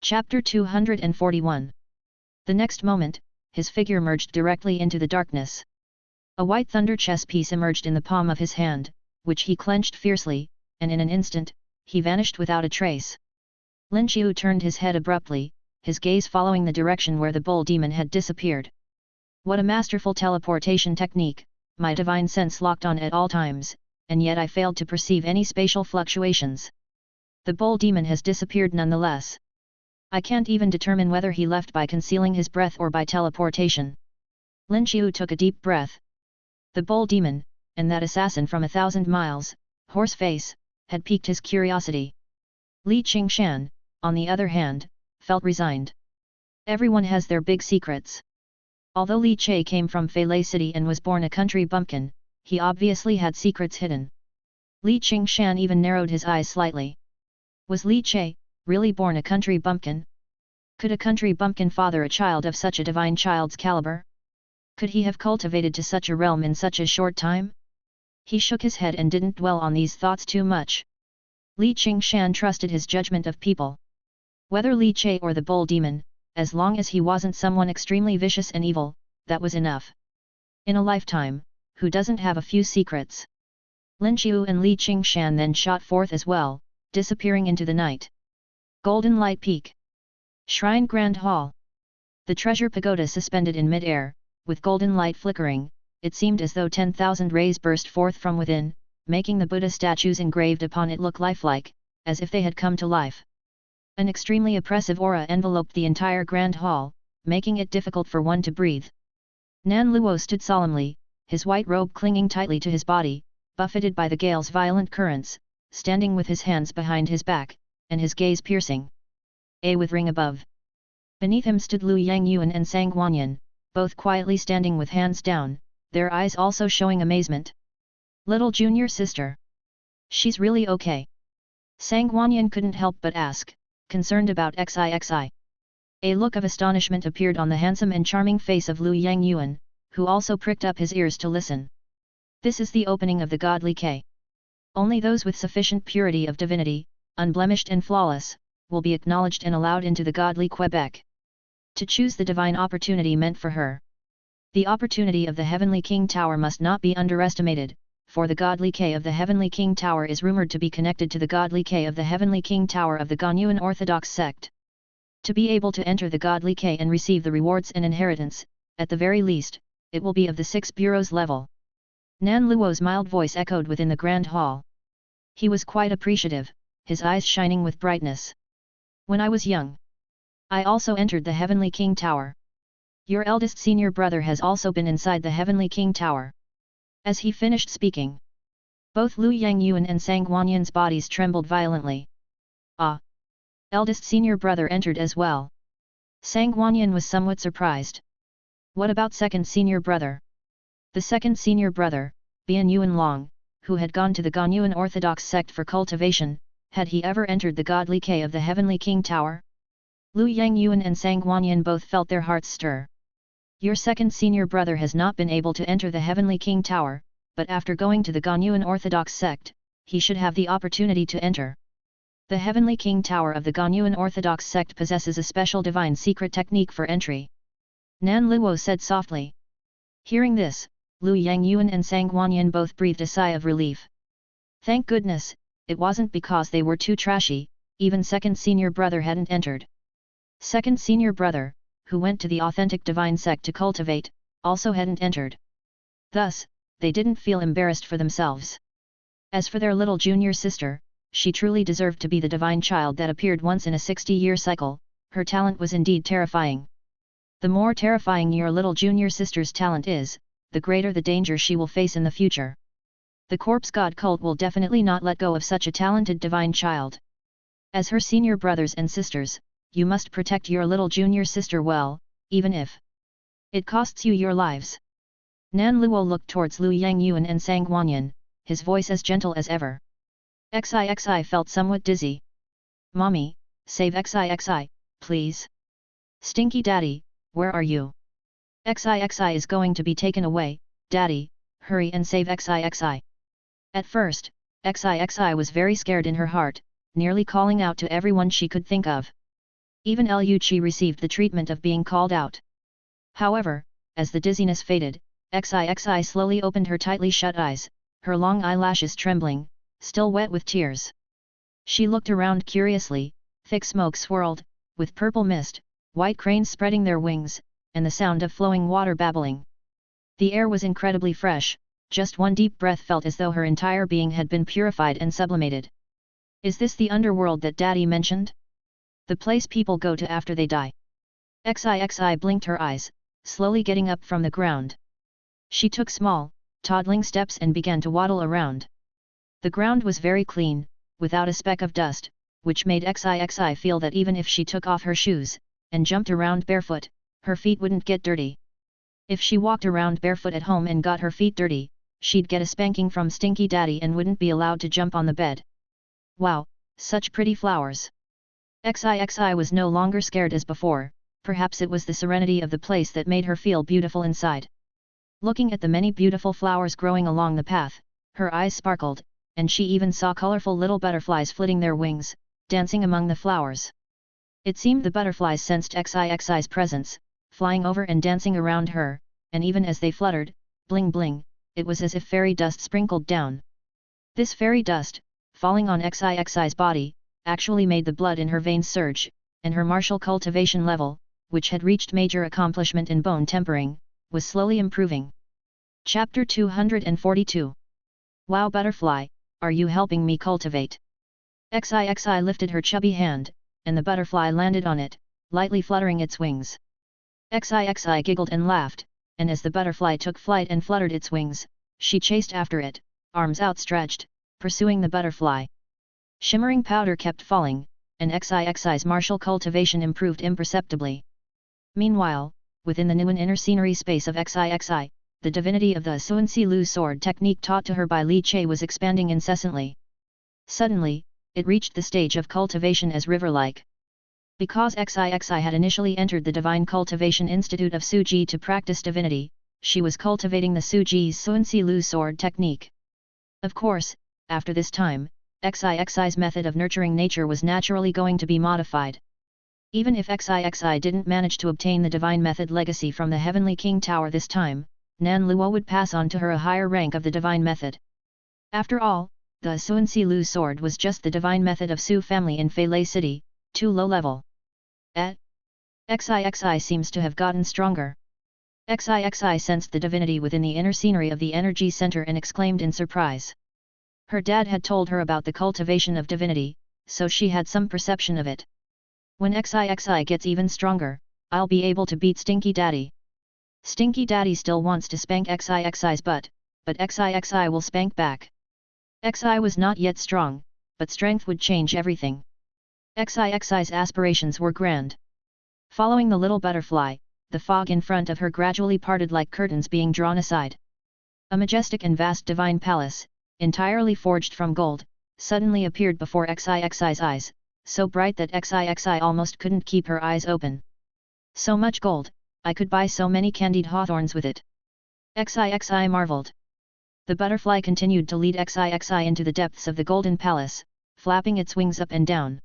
Chapter 241. The next moment, his figure merged directly into the darkness. A white thunder chess piece emerged in the palm of his hand, which he clenched fiercely, and in an instant, he vanished without a trace. Lin Qiu turned his head abruptly, his gaze following the direction where the bull demon had disappeared. What a masterful teleportation technique! My divine sense locked on at all times, and yet I failed to perceive any spatial fluctuations. The bull demon has disappeared nonetheless. I can't even determine whether he left by concealing his breath or by teleportation. Lin Qiu took a deep breath. The bull demon, and that assassin from 1,000 miles, Horseface, had piqued his curiosity. Li Qingshan, on the other hand, felt resigned. Everyone has their big secrets. Although Li Che came from Feilei City and was born a country bumpkin, he obviously had secrets hidden. Li Qingshan even narrowed his eyes slightly. Was Li Che really born a country bumpkin? Could a country bumpkin father a child of such a divine child's caliber? Could he have cultivated to such a realm in such a short time? He shook his head and didn't dwell on these thoughts too much. Li Qingshan trusted his judgment of people. Whether Li Che or the bull demon, as long as he wasn't someone extremely vicious and evil, that was enough. In a lifetime, who doesn't have a few secrets? Lin Qiu and Li Qingshan then shot forth as well, disappearing into the night. Golden Light Peak. Shrine Grand Hall. The treasure pagoda suspended in mid-air, with golden light flickering, it seemed as though 10,000 rays burst forth from within, making the Buddha statues engraved upon it look lifelike, as if they had come to life. An extremely oppressive aura enveloped the entire Grand Hall, making it difficult for one to breathe. Nan Luo stood solemnly, his white robe clinging tightly to his body, buffeted by the gale's violent currents, standing with his hands behind his back, and his gaze piercing. A withering above. Beneath him stood Lu Yangyuan and Sang Wanyan, both quietly standing with hands down, their eyes also showing amazement. Little junior sister. She's really okay? Sang Wanyan couldn't help but ask, concerned about XIXI. A look of astonishment appeared on the handsome and charming face of Lu Yangyuan, who also pricked up his ears to listen. This is the opening of the godly K. Only those with sufficient purity of divinity, unblemished and flawless, will be acknowledged and allowed into the godly Quebec. To choose the divine opportunity meant for her. The opportunity of the Heavenly King Tower must not be underestimated, for the godly K of the Heavenly King Tower is rumored to be connected to the godly K of the Heavenly King Tower of the Ganyuan Orthodox sect. To be able to enter the godly K and receive the rewards and inheritance, at the very least, it will be of the 6 bureaus level. Nan Luo's mild voice echoed within the grand hall. He was quite appreciative, his eyes shining with brightness. When I was young, I also entered the Heavenly King Tower. Your eldest senior brother has also been inside the Heavenly King Tower. As he finished speaking, both Lu Yangyuan and Sang Wanyan's bodies trembled violently. Ah! Eldest senior brother entered as well. Sang Wanyan was somewhat surprised. What about second senior brother? The second senior brother, Bian Yuan Long, who had gone to the Ganyuan Orthodox sect for cultivation, had he ever entered the godly K of the Heavenly King Tower? Lu Yangyuan and Sang Wanyan both felt their hearts stir. Your second senior brother has not been able to enter the Heavenly King Tower, but after going to the Ganyuan Orthodox sect, he should have the opportunity to enter. The Heavenly King Tower of the Ganyuan Orthodox sect possesses a special divine secret technique for entry. Nan Luo said softly. Hearing this, Lu Yangyuan and Sang Wanyan both breathed a sigh of relief. Thank goodness, it wasn't because they were too trashy, even second senior brother hadn't entered. Second senior brother, who went to the authentic divine sect to cultivate, also hadn't entered. Thus, they didn't feel embarrassed for themselves. As for their little junior sister, she truly deserved to be the divine child that appeared once in a 60-year cycle. Her talent was indeed terrifying. The more terrifying your little junior sister's talent is, the greater the danger she will face in the future. The corpse god cult will definitely not let go of such a talented divine child. As her senior brothers and sisters, you must protect your little junior sister well, even if it costs you your lives. Nan Luo looked towards Lu Yangyuan and Sang Wanyan, his voice as gentle as ever. XIXI felt somewhat dizzy. Mommy, save XIXI, please. Stinky Daddy, where are you? XIXI is going to be taken away, Daddy, hurry and save XIXI. At first, XIXI was very scared in her heart, nearly calling out to everyone she could think of. Even Liu Qi received the treatment of being called out. However, as the dizziness faded, XIXI slowly opened her tightly shut eyes, her long eyelashes trembling, still wet with tears. She looked around curiously, thick smoke swirled, with purple mist, white cranes spreading their wings, and the sound of flowing water babbling. The air was incredibly fresh, just one deep breath felt as though her entire being had been purified and sublimated. Is this the underworld that Daddy mentioned? The place people go to after they die? XIXI blinked her eyes, slowly getting up from the ground. She took small, toddling steps and began to waddle around. The ground was very clean, without a speck of dust, which made XIXI feel that even if she took off her shoes, and jumped around barefoot, her feet wouldn't get dirty. If she walked around barefoot at home and got her feet dirty, she'd get a spanking from Stinky Daddy and wouldn't be allowed to jump on the bed. Wow, such pretty flowers! XIXI was no longer scared as before, perhaps it was the serenity of the place that made her feel beautiful inside. Looking at the many beautiful flowers growing along the path, her eyes sparkled, and she even saw colorful little butterflies flitting their wings, dancing among the flowers. It seemed the butterflies sensed XIXI's presence, flying over and dancing around her, and even as they fluttered, bling bling, it was as if fairy dust sprinkled down. This fairy dust, falling on XIXI's body, actually made the blood in her veins surge, and her martial cultivation level, which had reached major accomplishment in bone tempering, was slowly improving. Chapter 242. Wow Butterfly, are you helping me cultivate? XIXI lifted her chubby hand, and the butterfly landed on it, lightly fluttering its wings. XIXI giggled and laughed, and as the butterfly took flight and fluttered its wings, she chased after it, arms outstretched, pursuing the butterfly. Shimmering powder kept falling, and XIXI's martial cultivation improved imperceptibly. Meanwhile, within the Nuan inner scenery space of XIXI, the divinity of the Suansi Lu sword technique taught to her by Li Che was expanding incessantly. Suddenly, it reached the stage of cultivation as river-like. Because XIXI had initially entered the Divine Cultivation Institute of Suji to practice divinity, she was cultivating the Suji's Suansi Lu sword technique. Of course, after this time, XIXI's method of nurturing nature was naturally going to be modified. Even if XIXI didn't manage to obtain the divine method legacy from the Heavenly King Tower this time, Nan Luo would pass on to her a higher rank of the divine method. After all, the Suansi Lu sword was just the divine method of Su family in Fei Lei City, too low level. XIXI seems to have gotten stronger. XIXI sensed the divinity within the inner scenery of the energy center and exclaimed in surprise. Her dad had told her about the cultivation of divinity, so she had some perception of it. When XIXI gets even stronger, I'll be able to beat Stinky Daddy. Stinky Daddy still wants to spank XIXI's butt, but XIXI will spank back. XI was not yet strong, but strength would change everything. XIXI's aspirations were grand. Following the little butterfly, the fog in front of her gradually parted like curtains being drawn aside. A majestic and vast divine palace, entirely forged from gold, suddenly appeared before XIXI's eyes, so bright that XIXI almost couldn't keep her eyes open. So much gold, I could buy so many candied hawthorns with it. XIXI marveled. The butterfly continued to lead XIXI into the depths of the golden palace, flapping its wings up and down.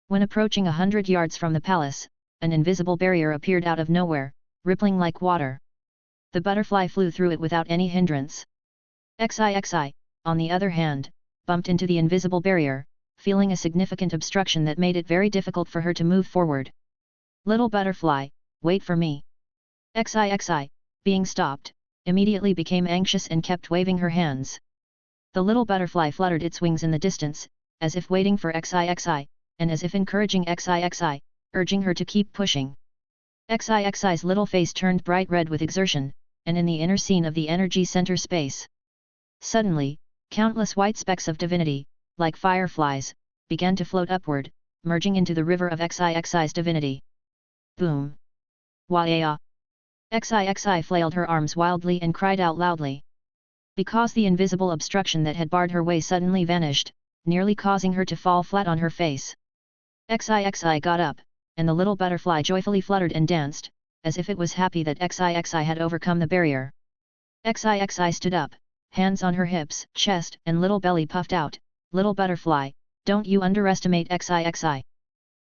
When approaching 100 yards from the palace, an invisible barrier appeared out of nowhere, rippling like water. The butterfly flew through it without any hindrance. XIXI, on the other hand, bumped into the invisible barrier, feeling a significant obstruction that made it very difficult for her to move forward. Little butterfly, wait for me. XIXI, being stopped, immediately became anxious and kept waving her hands. The little butterfly fluttered its wings in the distance, as if waiting for XIXI, and as if encouraging XIXI, urging her to keep pushing. XIXI's little face turned bright red with exertion, and in the inner scene of the energy center space. Suddenly, countless white specks of divinity, like fireflies, began to float upward, merging into the river of XIXI's divinity. Boom! Wah-ya! XIXI flailed her arms wildly and cried out loudly. Because the invisible obstruction that had barred her way suddenly vanished, nearly causing her to fall flat on her face. XIXI got up, and the little butterfly joyfully fluttered and danced, as if it was happy that XIXI had overcome the barrier. XIXI stood up, hands on her hips, chest and little belly puffed out. Little butterfly, don't you underestimate XIXI.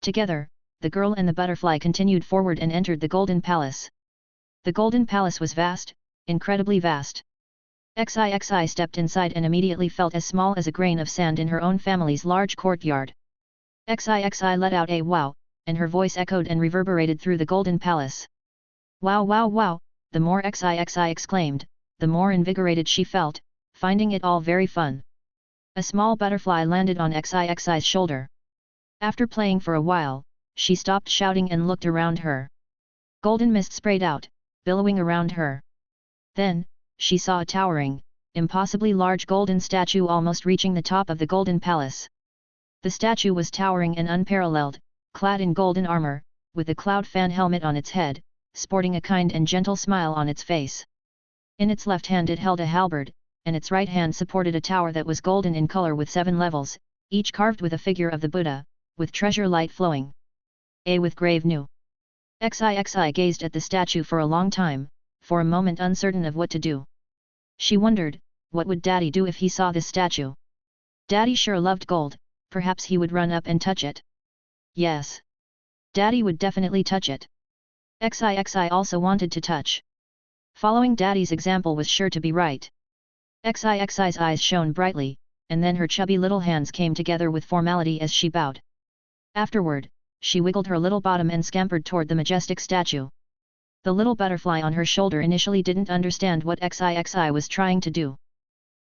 Together, the girl and the butterfly continued forward and entered the Golden Palace. The Golden Palace was vast, incredibly vast. Xixi stepped inside and immediately felt as small as a grain of sand in her own family's large courtyard. Xixi let out a wow, and her voice echoed and reverberated through the Golden Palace. Wow wow wow, the more Xixi exclaimed, the more invigorated she felt, finding it all very fun. A small butterfly landed on Xixi's shoulder. After playing for a while, she stopped shouting and looked around her. Golden mist sprayed out, billowing around her. Then, she saw a towering, impossibly large golden statue almost reaching the top of the Golden Palace. The statue was towering and unparalleled, clad in golden armor, with a cloud fan helmet on its head, sporting a kind and gentle smile on its face. In its left hand it held a halberd, and its right hand supported a tower that was golden in color with 7 levels, each carved with a figure of the Buddha, with treasure light flowing. With grave new. Xixi gazed at the statue for a long time, for a moment uncertain of what to do. She wondered, what would Daddy do if he saw this statue? Daddy sure loved gold, perhaps he would run up and touch it. Yes. Daddy would definitely touch it. Xixi also wanted to touch. Following Daddy's example was sure to be right. Xixi's eyes shone brightly, and then her chubby little hands came together with formality as she bowed. Afterward, she wiggled her little bottom and scampered toward the majestic statue. The little butterfly on her shoulder initially didn't understand what Xixi was trying to do.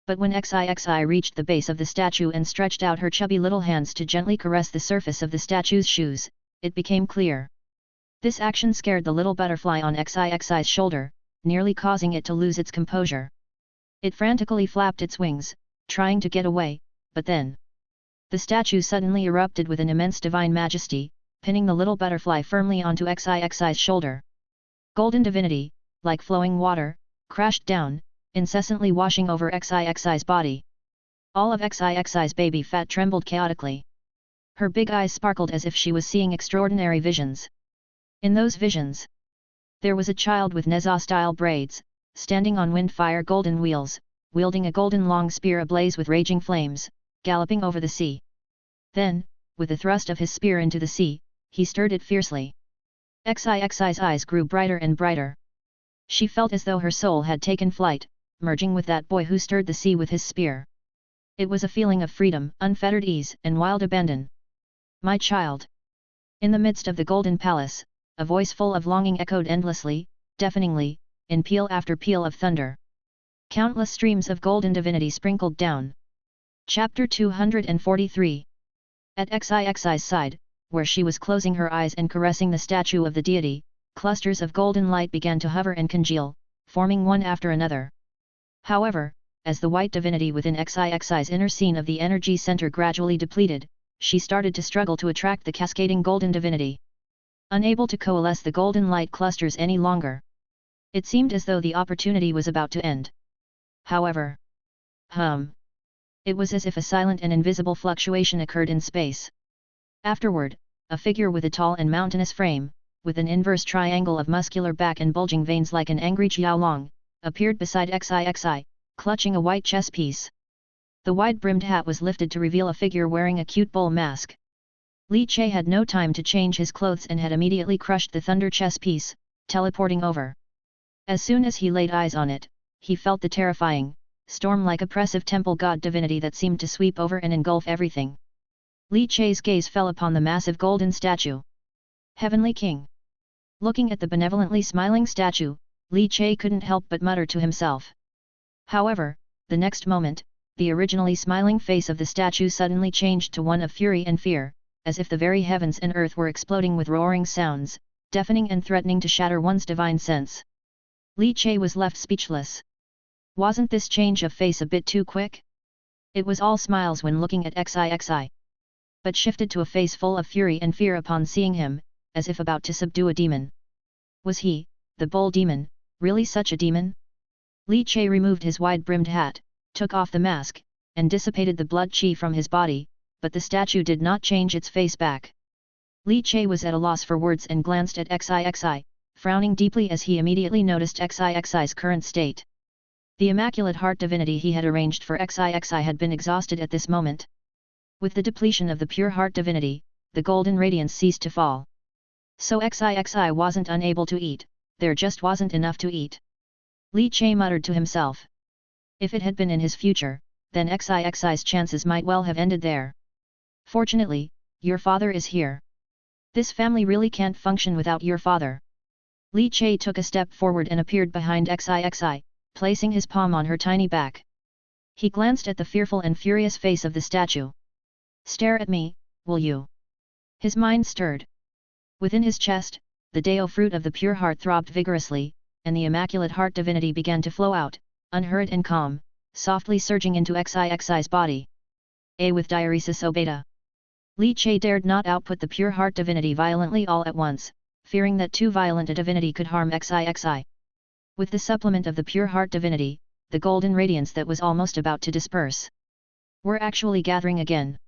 But when Xixi reached the base of the statue and stretched out her chubby little hands to gently caress the surface of the statue's shoes, it became clear. This action scared the little butterfly on Xixi's shoulder, nearly causing it to lose its composure. It frantically flapped its wings, trying to get away, but then the statue suddenly erupted with an immense divine majesty, pinning the little butterfly firmly onto Xixi's shoulder. Golden divinity, like flowing water, crashed down, incessantly washing over Xixi's body. All of Xixi's baby fat trembled chaotically. Her big eyes sparkled as if she was seeing extraordinary visions. In those visions, there was a child with Neza-style braids, standing on wind-fire golden wheels, wielding a golden long spear ablaze with raging flames, galloping over the sea. Then, with a thrust of his spear into the sea, he stirred it fiercely. Xixi's eyes grew brighter and brighter. She felt as though her soul had taken flight, merging with that boy who stirred the sea with his spear. It was a feeling of freedom, unfettered ease, and wild abandon. My child! In the midst of the Golden Palace, a voice full of longing echoed endlessly, deafeningly, in peal after peal of thunder. Countless streams of golden divinity sprinkled down. Chapter 243. At Xixi's side, where she was closing her eyes and caressing the statue of the deity, clusters of golden light began to hover and congeal, forming one after another. However, as the white divinity within Xixi's inner scene of the energy center gradually depleted, she started to struggle to attract the cascading golden divinity. Unable to coalesce the golden light clusters any longer, it seemed as though the opportunity was about to end. However, it was as if a silent and invisible fluctuation occurred in space. Afterward, a figure with a tall and mountainous frame, with an inverse triangle of muscular back and bulging veins like an angry Xiaolong, appeared beside Xixi, clutching a white chess piece. The wide-brimmed hat was lifted to reveal a figure wearing a cute bull mask. Li Che had no time to change his clothes and had immediately crushed the thunder chess piece, teleporting over. As soon as he laid eyes on it, he felt the terrifying, storm-like oppressive temple god divinity that seemed to sweep over and engulf everything. Li Che's gaze fell upon the massive golden statue. Heavenly King! Looking at the benevolently smiling statue, Li Che couldn't help but mutter to himself. However, the next moment, the originally smiling face of the statue suddenly changed to one of fury and fear, as if the very heavens and earth were exploding with roaring sounds, deafening and threatening to shatter one's divine sense. Li Che was left speechless. Wasn't this change of face a bit too quick? It was all smiles when looking at Xixi, but shifted to a face full of fury and fear upon seeing him, as if about to subdue a demon. Was he, the bull demon, really such a demon? Li Che removed his wide-brimmed hat, took off the mask, and dissipated the blood qi from his body, but the statue did not change its face back. Li Che was at a loss for words and glanced at Xixi, frowning deeply as he immediately noticed Xixi's current state. The Immaculate Heart divinity he had arranged for Xixi had been exhausted at this moment. With the depletion of the pure heart divinity, the golden radiance ceased to fall. So XIXI wasn't unable to eat, there just wasn't enough to eat. Li Che muttered to himself. If it had been in his future, then XIXI's chances might well have ended there. Fortunately, your father is here. This family really can't function without your father. Li Che took a step forward and appeared behind XIXI, placing his palm on her tiny back. He glanced at the fearful and furious face of the statue. Stare at me, will you? His mind stirred. Within his chest, the Dao fruit of the pure heart throbbed vigorously, and the immaculate heart divinity began to flow out, unhurried and calm, softly surging into XIXI's body. With diuresis O beta. Li Che dared not output the pure heart divinity violently all at once, fearing that too violent a divinity could harm XIXI. With the supplement of the pure heart divinity, the golden radiance that was almost about to disperse were actually gathering again.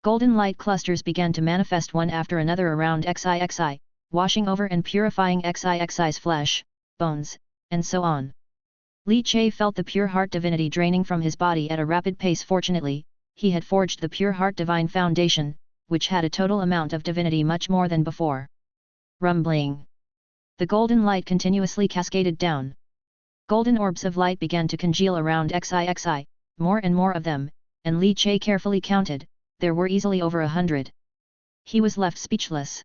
Golden light clusters began to manifest one after another around XIXI, washing over and purifying XIXI's flesh, bones, and so on. Li Che felt the pure heart divinity draining from his body at a rapid pace. Fortunately, he had forged the pure heart divine foundation, which had a total amount of divinity much more than before. Rumbling. The golden light continuously cascaded down. Golden orbs of light began to congeal around XIXI, more and more of them, and Li Che carefully counted, there were easily over 100. He was left speechless.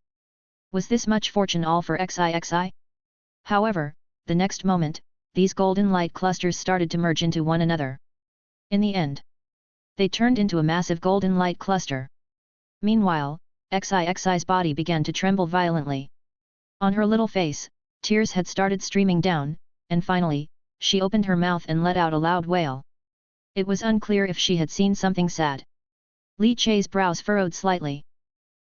Was this much fortune all for XIXI? However, the next moment, these golden light clusters started to merge into one another. In the end, they turned into a massive golden light cluster. Meanwhile, XIXI's body began to tremble violently. On her little face, tears had started streaming down, and finally, she opened her mouth and let out a loud wail. It was unclear if she had seen something sad. Li Che's brows furrowed slightly.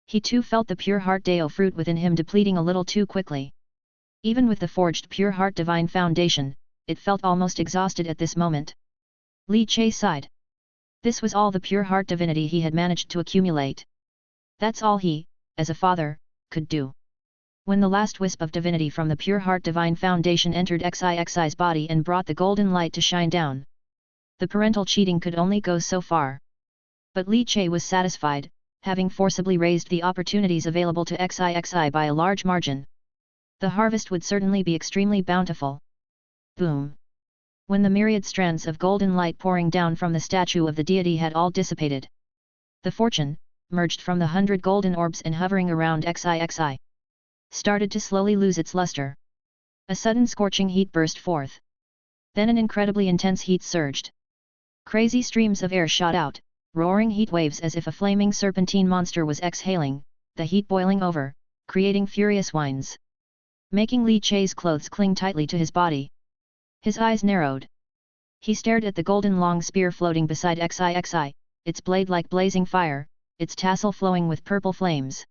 He too felt the pure heart Dao fruit within him depleting a little too quickly. Even with the forged pure heart divine foundation, it felt almost exhausted at this moment. Li Che sighed. This was all the pure heart divinity he had managed to accumulate. That's all he, as a father, could do. When the last wisp of divinity from the pure heart divine foundation entered XIXI's body and brought the golden light to shine down, the parental cheating could only go so far. But Li Che was satisfied, having forcibly raised the opportunities available to XIXI by a large margin. The harvest would certainly be extremely bountiful. Boom! When the myriad strands of golden light pouring down from the statue of the deity had all dissipated, the fortune, merged from the 100 golden orbs and hovering around XIXI, started to slowly lose its luster. A sudden scorching heat burst forth. Then an incredibly intense heat surged. Crazy streams of air shot out, roaring heat waves as if a flaming serpentine monster was exhaling, the heat boiling over, creating furious winds, making Li Che's clothes cling tightly to his body. His eyes narrowed. He stared at the golden long spear floating beside XIXI, its blade like blazing fire, its tassel flowing with purple flames.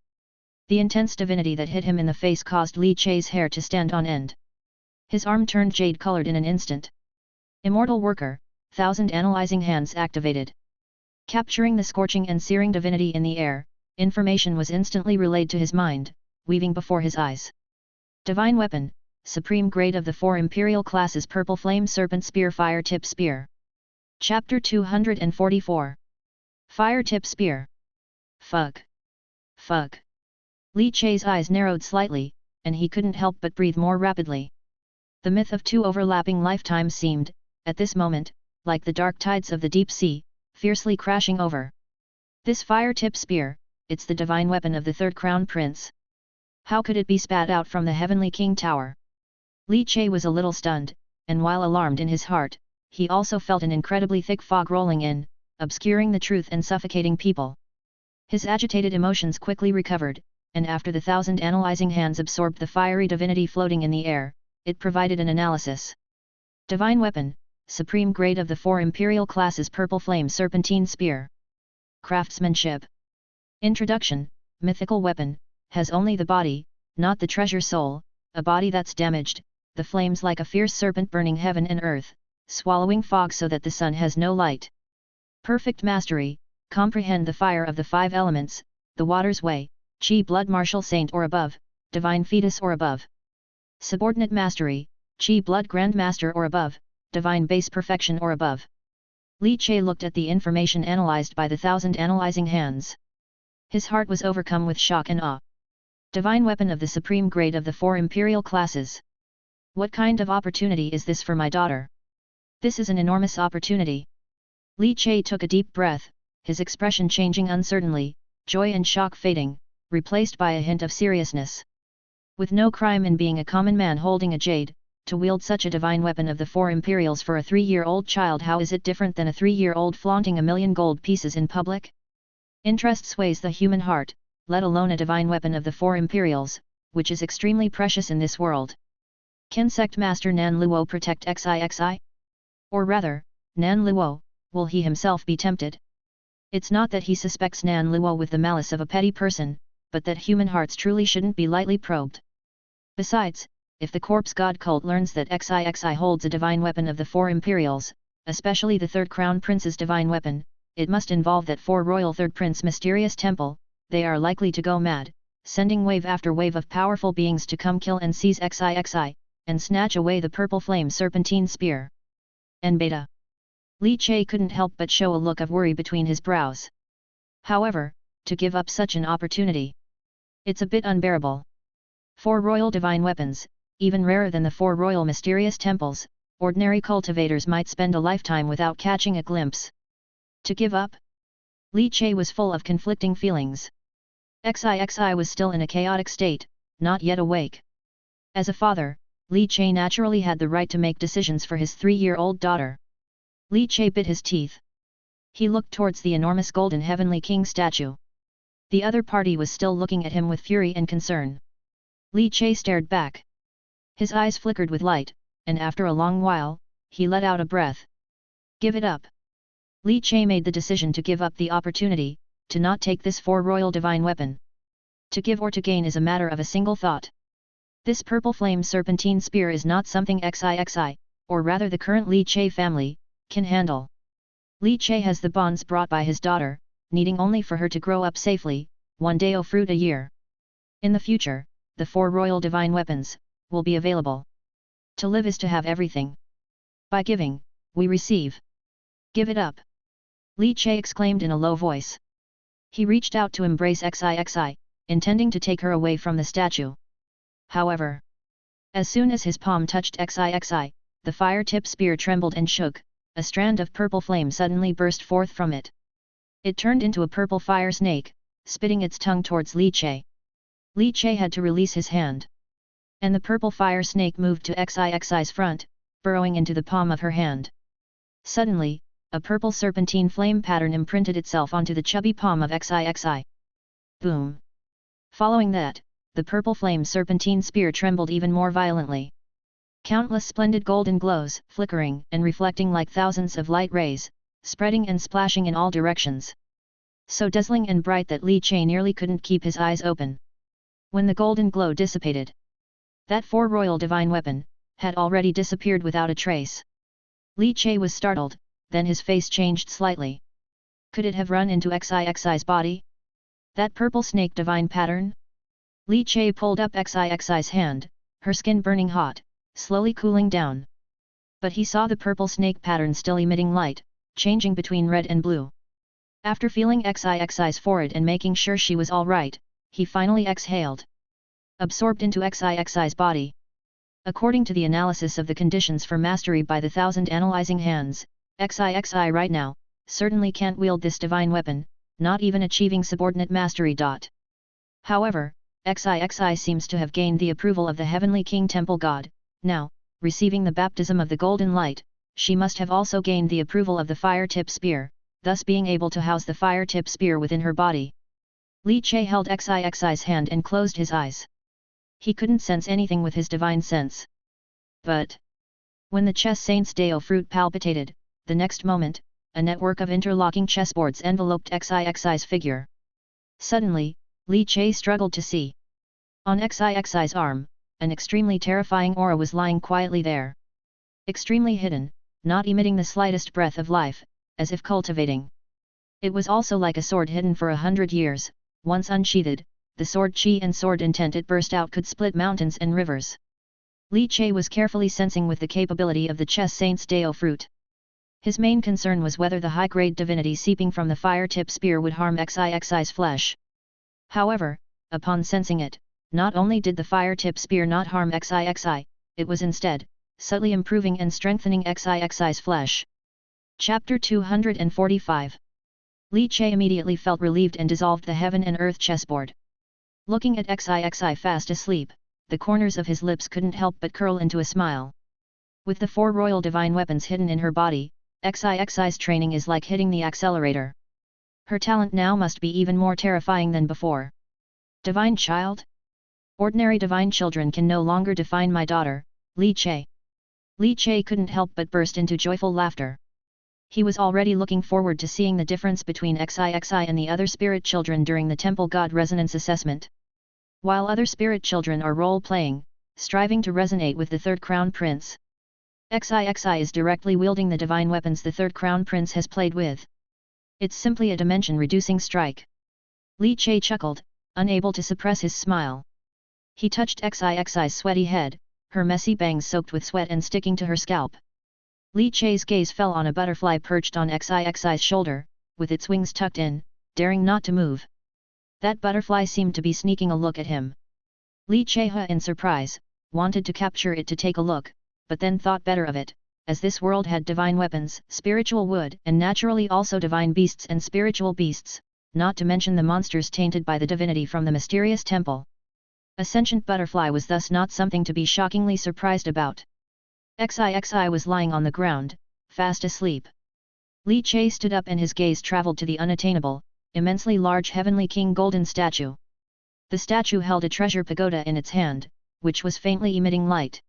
The intense divinity that hit him in the face caused Li Che's hair to stand on end. His arm turned jade-colored in an instant. Immortal Worker, 1000 analyzing hands activated. Capturing the scorching and searing divinity in the air, information was instantly relayed to his mind, weaving before his eyes. Divine Weapon, Supreme Grade of the 4 Imperial Classes Purple Flame Serpent Spear Fire Tip Spear. Chapter 244. Fire Tip Spear. Fuck. Fuck. Li Che's eyes narrowed slightly, and he couldn't help but breathe more rapidly. The myth of 2 overlapping lifetimes seemed, at this moment, like the dark tides of the deep sea, fiercely crashing over. This fire tip spear, it's the divine weapon of the 3rd Crown Prince. How could it be spat out from the Heavenly King Tower? Li Che was a little stunned, and while alarmed in his heart, he also felt an incredibly thick fog rolling in, obscuring the truth and suffocating people. His agitated emotions quickly recovered, and after the 1000 analyzing hands absorbed the fiery divinity floating in the air, it provided an analysis. Divine Weapon, Supreme Grade of the 4 Imperial Classes Purple Flame Serpentine Spear. Craftsmanship. Introduction. Mythical weapon, has only the body, not the treasure soul, a body that's damaged, the flames like a fierce serpent burning heaven and earth, swallowing fog so that the sun has no light. Perfect mastery, comprehend the fire of the 5 elements, the water's way, Chi blood martial saint or above, divine fetus or above. Subordinate mastery, Chi blood grand master or above, divine base perfection or above. Li Che looked at the information analyzed by the 1000 analyzing hands. His heart was overcome with shock and awe. Divine weapon of the supreme grade of the 4 imperial classes. What kind of opportunity is this for my daughter? This is an enormous opportunity. Li Che took a deep breath, his expression changing uncertainly, joy and shock fading, replaced by a hint of seriousness. With no crime in being a common man holding a jade, to wield such a divine weapon of the 4 imperials for a 3-year-old child, how is it different than a 3-year-old flaunting 1,000,000 gold pieces in public? Interest sways the human heart, let alone a divine weapon of the 4 imperials, which is extremely precious in this world. Can sect master Nan Luo protect XIXI? Or rather, Nan Luo, will he himself be tempted? It's not that he suspects Nan Luo with the malice of a petty person, but that human hearts truly shouldn't be lightly probed. Besides, if the corpse god cult learns that XIXI holds a divine weapon of the 4 imperials, especially the 3rd crown prince's divine weapon, it must involve that 4 royal 3rd prince mysterious temple. They are likely to go mad, sending wave after wave of powerful beings to come kill and seize XIXI, and snatch away the purple flame serpentine spear. And beta. Li Che couldn't help but show a look of worry between his brows. However, to give up such an opportunity, it's a bit unbearable. 4 royal divine weapons, even rarer than the 4 royal mysterious temples, ordinary cultivators might spend a lifetime without catching a glimpse. To give up? Li Che was full of conflicting feelings. XIXI was still in a chaotic state, not yet awake. As a father, Li Che naturally had the right to make decisions for his 3-year-old daughter. Li Che bit his teeth. He looked towards the enormous golden heavenly king statue. The other party was still looking at him with fury and concern. Li Che stared back. His eyes flickered with light, and after a long while, he let out a breath. Give it up. Li Che made the decision to give up the opportunity, to not take this 4 royal divine weapon. To give or to gain is a matter of a single thought. This purple flame serpentine spear is not something XIXI, or rather the current Li Che family, can handle. Li Che has the bonds brought by his daughter, needing only for her to grow up safely, 1 dao fruit a year. In the future, the 4 royal divine weapons, will be available. To live is to have everything. By giving, we receive. Give it up. Li Che exclaimed in a low voice. He reached out to embrace XIXI, intending to take her away from the statue. However, as soon as his palm touched XIXI, the fire-tip spear trembled and shook, a strand of purple flame suddenly burst forth from it. It turned into a purple fire snake, spitting its tongue towards Li Che. Li Che had to release his hand. And the purple fire snake moved to XIXI's front, burrowing into the palm of her hand. Suddenly, a purple serpentine flame pattern imprinted itself onto the chubby palm of XIXI. Boom! Following that, the purple flame serpentine spear trembled even more violently. Countless splendid golden glows, flickering and reflecting like thousands of light rays, spreading and splashing in all directions. So dazzling and bright that Li Che nearly couldn't keep his eyes open. When the golden glow dissipated, that 4 royal divine weapon had already disappeared without a trace. Li Che was startled, then his face changed slightly. Could it have run into XIXI's body? That purple snake divine pattern? Li Che pulled up XIXI's hand, her skin burning hot, slowly cooling down. But he saw the purple snake pattern still emitting light, changing between red and blue. After feeling XIXI's forehead and making sure she was all right, he finally exhaled. Absorbed into XIXI's body. According to the analysis of the conditions for mastery by the 1,000 analyzing hands, XIXI right now, certainly can't wield this divine weapon, not even achieving subordinate mastery. However, XIXI seems to have gained the approval of the Heavenly King Temple God. Now, receiving the baptism of the golden light, she must have also gained the approval of the fire-tip spear, thus being able to house the fire-tip spear within her body. Li Che held XIXI's hand and closed his eyes. He couldn't sense anything with his divine sense. But when the chess saint's Dao fruit palpitated, the next moment, a network of interlocking chessboards enveloped XIXI's figure. Suddenly, Li Che struggled to see. On XIXI's arm, an extremely terrifying aura was lying quietly there. Extremely hidden, not emitting the slightest breath of life, as if cultivating. It was also like a sword hidden for 100 years, once unsheathed, the sword chi and sword intent it burst out could split mountains and rivers. Li Che was carefully sensing with the capability of the chess saint's Dao fruit. His main concern was whether the high-grade divinity seeping from the fire-tip spear would harm XIXI's flesh. However, upon sensing it, not only did the fire-tip spear not harm XIXI, it was instead, subtly improving and strengthening XIXI's flesh. Chapter 245. Li Che immediately felt relieved and dissolved the heaven and earth chessboard. Looking at XIXI fast asleep, the corners of his lips couldn't help but curl into a smile. With the 4 royal divine weapons hidden in her body, XIXI's training is like hitting the accelerator. Her talent now must be even more terrifying than before. Divine child? Ordinary divine children can no longer define my daughter, Li Che. Li Che couldn't help but burst into joyful laughter. He was already looking forward to seeing the difference between XIXI and the other spirit children during the Temple God Resonance Assessment. While other spirit children are role-playing, striving to resonate with the Third Crown Prince, XIXI is directly wielding the divine weapons the Third Crown Prince has played with. It's simply a dimension-reducing strike. Li Che chuckled, unable to suppress his smile. He touched XIXI's sweaty head, her messy bangs soaked with sweat and sticking to her scalp. Li Che's gaze fell on a butterfly perched on XIXI's shoulder, with its wings tucked in, daring not to move. That butterfly seemed to be sneaking a look at him. Li Che, in surprise, wanted to capture it to take a look, but then thought better of it, as this world had divine weapons, spiritual wood, and naturally also divine beasts and spiritual beasts, not to mention the monsters tainted by the divinity from the mysterious temple. A sentient butterfly was thus not something to be shockingly surprised about. XIXI was lying on the ground, fast asleep. Li Che stood up and his gaze traveled to the unattainable, immensely large Heavenly King golden statue. The statue held a treasure pagoda in its hand, which was faintly emitting light.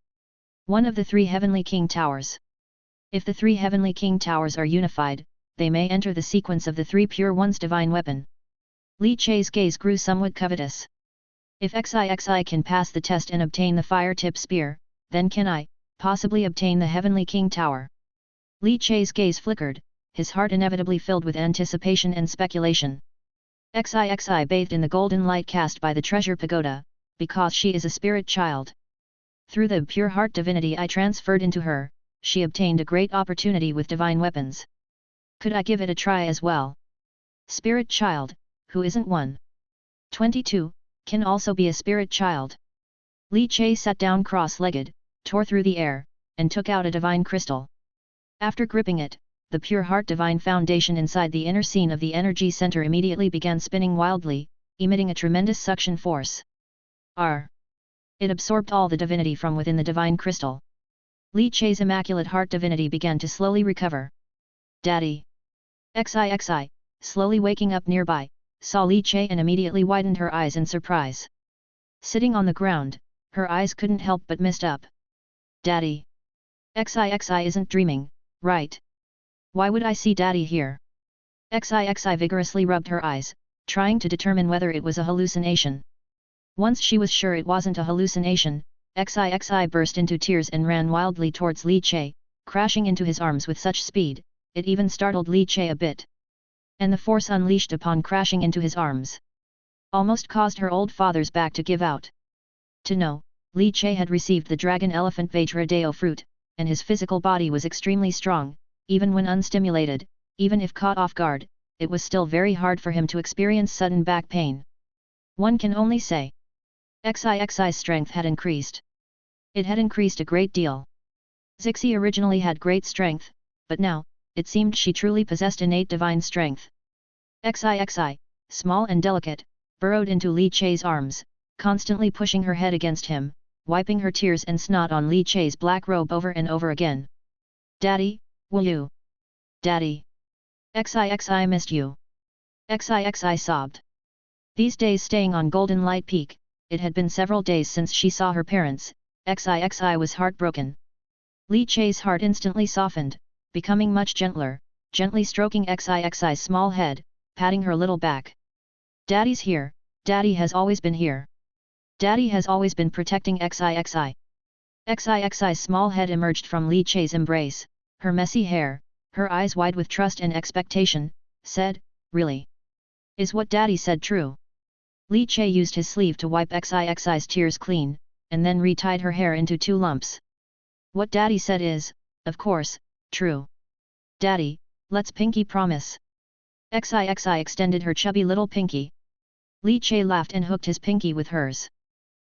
One of the 3 Heavenly King Towers. If the 3 Heavenly King Towers are unified, they may enter the sequence of the 3 Pure One's divine weapon. Li Che's gaze grew somewhat covetous. If XIXI can pass the test and obtain the fire-tip spear, then can I, possibly obtain the Heavenly King Tower. Li Che's gaze flickered, his heart inevitably filled with anticipation and speculation. XIXI bathed in the golden light cast by the treasure pagoda, because she is a spirit child. Through the pure heart divinity I transferred into her, she obtained a great opportunity with divine weapons. Could I give it a try as well? Spirit child, who isn't one? 22, can also be a spirit child. Li Che sat down cross-legged, tore through the air, and took out a divine crystal. After gripping it, the pure heart divine foundation inside the inner scene of the energy center immediately began spinning wildly, emitting a tremendous suction force. It absorbed all the divinity from within the divine crystal. Li Che's immaculate heart divinity began to slowly recover. Daddy! XIXI, slowly waking up nearby, saw Li Che and immediately widened her eyes in surprise. Sitting on the ground, her eyes couldn't help but mist up. Daddy! XIXI isn't dreaming, right? Why would I see Daddy here? XIXI vigorously rubbed her eyes, trying to determine whether it was a hallucination. Once she was sure it wasn't a hallucination, XIXI burst into tears and ran wildly towards Li Che, crashing into his arms with such speed, it even startled Li Che a bit. And the force unleashed upon crashing into his arms almost caused her old father's back to give out. To know, Li Che had received the dragon elephant Vajradeo fruit, and his physical body was extremely strong, even when unstimulated, even if caught off guard, it was still very hard for him to experience sudden back pain. One can only say, XIXI's strength had increased. It had increased a great deal. Zixi originally had great strength, but now, it seemed she truly possessed innate divine strength. XIXI, small and delicate, burrowed into Li Che's arms, constantly pushing her head against him, wiping her tears and snot on Li Che's black robe over and over again. Daddy, will you? Daddy! XIXI missed you. XIXI sobbed. These days staying on Golden Light Peak, it had been several days since she saw her parents, XIXI was heartbroken. Li Che's heart instantly softened, becoming much gentler, gently stroking XIXI's small head, patting her little back. Daddy's here, Daddy has always been here. Daddy has always been protecting XIXI. XIXI's small head emerged from Li Che's embrace, her messy hair, her eyes wide with trust and expectation, said, really? Is what Daddy said true? Li Che used his sleeve to wipe XIXI's tears clean, and then retied her hair into 2 lumps. What Daddy said is, of course, true. Daddy, let's pinky promise. XIXI extended her chubby little pinky. Li Che laughed and hooked his pinky with hers.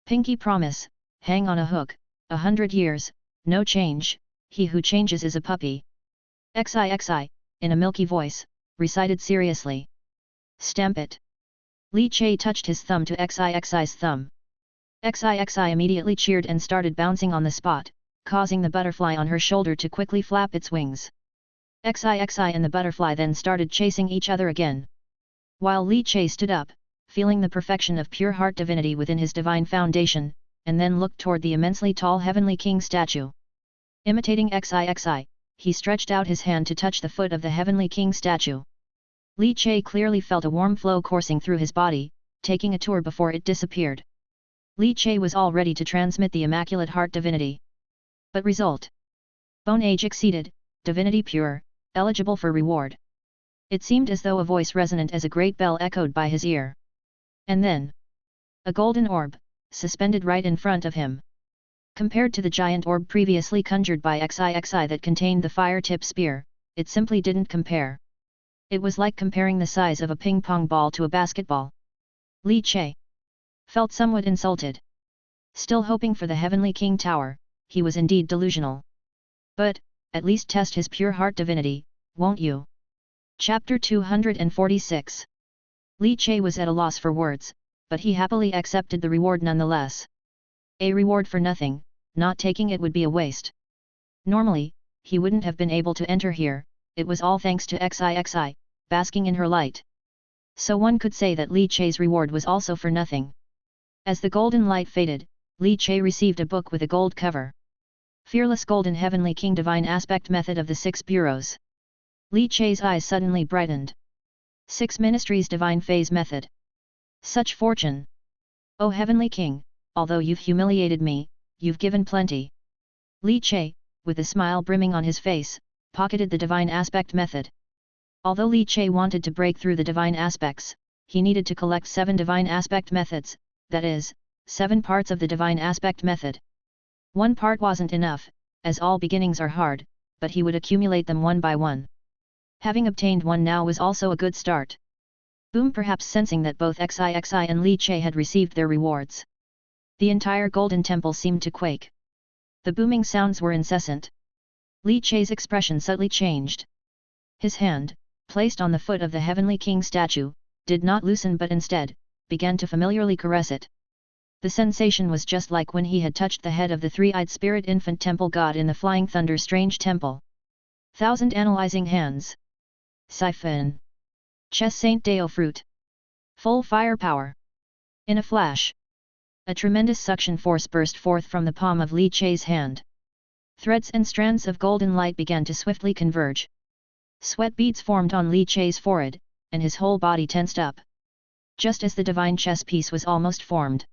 Pinky promise, hang on a hook, 100 years, no change, he who changes is a puppy. XIXI, in a milky voice, recited seriously. Stamp it. Li Che touched his thumb to XIXI's thumb. XIXI immediately cheered and started bouncing on the spot, causing the butterfly on her shoulder to quickly flap its wings. XIXI and the butterfly then started chasing each other again. While Li Che stood up, feeling the perfection of pure heart divinity within his divine foundation, and then looked toward the immensely tall Heavenly King statue. Imitating XIXI, he stretched out his hand to touch the foot of the Heavenly King statue. Li Che clearly felt a warm flow coursing through his body, taking a tour before it disappeared. Li Che was all ready to transmit the Immaculate Heart Divinity. But result. Bone age exceeded, divinity pure, eligible for reward. It seemed as though a voice resonant as a great bell echoed by his ear. And then, a golden orb, suspended right in front of him. Compared to the giant orb previously conjured by XIXI that contained the fire-tip spear, it simply didn't compare. It was like comparing the size of a ping-pong ball to a basketball. Li Che felt somewhat insulted. Still hoping for the Heavenly King Tower, he was indeed delusional. But, at least test his pure heart divinity, won't you? Chapter 246. Li Che was at a loss for words, but he happily accepted the reward nonetheless. A reward for nothing, not taking it would be a waste. Normally, he wouldn't have been able to enter here, it was all thanks to XIXI, basking in her light. So one could say that Li Che's reward was also for nothing. As the golden light faded, Li Che received a book with a gold cover. Fearless Golden Heavenly King Divine Aspect Method of the Six Bureaus. Li Che's eyes suddenly brightened. 6 Ministries Divine Phase Method. Such fortune! O Heavenly King, although you've humiliated me, you've given plenty. Li Che, with a smile brimming on his face, pocketed the Divine Aspect Method. Although Li Che wanted to break through the Divine Aspects, he needed to collect 7 Divine Aspect Methods, that is, 7 parts of the Divine Aspect Method. One part wasn't enough, as all beginnings are hard, but he would accumulate them one by one. Having obtained one now was also a good start. Boom, perhaps sensing that both XIXI and Li Che had received their rewards. The entire Golden Temple seemed to quake. The booming sounds were incessant. Li Che's expression subtly changed. His hand, placed on the foot of the Heavenly King statue, did not loosen but instead, began to familiarly caress it. The sensation was just like when he had touched the head of the three-eyed spirit infant temple god in the Flying Thunder Strange Temple. 1000 analyzing hands. Siphon. Chess Saint Deo fruit. Full firepower. In a flash, a tremendous suction force burst forth from the palm of Li Che's hand. Threads and strands of golden light began to swiftly converge. Sweat beads formed on Li Che's forehead, and his whole body tensed up. Just as the divine chess piece was almost formed,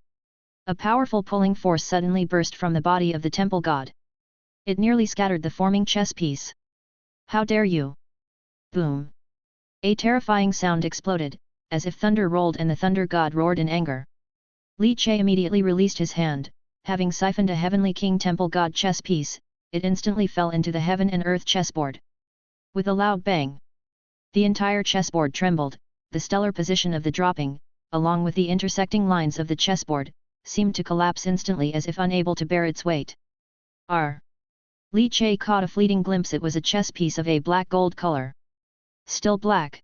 a powerful pulling force suddenly burst from the body of the temple god. It nearly scattered the forming chess piece. How dare you! Boom! A terrifying sound exploded, as if thunder rolled and the thunder god roared in anger. Li Che immediately released his hand, having siphoned a Heavenly King Temple God chess piece, it instantly fell into the heaven and earth chessboard. With a loud bang, the entire chessboard trembled, the stellar position of the dropping, along with the intersecting lines of the chessboard, seemed to collapse instantly as if unable to bear its weight. Li Che caught a fleeting glimpse. It was a chess piece of a black-gold color. Still black.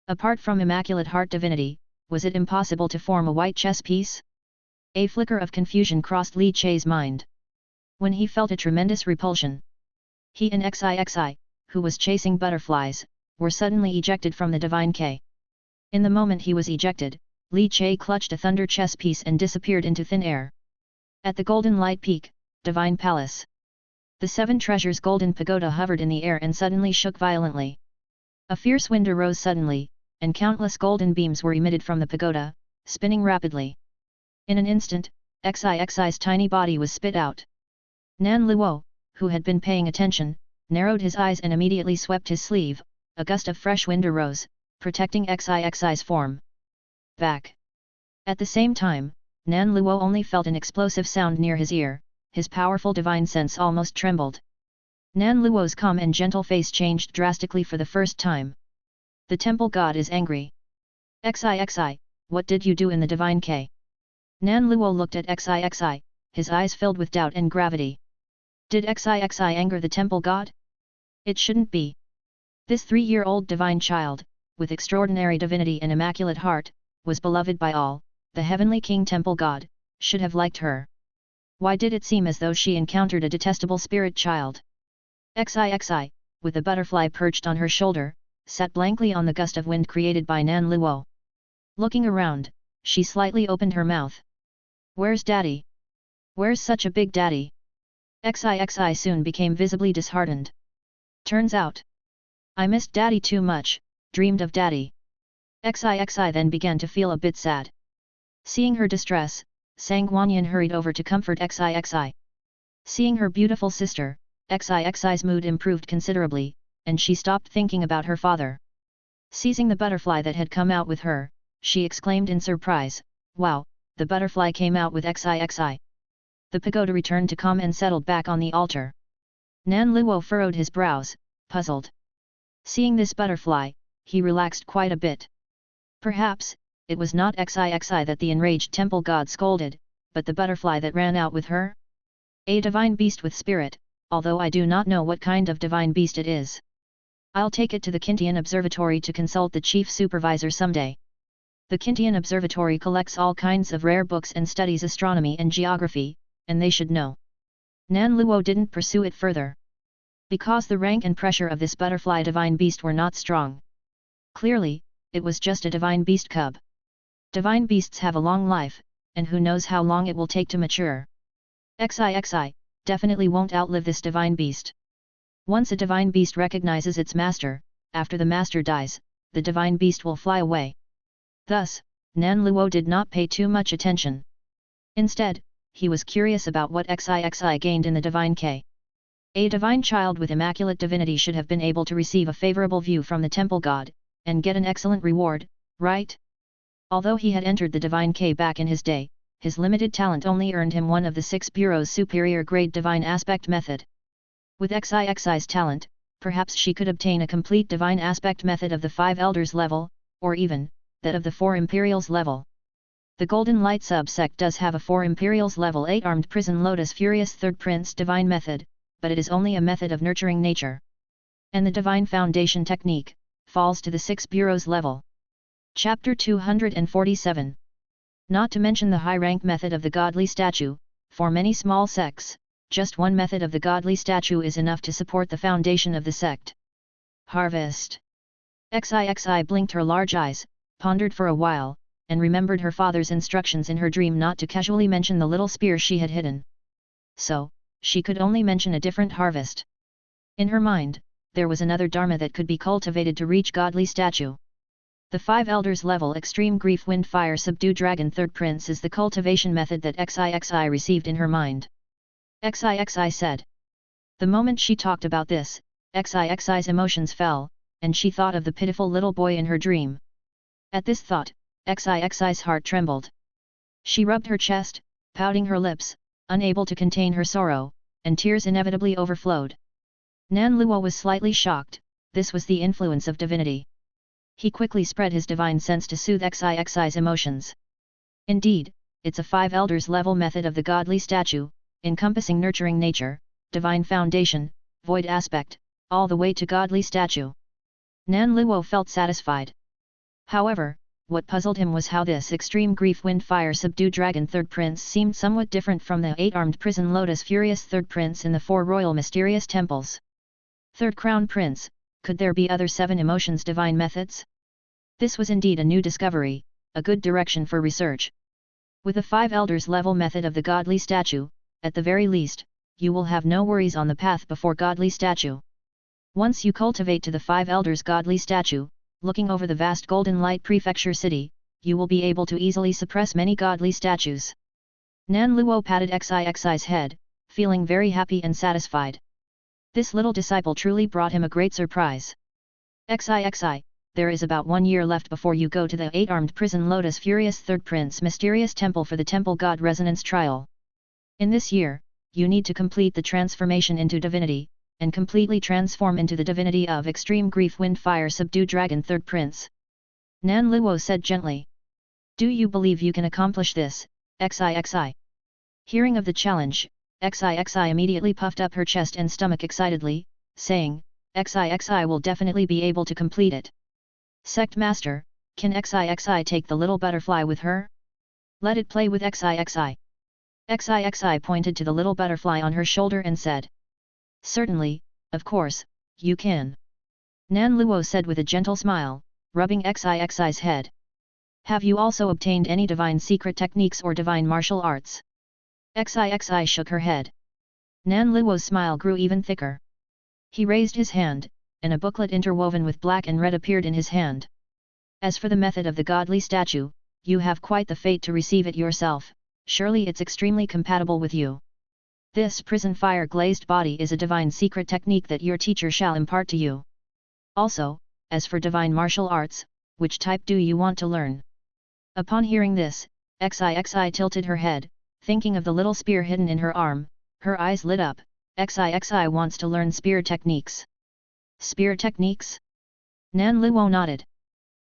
Apart from Immaculate Heart Divinity, was it impossible to form a white chess piece? A flicker of confusion crossed Li Che's mind. When he felt a tremendous repulsion, he and XIXI, who was chasing butterflies, were suddenly ejected from the Divine K. In the moment he was ejected, Li Che clutched a thunder chess piece and disappeared into thin air. At the Golden Light Peak, Divine Palace, the 7 Treasures Golden Pagoda hovered in the air and suddenly shook violently. A fierce wind arose suddenly, and countless golden beams were emitted from the pagoda, spinning rapidly. In an instant, XIXI's tiny body was spit out. Nan Luo, who had been paying attention, narrowed his eyes and immediately swept his sleeve. A gust of fresh wind arose, protecting XIXI's form. Back. At the same time, Nan Luo only felt an explosive sound near his ear, his powerful divine sense almost trembled. Nan Luo's calm and gentle face changed drastically for the first time. The temple god is angry. XIXI, what did you do in the Divine K? Nan Luo looked at Xixi, his eyes filled with doubt and gravity. Did Xixi anger the temple god? It shouldn't be. This 3-year-old divine child, with extraordinary divinity and immaculate heart, was beloved by all, the heavenly king temple god, should have liked her. Why did it seem as though she encountered a detestable spirit child? Xixi, with the butterfly perched on her shoulder, sat blankly on the gust of wind created by Nan Luo. Looking around, she slightly opened her mouth. Where's daddy? Where's such a big daddy? Xixi soon became visibly disheartened. Turns out, I missed daddy too much, dreamed of daddy. Xixi then began to feel a bit sad. Seeing her distress, Sang Guanyin hurried over to comfort Xixi. Seeing her beautiful sister, Xixi's mood improved considerably, and she stopped thinking about her father. Seizing the butterfly that had come out with her, she exclaimed in surprise, "Wow, the butterfly came out with Xixi." The pagoda returned to calm and settled back on the altar. Nan Luo furrowed his brows, puzzled. Seeing this butterfly, he relaxed quite a bit. Perhaps, it was not Xixi that the enraged temple god scolded, but the butterfly that ran out with her? A divine beast with spirit, although I do not know what kind of divine beast it is. I'll take it to the Kintian Observatory to consult the chief supervisor someday. The Kintian Observatory collects all kinds of rare books and studies astronomy and geography, and they should know. Nan Luo didn't pursue it further. Because the rank and pressure of this butterfly divine beast were not strong. Clearly, it was just a divine beast cub. Divine beasts have a long life, and who knows how long it will take to mature. Xixi definitely won't outlive this divine beast. Once a divine beast recognizes its master, after the master dies, the divine beast will fly away. Thus, Nan Luo did not pay too much attention. Instead, he was curious about what Xixi gained in the divine K. A divine child with immaculate divinity should have been able to receive a favorable view from the temple god, and get an excellent reward, right? Although he had entered the divine K back in his day, his limited talent only earned him one of the 6 bureaus superior grade divine aspect method. With Xixi's talent, perhaps she could obtain a complete divine aspect method of the 5 elders level, or even, that of the 4 imperials level. The Golden Light subsect does have a 4 imperials level 8 armed prison lotus furious third prince divine method, but it is only a method of nurturing nature. And the divine foundation technique, falls to the 6 bureaus level. Chapter 247. Not to mention the high-rank method of the godly statue, for many small sects, just one method of the godly statue is enough to support the foundation of the sect. Harvest. Xixi blinked her large eyes, pondered for a while, and remembered her father's instructions in her dream not to casually mention the little spear she had hidden. So, she could only mention a different harvest. In her mind, there was another dharma that could be cultivated to reach godly statue. The 5 elders level extreme grief wind fire subdue dragon third prince is the cultivation method that Xixi received in her mind. Xixi said. The moment she talked about this, Xixi's emotions fell, and she thought of the pitiful little boy in her dream. At this thought, Xixi's heart trembled. She rubbed her chest, pouting her lips, unable to contain her sorrow, and tears inevitably overflowed. Nan Luo was slightly shocked. This was the influence of divinity. He quickly spread his divine sense to soothe Xixi's emotions. Indeed, it's a 5 elders level method of the godly statue, encompassing nurturing nature, divine foundation, void aspect, all the way to godly statue. Nan Luo felt satisfied. However, what puzzled him was how this extreme grief wind fire subdue dragon third prince seemed somewhat different from the 8 armed prison lotus furious third prince in the 4 royal mysterious temples. Third crown prince, could there be other 7 emotions divine methods? This was indeed a new discovery, a good direction for research. With the 5 elders level method of the godly statue, at the very least, you will have no worries on the path before godly statue. Once you cultivate to the 5 elders godly statue, looking over the vast golden light prefecture city, you will be able to easily suppress many godly statues. Nan Luo patted Xixi's head, feeling very happy and satisfied. This little disciple truly brought him a great surprise. Xixi, there is about 1 year left before you go to the 8 armed prison lotus furious third prince mysterious temple for the temple god resonance trial. In this year, you need to complete the transformation into divinity, and completely transform into the divinity of extreme grief wind fire subdue dragon third prince. Nan Luo said gently. Do you believe you can accomplish this? XIXI. Hearing of the challenge, XIXI immediately puffed up her chest and stomach excitedly, saying, XIXI will definitely be able to complete it. Sect Master, can XIXI take the little butterfly with her? Let it play with XIXI. XIXI pointed to the little butterfly on her shoulder and said. Certainly, of course, you can. Nan Luo said with a gentle smile, rubbing XIXI's head. Have you also obtained any divine secret techniques or divine martial arts? XIXI shook her head. Nan Luo's smile grew even thicker. He raised his hand, and a booklet interwoven with black and red appeared in his hand. As for the method of the godly statue, you have quite the fate to receive it yourself, surely it's extremely compatible with you. This prison fire glazed body is a divine secret technique that your teacher shall impart to you. Also, as for divine martial arts, which type do you want to learn? Upon hearing this, XIXI tilted her head, thinking of the little spear hidden in her arm, her eyes lit up. XIXI wants to learn spear techniques. Spear techniques? Nan Luo nodded.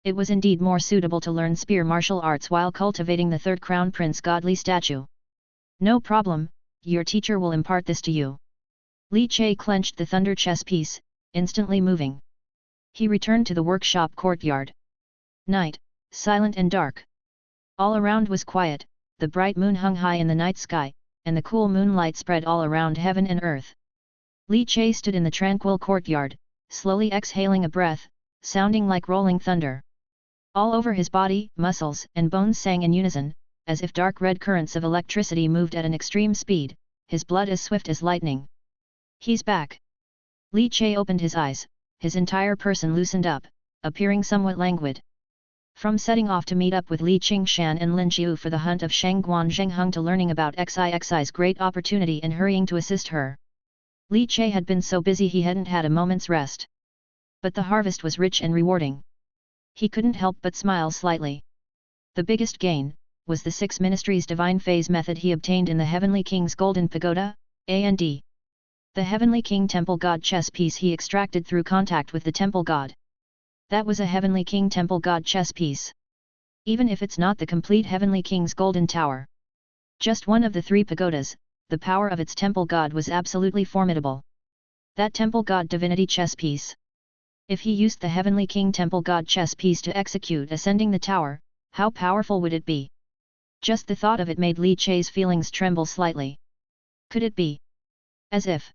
It was indeed more suitable to learn spear martial arts while cultivating the third crown prince godly statue. No problem, your teacher will impart this to you. Li Che clenched the thunder chess piece, instantly moving. He returned to the workshop courtyard. Night, silent and dark. All around was quiet, the bright moon hung high in the night sky, and the cool moonlight spread all around heaven and earth. Li Che stood in the tranquil courtyard, slowly exhaling a breath, sounding like rolling thunder. All over his body, muscles and bones sang in unison, as if dark red currents of electricity moved at an extreme speed, his blood as swift as lightning. He's back. Li Che opened his eyes, his entire person loosened up, appearing somewhat languid. From setting off to meet up with Li Qingshan and Lin Qiu for the hunt of Shangguan Zhengheng to learning about XIXI's great opportunity and hurrying to assist her. Li Che had been so busy he hadn't had a moment's rest. But the harvest was rich and rewarding. He couldn't help but smile slightly. The biggest gain was the 6 Ministries Divine Phase method he obtained in the Heavenly King's Golden Pagoda, and the Heavenly King Temple God chess piece he extracted through contact with the Temple God. That was a Heavenly King Temple God chess piece. Even if it's not the complete Heavenly King's Golden Tower. Just one of the 3 pagodas, the power of its Temple God was absolutely formidable. That Temple God divinity chess piece. If he used the Heavenly King Temple God chess piece to execute ascending the tower, how powerful would it be? Just the thought of it made Li Che's feelings tremble slightly. Could it be? As if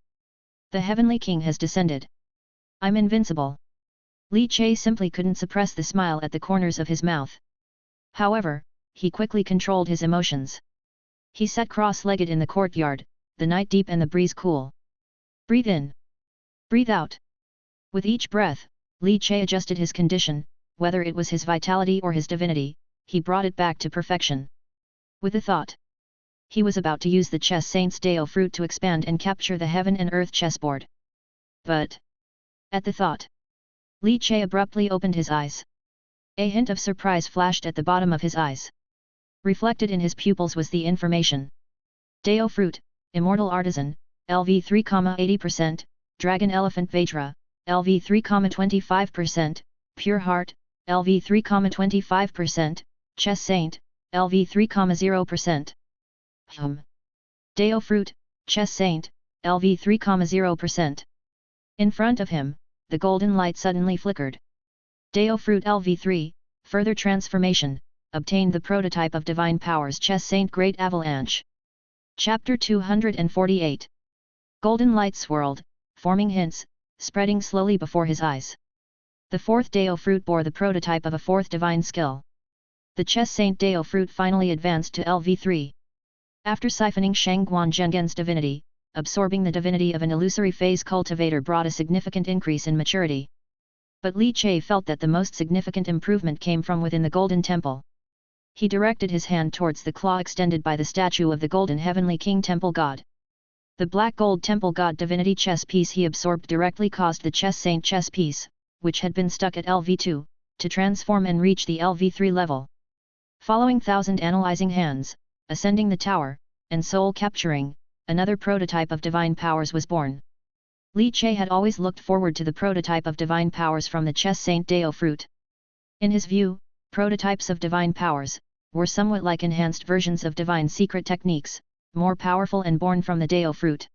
the Heavenly King has descended. I'm invincible. Li Che simply couldn't suppress the smile at the corners of his mouth. However, he quickly controlled his emotions. He sat cross-legged in the courtyard, the night deep and the breeze cool. Breathe in. Breathe out. With each breath, Li Che adjusted his condition, whether it was his vitality or his divinity, he brought it back to perfection. With a thought. He was about to use the chess saint's Dao fruit to expand and capture the heaven and earth chessboard. But at the thought, Li Che abruptly opened his eyes. A hint of surprise flashed at the bottom of his eyes. Reflected in his pupils was the information. Dao fruit, immortal artisan, LV 3,80%, dragon elephant Vajra, LV 3,25%, pure heart, LV 3,25%, chess saint, LV 3,0%. Dao fruit, chess saint, LV 3,0%. In front of him, the golden light suddenly flickered. Dao fruit LV3, further transformation, obtained the prototype of divine powers chess saint Great Avalanche. Chapter 248. Golden light swirled, forming hints, spreading slowly before his eyes. The 4th Dao fruit bore the prototype of a 4th divine skill. The chess saint Dao fruit finally advanced to LV3. After siphoning Shangguan Zhenggen's divinity, absorbing the divinity of an illusory phase cultivator brought a significant increase in maturity. But Li Che felt that the most significant improvement came from within the Golden Temple. He directed his hand towards the claw extended by the statue of the Golden Heavenly King Temple God. The Black Gold Temple God divinity chess piece he absorbed directly caused the chess saint chess piece, which had been stuck at LV2, to transform and reach the LV3 level. Following 1,000 analyzing hands, ascending the tower, and soul capturing, another prototype of divine powers was born. Li Che had always looked forward to the prototype of divine powers from the chess saint Dao fruit. In his view, prototypes of divine powers, were somewhat like enhanced versions of divine secret techniques, more powerful and born from the Dao fruit.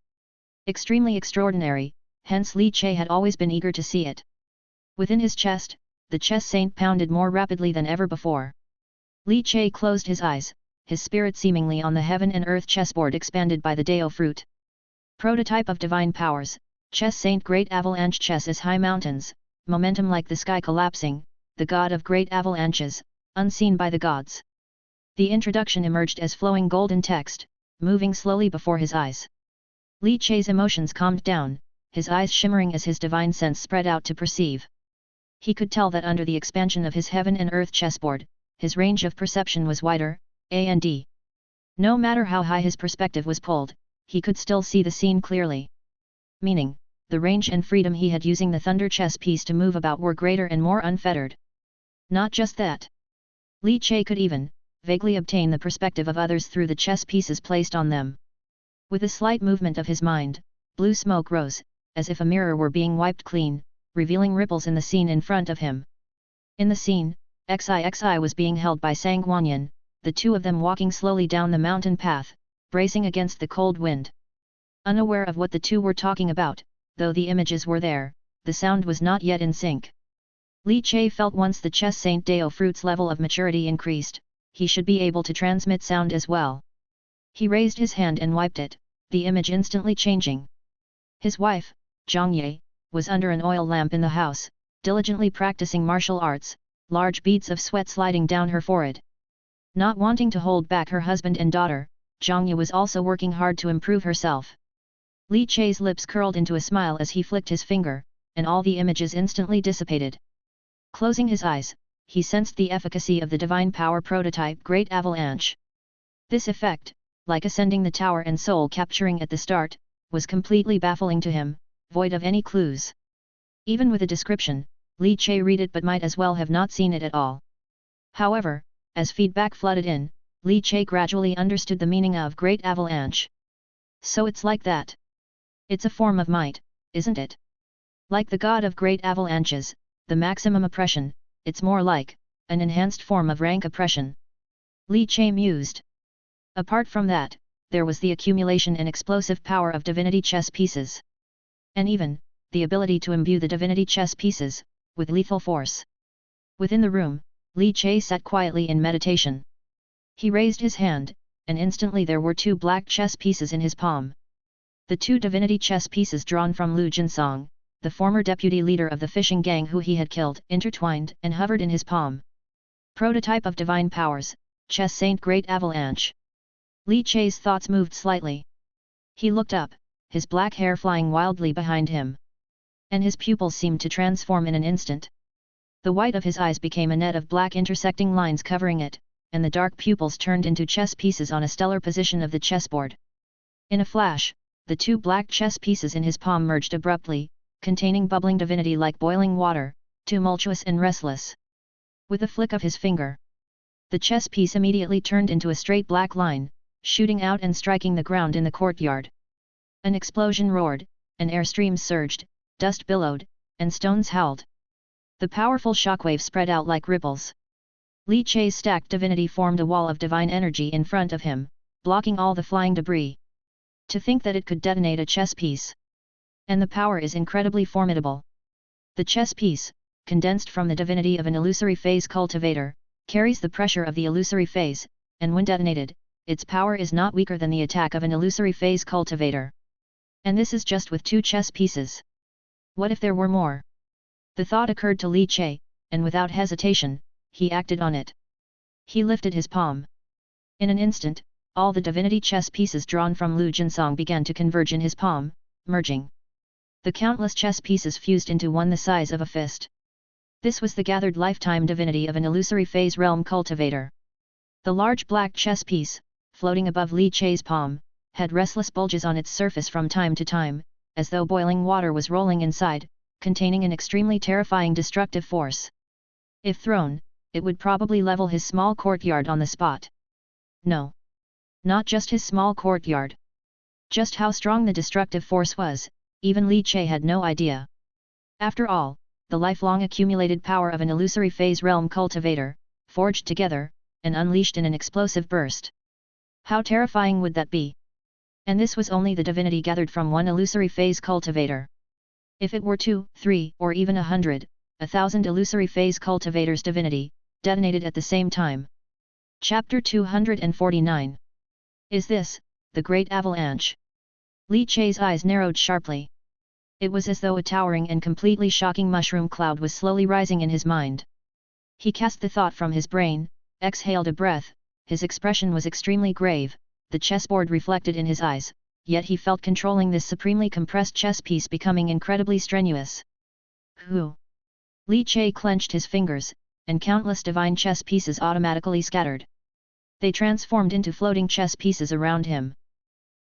Extremely extraordinary, hence Li Che had always been eager to see it. Within his chest, the chess saint pounded more rapidly than ever before. Li Che closed his eyes, his spirit seemingly on the heaven and earth chessboard expanded by the Dao fruit. Prototype of divine powers, chess saint great avalanche chess as high mountains, momentum like the sky collapsing, the god of great avalanches, unseen by the gods. The introduction emerged as flowing golden text, moving slowly before his eyes. Li Che's emotions calmed down, his eyes shimmering as his divine sense spread out to perceive. He could tell that under the expansion of his heaven and earth chessboard, his range of perception was wider, and no matter how high his perspective was pulled, he could still see the scene clearly. Meaning, the range and freedom he had using the thunder chess piece to move about were greater and more unfettered. Not just that. Li Che could even, vaguely obtain the perspective of others through the chess pieces placed on them. With a slight movement of his mind, blue smoke rose, as if a mirror were being wiped clean, revealing ripples in the scene in front of him. In the scene, XIXI was being held by Sang Wanyan, the two of them walking slowly down the mountain path, bracing against the cold wind. Unaware of what the two were talking about, though the images were there, the sound was not yet in sync. Li Che felt once the chess saint Dao fruit's level of maturity increased, he should be able to transmit sound as well. He raised his hand and wiped it, the image instantly changing. His wife, Zhang Ye, was under an oil lamp in the house, diligently practicing martial arts, large beads of sweat sliding down her forehead. Not wanting to hold back her husband and daughter, Zhang Ye was also working hard to improve herself. Li Che's lips curled into a smile as he flicked his finger, and all the images instantly dissipated. Closing his eyes, he sensed the efficacy of the divine power prototype Great Avalanche. This effect, like ascending the tower and soul capturing at the start, was completely baffling to him, void of any clues. Even with a description, Li Che read it but might as well have not seen it at all. However, as feedback flooded in, Li Che gradually understood the meaning of Great Avalanche. So it's like that. It's a form of might, isn't it? Like the god of great avalanches, the maximum oppression, it's more like an enhanced form of rank oppression. Li Che mused. Apart from that, there was the accumulation and explosive power of divinity chess pieces. And even, the ability to imbue the divinity chess pieces, with lethal force. Within the room, Li Che sat quietly in meditation. He raised his hand, and instantly there were two black chess pieces in his palm. The two divinity chess pieces drawn from Lu Jinsong, the former deputy leader of the fishing gang who he had killed, intertwined and hovered in his palm. Prototype of divine powers, chess saint Great Avalanche. Li Che's thoughts moved slightly. He looked up, his black hair flying wildly behind him. And his pupils seemed to transform in an instant. The white of his eyes became a net of black intersecting lines covering it, and the dark pupils turned into chess pieces on a stellar position of the chessboard. In a flash, the two black chess pieces in his palm merged abruptly, containing bubbling divinity like boiling water, tumultuous and restless. With a flick of his finger, the chess piece immediately turned into a straight black line, shooting out and striking the ground in the courtyard. An explosion roared, and air streams surged, dust billowed, and stones howled. The powerful shockwave spread out like ripples. Li Che's stacked divinity formed a wall of divine energy in front of him, blocking all the flying debris. To think that it could detonate a chess piece. And the power is incredibly formidable. The chess piece, condensed from the divinity of an illusory phase cultivator, carries the pressure of the illusory phase, and when detonated, its power is not weaker than the attack of an illusory phase cultivator. And this is just with two chess pieces. What if there were more? The thought occurred to Li Che, and without hesitation, he acted on it. He lifted his palm. In an instant, all the divinity chess pieces drawn from Lu Jinsong began to converge in his palm, merging. The countless chess pieces fused into one the size of a fist. This was the gathered lifetime divinity of an illusory phase realm cultivator. The large black chess piece, floating above Li Che's palm, had restless bulges on its surface from time to time, as though boiling water was rolling inside, containing an extremely terrifying destructive force. If thrown, it would probably level his small courtyard on the spot. No. Not just his small courtyard. Just how strong the destructive force was, even Li Che had no idea. After all, the lifelong accumulated power of an illusory phase realm cultivator, forged together, and unleashed in an explosive burst. How terrifying would that be? And this was only the divinity gathered from one illusory phase cultivator. If it were 2, 3, or even 100, 1,000 illusory phase cultivators divinity, detonated at the same time. Chapter 249. Is this, the Great Avalanche? Li Chei's eyes narrowed sharply. It was as though a towering and completely shocking mushroom cloud was slowly rising in his mind. He cast the thought from his brain, exhaled a breath, his expression was extremely grave, the chessboard reflected in his eyes, yet he felt controlling this supremely compressed chess piece becoming incredibly strenuous. Who? Li Chei clenched his fingers, and countless divine chess pieces automatically scattered. They transformed into floating chess pieces around him.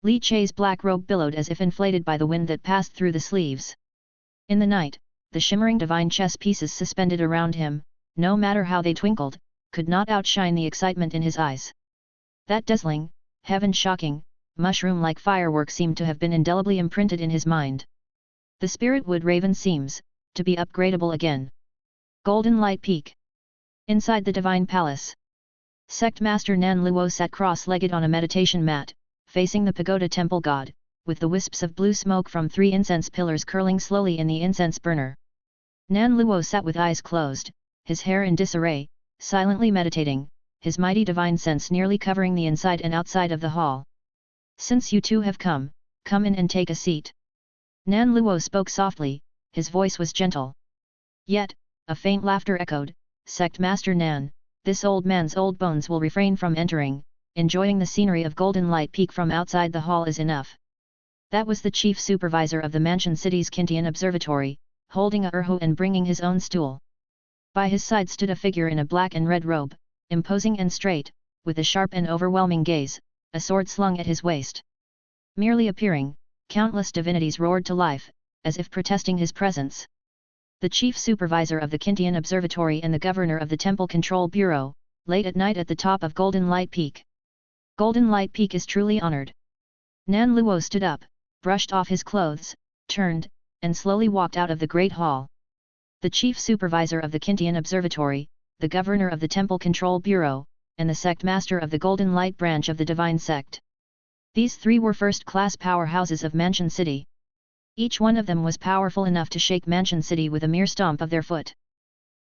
Li Chei's black robe billowed as if inflated by the wind that passed through the sleeves. In the night, the shimmering divine chess pieces suspended around him, no matter how they twinkled, could not outshine the excitement in his eyes. That dazzling, heaven-shocking, mushroom-like firework seemed to have been indelibly imprinted in his mind. The spirit-wood raven seems to be upgradable again. Golden Light Peak. Inside the Divine Palace, Sect Master Nan Luo sat cross-legged on a meditation mat, facing the pagoda temple god, with the wisps of blue smoke from 3 incense pillars curling slowly in the incense burner. Nan Luo sat with eyes closed, his hair in disarray, silently meditating, his mighty divine sense nearly covering the inside and outside of the hall. Since you two have come in and take a seat. Nan Luo spoke softly, his voice was gentle. Yet, a faint laughter echoed, Sect Master Nan, this old man's old bones will refrain from entering, enjoying the scenery of Golden Light Peak from outside the hall is enough. That was the chief supervisor of the Mansion City's Kintian Observatory, holding a erhu and bringing his own stool. By his side stood a figure in a black and red robe, imposing and straight, with a sharp and overwhelming gaze, a sword slung at his waist. Merely appearing, countless divinities roared to life, as if protesting his presence. The chief supervisor of the Kintian Observatory and the governor of the Temple Control Bureau, late at night at the top of Golden Light Peak. Golden Light Peak is truly honored. Nan Luo stood up, brushed off his clothes, turned, and slowly walked out of the Great Hall. The chief supervisor of the Kintian Observatory, the governor of the Temple Control Bureau, and the sect master of the Golden Light branch of the Divine Sect. These 3 were first-class powerhouses of Mansion City. Each one of them was powerful enough to shake Mansion City with a mere stomp of their foot.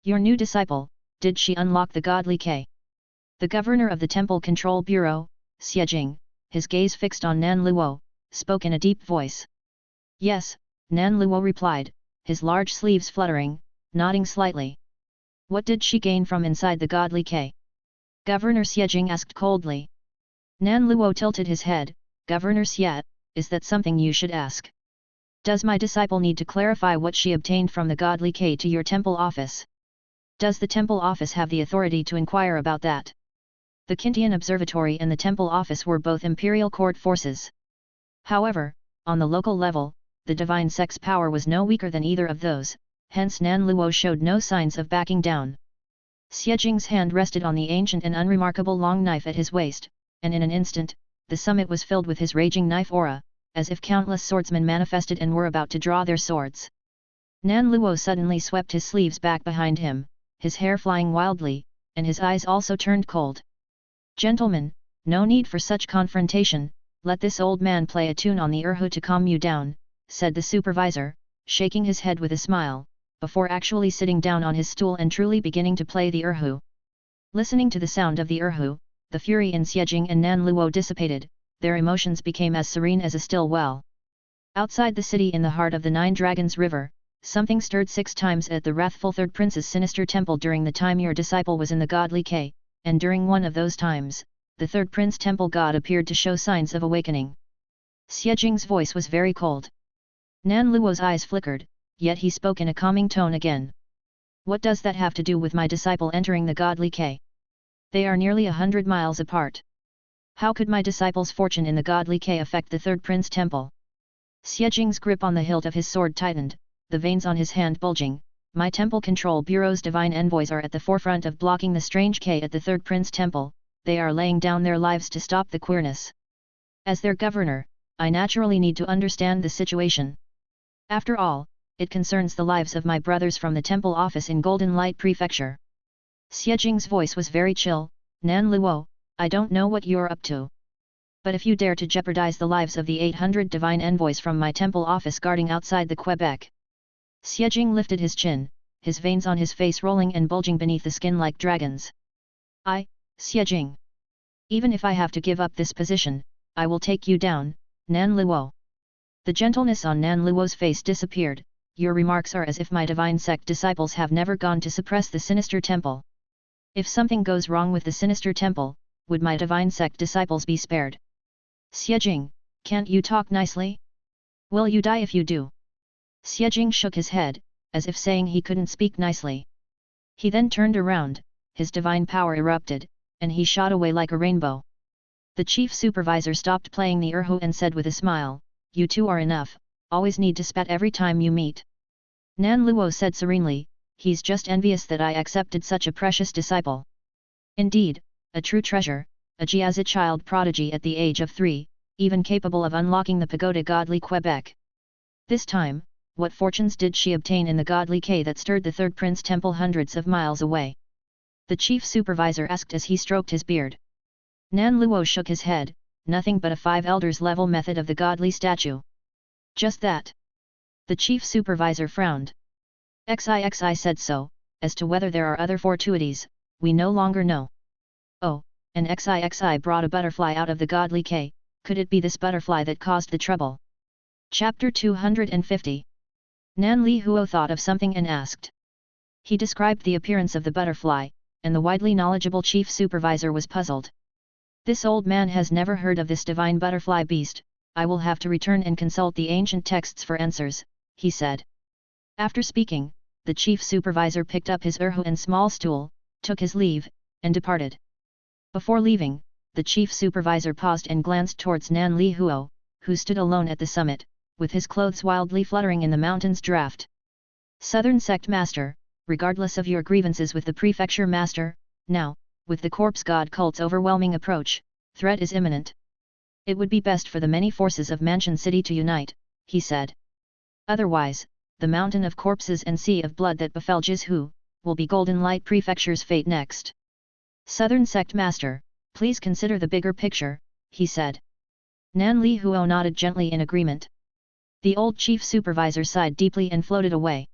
Your new disciple, did she unlock the godly K? The governor of the Temple Control Bureau, Xiejing, his gaze fixed on Nan Luo, spoke in a deep voice. Yes, Nan Luo replied, his large sleeves fluttering, nodding slightly. What did she gain from inside the godly K? Governor Xiejing asked coldly. Nan Luo tilted his head, Governor Xie, is that something you should ask? Does my disciple need to clarify what she obtained from the godly K to your temple office? Does the temple office have the authority to inquire about that? The Kintian Observatory and the temple office were both imperial court forces. However, on the local level, the divine sect's power was no weaker than either of those, hence Nan Luo showed no signs of backing down. Xiejing's hand rested on the ancient and unremarkable long knife at his waist, and in an instant, the summit was filled with his raging knife aura, as if countless swordsmen manifested and were about to draw their swords. Nan Luo suddenly swept his sleeves back behind him, his hair flying wildly, and his eyes also turned cold. Gentlemen, no need for such confrontation, let this old man play a tune on the erhu to calm you down, said the supervisor, shaking his head with a smile, before actually sitting down on his stool and truly beginning to play the erhu. Listening to the sound of the erhu, the fury in Xiejing and Nan Luo dissipated, their emotions became as serene as a still well. Outside the city in the heart of the 9 Dragons River, something stirred 6 times at the wrathful Third Prince's sinister temple during the time your disciple was in the godly K, and during one of those times, the Third Prince temple god appeared to show signs of awakening. Xiejing's voice was very cold. Nan Luo's eyes flickered, yet he spoke in a calming tone again. What does that have to do with my disciple entering the godly K? They are nearly 100 miles apart. How could my disciple's fortune in the godly K affect the Third Prince temple? Xiejing's grip on the hilt of his sword tightened, the veins on his hand bulging. My Temple Control Bureau's divine envoys are at the forefront of blocking the strange K at the Third Prince temple, they are laying down their lives to stop the queerness. As their governor, I naturally need to understand the situation. After all, it concerns the lives of my brothers from the temple office in Golden Light Prefecture. Xiejing's voice was very chill, Nan Luo, I don't know what you're up to. But if you dare to jeopardize the lives of the 800 divine envoys from my temple office guarding outside the Quebec. Xiejing lifted his chin, his veins on his face rolling and bulging beneath the skin like dragons. Xiejing. Even if I have to give up this position, I will take you down, Nan Luo. The gentleness on Nan Luo's face disappeared. Your remarks are as if my divine sect disciples have never gone to suppress the sinister temple. If something goes wrong with the sinister temple, would my divine sect disciples be spared? Xiejing, can't you talk nicely? Will you die if you do? Xiejing shook his head, as if saying he couldn't speak nicely. He then turned around, his divine power erupted, and he shot away like a rainbow. The chief supervisor stopped playing the erhu and said with a smile, "You two are enough, always need to spat every time you meet." Nan Luo said serenely, "He's just envious that I accepted such a precious disciple. Indeed, a true treasure, a Jiazi child prodigy at the age of 3, even capable of unlocking the pagoda godly Quebec. This time, what fortunes did she obtain in the godly K that stirred the third prince temple hundreds of miles away?" The chief supervisor asked as he stroked his beard. Nan Luo shook his head, "Nothing but a 5 elders level method of the godly statue." "Just that?" The chief supervisor frowned. "XIXI said so, as to whether there are other fortuities, we no longer know." "Oh, and XIXI brought a butterfly out of the godly K, could it be this butterfly that caused the trouble?" Chapter 250. Nan Li Huo thought of something and asked. He described the appearance of the butterfly, and the widely knowledgeable chief supervisor was puzzled. "This old man has never heard of this divine butterfly beast, I will have to return and consult the ancient texts for answers," he said. After speaking, the chief supervisor picked up his erhu and small stool, took his leave, and departed. Before leaving, the chief supervisor paused and glanced towards Nan Li Huo, who stood alone at the summit, with his clothes wildly fluttering in the mountain's draft. "Southern Sect Master, regardless of your grievances with the Prefecture Master, now, with the corpse god cult's overwhelming approach, threat is imminent. It would be best for the many forces of Mansion City to unite," he said. "Otherwise, the mountain of corpses and sea of blood that befell Jizhu, will be Golden Light Prefecture's fate next. Southern Sect Master, please consider the bigger picture," he said. Nan Li Huo nodded gently in agreement. The old chief supervisor sighed deeply and floated away.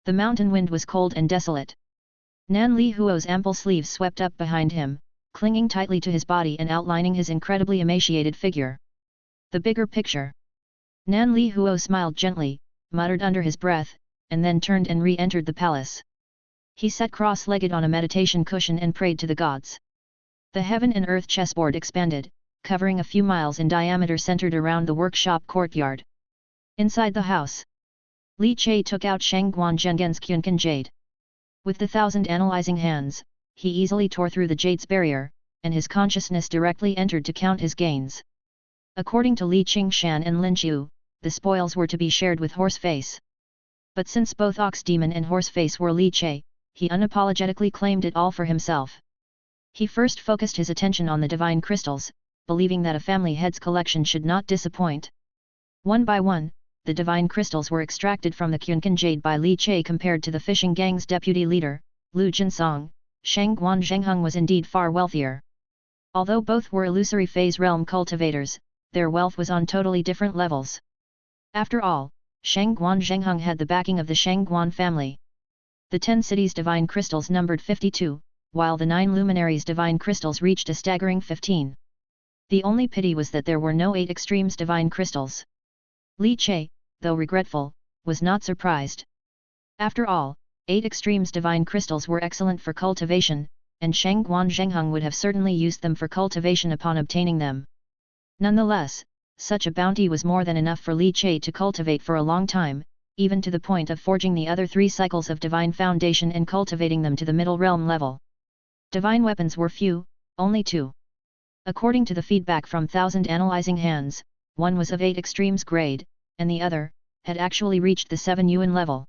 The mountain wind was cold and desolate. Nan Li Huo's ample sleeves swept up behind him, clinging tightly to his body and outlining his incredibly emaciated figure. The bigger picture. Nan Li Huo smiled gently, muttered under his breath, and then turned and re-entered the palace. He sat cross-legged on a meditation cushion and prayed to the gods. The heaven and earth chessboard expanded, covering a few miles in diameter centered around the workshop courtyard. Inside the house, Li Che took out Shangguan Zhenggen's Qunkan jade. With the 1,000 analyzing hands, he easily tore through the jade's barrier, and his consciousness directly entered to count his gains. According to Li Qingshan and Lin Qiu, the spoils were to be shared with Horseface. But since both Ox Demon and Horseface were Li Che, he unapologetically claimed it all for himself. He first focused his attention on the divine crystals, believing that a family head's collection should not disappoint. One by one, the divine crystals were extracted from the Qunkan jade by Li Che. Compared to the fishing gang's deputy leader, Lu Jinsong, Shangguan Zhengheng was indeed far wealthier. Although both were illusory phase realm cultivators, their wealth was on totally different levels. After all, Shangguan Zhengheng had the backing of the Shangguan family. The 10 cities' divine crystals numbered 52, while the 9 luminaries' divine crystals reached a staggering 15. The only pity was that there were no 8 extremes divine crystals. Li Che, though regretful, was not surprised. After all, 8 extremes divine crystals were excellent for cultivation, and Shangguan Zhengheng would have certainly used them for cultivation upon obtaining them. Nonetheless, such a bounty was more than enough for Li Che to cultivate for a long time, even to the point of forging the other 3 cycles of divine foundation and cultivating them to the middle realm level. Divine weapons were few, only 2. According to the feedback from 1,000 analyzing hands, one was of 8 extremes grade, and the other had actually reached the 7 Yuan level.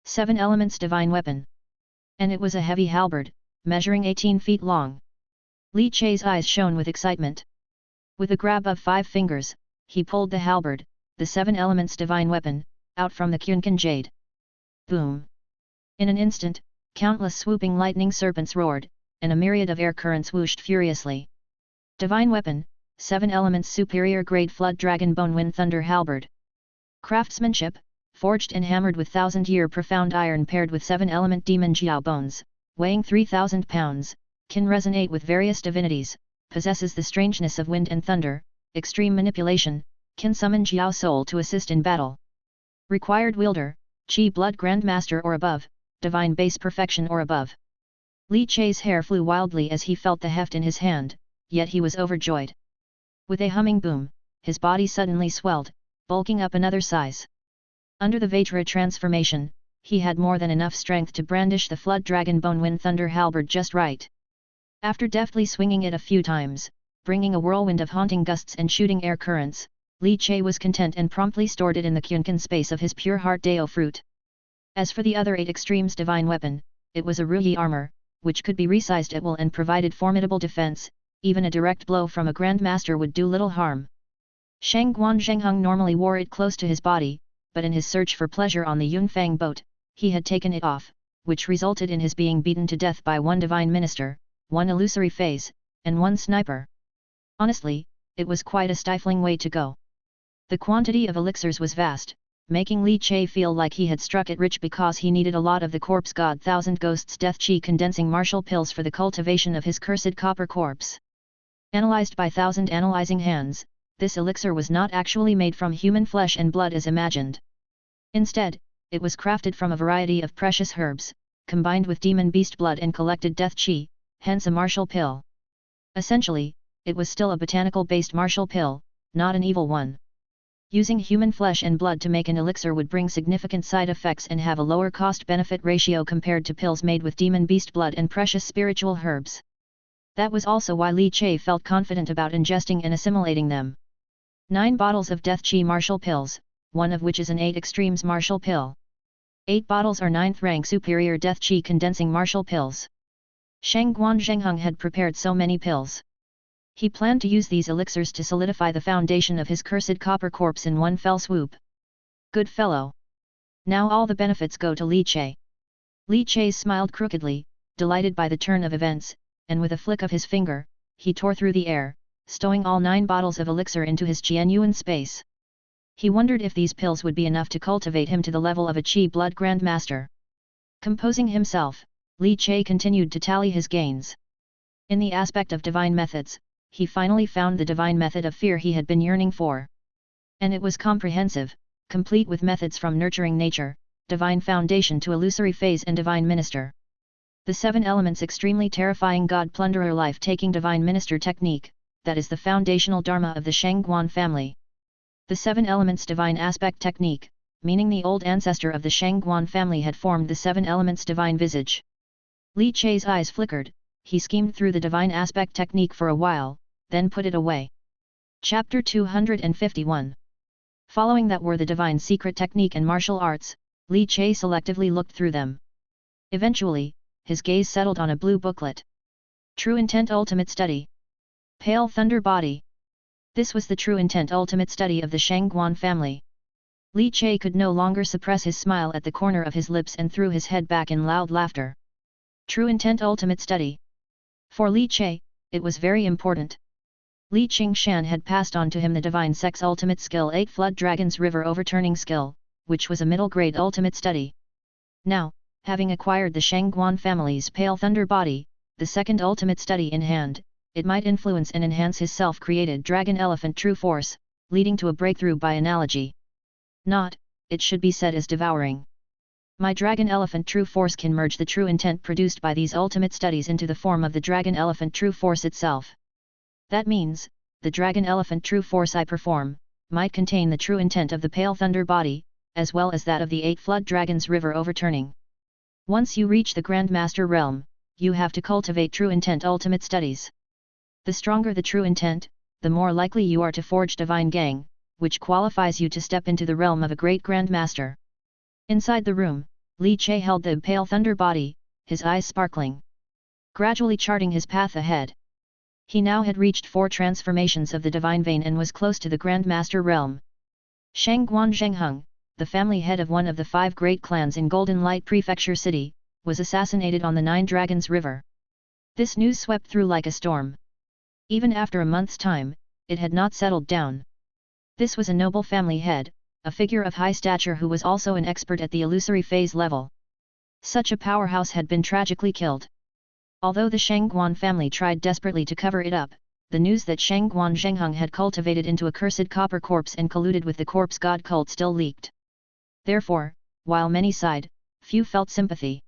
7 elements divine weapon. And it was a heavy halberd, measuring 18 feet long. Li Che's eyes shone with excitement. With a grab of 5 fingers, he pulled the halberd, the 7 elements divine weapon, out from the Qunkan jade. Boom! In an instant, countless swooping lightning serpents roared, and a myriad of air currents whooshed furiously. Divine weapon, 7 elements superior grade flood dragon bone wind thunder halberd. Craftsmanship, forged and hammered with 1,000-year profound iron paired with 7-element demon jiao bones, weighing 3,000 pounds, can resonate with various divinities, possesses the strangeness of wind and thunder, extreme manipulation, can summon jiao soul to assist in battle. Required wielder, Qi blood grandmaster or above, divine base perfection or above. Li Chai's hair flew wildly as he felt the heft in his hand, yet he was overjoyed. With a humming boom, his body suddenly swelled, bulking up another size. Under the Vajra transformation, he had more than enough strength to brandish the flood dragon bone wind thunder halberd just right. After deftly swinging it a few times, bringing a whirlwind of haunting gusts and shooting air currents, Li Chai was content and promptly stored it in the Kyunkan space of his pure heart Dao fruit. As for the other 8 extremes divine weapon, it was a Ruyi armor, which could be resized at will and provided formidable defense. Even a direct blow from a grandmaster would do little harm. Shangguan Zhengheng normally wore it close to his body, but in his search for pleasure on the Yunfang boat, he had taken it off, which resulted in his being beaten to death by 1 divine minister, 1 illusory phase, and 1 sniper. Honestly, it was quite a stifling way to go. The quantity of elixirs was vast, making Li Chai feel like he had struck it rich because he needed a lot of the corpse god 1,000 ghosts death chi condensing martial pills for the cultivation of his cursed copper corpse. Analyzed by 1,000 analyzing hands, this elixir was not actually made from human flesh and blood as imagined. Instead, it was crafted from a variety of precious herbs, combined with demon beast blood and collected death chi, hence a martial pill. Essentially, it was still a botanical-based martial pill, not an evil one. Using human flesh and blood to make an elixir would bring significant side effects and have a lower cost-benefit ratio compared to pills made with demon beast blood and precious spiritual herbs. That was also why Li Chai felt confident about ingesting and assimilating them. 9 bottles of Death Chi martial pills, one of which is an 8 extremes martial pill. 8 bottles are 9th rank superior Death Chi condensing martial pills. Shangguan Zhengheng had prepared so many pills. He planned to use these elixirs to solidify the foundation of his cursed copper corpse in one fell swoop. Good fellow. Now all the benefits go to Li Chai. Li Chai smiled crookedly, delighted by the turn of events, and with a flick of his finger, he tore through the air, stowing all 9 bottles of elixir into his Qianyuan space. He wondered if these pills would be enough to cultivate him to the level of a Qi blood grandmaster. Composing himself, Li Chai continued to tally his gains. In the aspect of divine methods, he finally found the divine method of fear he had been yearning for. And it was comprehensive, complete with methods from nurturing nature, divine foundation to illusory phase and divine minister. The 7 elements extremely terrifying god plunderer life-taking divine minister technique, that is the foundational dharma of the Shangguan family. The 7 elements divine aspect technique, meaning the old ancestor of the Shangguan family had formed the 7 elements divine visage. Li Chai's eyes flickered, he schemed through the divine aspect technique for a while, then put it away. Chapter 251. Following that were the divine secret technique and martial arts, Li Chai selectively looked through them. Eventually, his gaze settled on a blue booklet. True Intent Ultimate Study. Pale Thunder Body. This was the True Intent Ultimate Study of the Shangguan family. Li Chai could no longer suppress his smile at the corner of his lips and threw his head back in loud laughter. True Intent Ultimate Study. For Li Chai, it was very important. Li Qingshan had passed on to him the Divine Sex Ultimate Skill 8 Flood Dragons River Overturning Skill, which was a middle-grade ultimate study. Now, having acquired the Shangguan family's Pale Thunder Body, the second ultimate study in hand, it might influence and enhance his self-created Dragon Elephant True Force, leading to a breakthrough by analogy. Not, it should be said as devouring. My Dragon Elephant True Force can merge the true intent produced by these ultimate studies into the form of the Dragon Elephant True Force itself. That means, the Dragon Elephant True Force I perform, might contain the true intent of the Pale Thunder Body, as well as that of the 8 Flood Dragons River Overturning. Once you reach the Grandmaster realm, you have to cultivate true intent ultimate studies. The stronger the true intent, the more likely you are to forge Divine Gang, which qualifies you to step into the realm of a great Grandmaster. Inside the room, Li Chai held the Pale Thunder Body, his eyes sparkling. Gradually charting his path ahead. He now had reached 4 transformations of the Divine Vein and was close to the Grandmaster realm. Shangguan Zhengheng, the family head of one of the 5 great clans in Golden Light Prefecture City, was assassinated on the 9 Dragons River. This news swept through like a storm. Even after a month's time, it had not settled down. This was a noble family head, a figure of high stature who was also an expert at the illusory phase level. Such a powerhouse had been tragically killed. Although the Shangguan family tried desperately to cover it up, the news that Shangguan Zhengheng had cultivated into a cursed copper corpse and colluded with the corpse god cult still leaked. Therefore, while many sighed, few felt sympathy.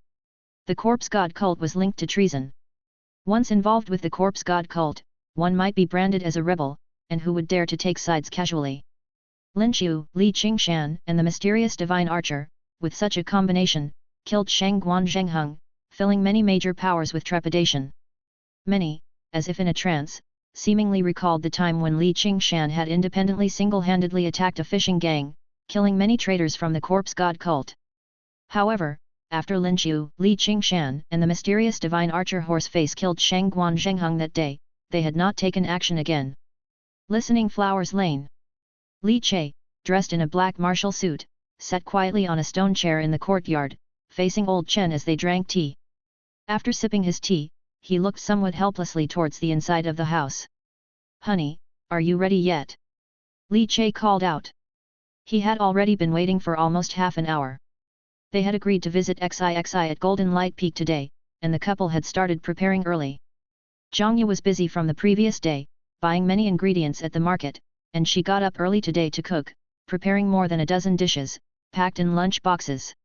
The corpse god cult was linked to treason. Once involved with the corpse god cult, one might be branded as a rebel, and who would dare to take sides casually? Lin Qiu, Li Qingshan, and the mysterious divine archer, with such a combination, killed Shangguan Zhengheng, filling many major powers with trepidation. Many, as if in a trance, seemingly recalled the time when Li Qingshan had independently single-handedly attacked a fishing gang, killing many traitors from the corpse god cult. However, after Lin Qiu, Li Qingshan, and the mysterious divine archer Horseface killed Shangguan Zhengheng that day, they had not taken action again. Listening Flowers Lane. Li Che, dressed in a black martial suit, sat quietly on a stone chair in the courtyard, facing old Chen as they drank tea. After sipping his tea, he looked somewhat helplessly towards the inside of the house. "Honey, are you ready yet?" Li Che called out. He had already been waiting for almost half an hour. They had agreed to visit XIXI at Golden Light Peak today, and the couple had started preparing early. Zhangya was busy from the previous day, buying many ingredients at the market, and she got up early today to cook, preparing more than a dozen dishes, packed in lunch boxes.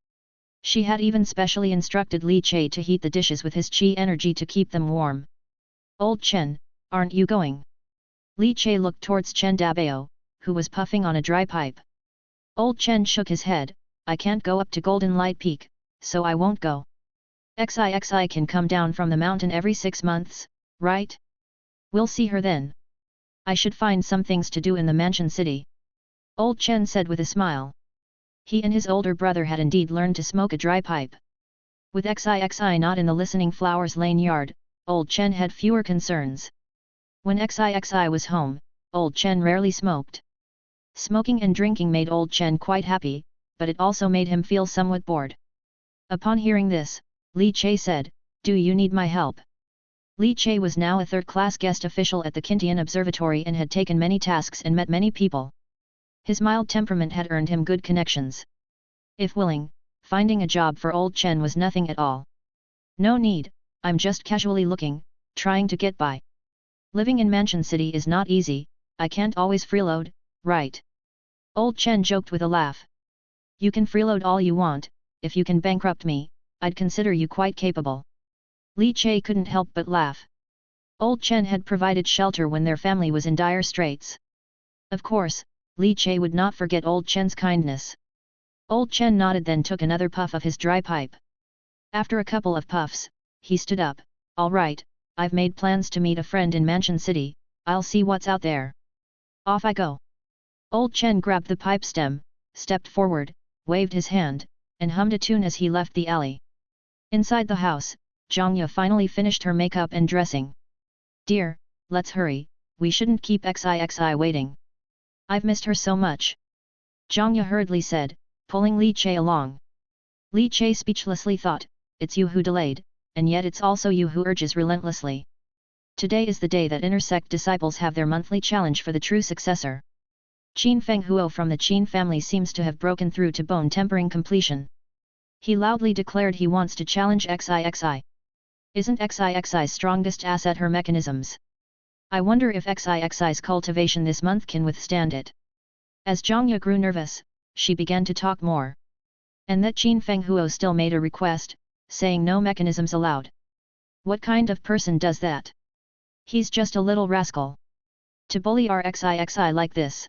She had even specially instructed Li Che to heat the dishes with his qi energy to keep them warm. "Old Chen, aren't you going?" Li Che looked towards Chen Dabao, who was puffing on a dry pipe. Old Chen shook his head. "I can't go up to Golden Light Peak, so I won't go. XIXI can come down from the mountain every 6 months, right? We'll see her then. I should find some things to do in the mansion city." Old Chen said with a smile. He and his older brother had indeed learned to smoke a dry pipe. With XIXI not in the Listening Flowers Lane yard, Old Chen had fewer concerns. When XIXI was home, Old Chen rarely smoked. Smoking and drinking made Old Chen quite happy, but it also made him feel somewhat bored. Upon hearing this, Li Che said, "Do you need my help?" Li Che was now a third-class guest official at the Qintian Observatory and had taken many tasks and met many people. His mild temperament had earned him good connections. If willing, finding a job for Old Chen was nothing at all. "No need, I'm just casually looking, trying to get by. Living in Mansion City is not easy, I can't always freeload, right?" Old Chen joked with a laugh. "You can freeload all you want, if you can bankrupt me, I'd consider you quite capable." Li Che couldn't help but laugh. Old Chen had provided shelter when their family was in dire straits. Of course, Li Che would not forget Old Chen's kindness. Old Chen nodded, then took another puff of his dry pipe. After a couple of puffs, he stood up. "All right, I've made plans to meet a friend in Mansion City, I'll see what's out there. Off I go." Old Chen grabbed the pipe stem, stepped forward, waved his hand, and hummed a tune as he left the alley. Inside the house, Zhangya finally finished her makeup and dressing. "Dear, let's hurry, we shouldn't keep XIXI waiting. I've missed her so much," Zhangya hurriedly said, pulling Li Che along. Li Che speechlessly thought, "It's you who delayed, and yet it's also you who urges relentlessly. Today is the day that inner sect disciples have their monthly challenge for the true successor. Qin Fenghuo from the Qin family seems to have broken through to bone-tempering completion. He loudly declared he wants to challenge XIXI. Isn't XIXI's strongest asset her mechanisms? I wonder if XIXI's cultivation this month can withstand it." As Zhangya grew nervous, she began to talk more. "And that Qin Fenghuo still made a request, saying no mechanisms allowed. What kind of person does that? He's just a little rascal. To bully our XIXI like this.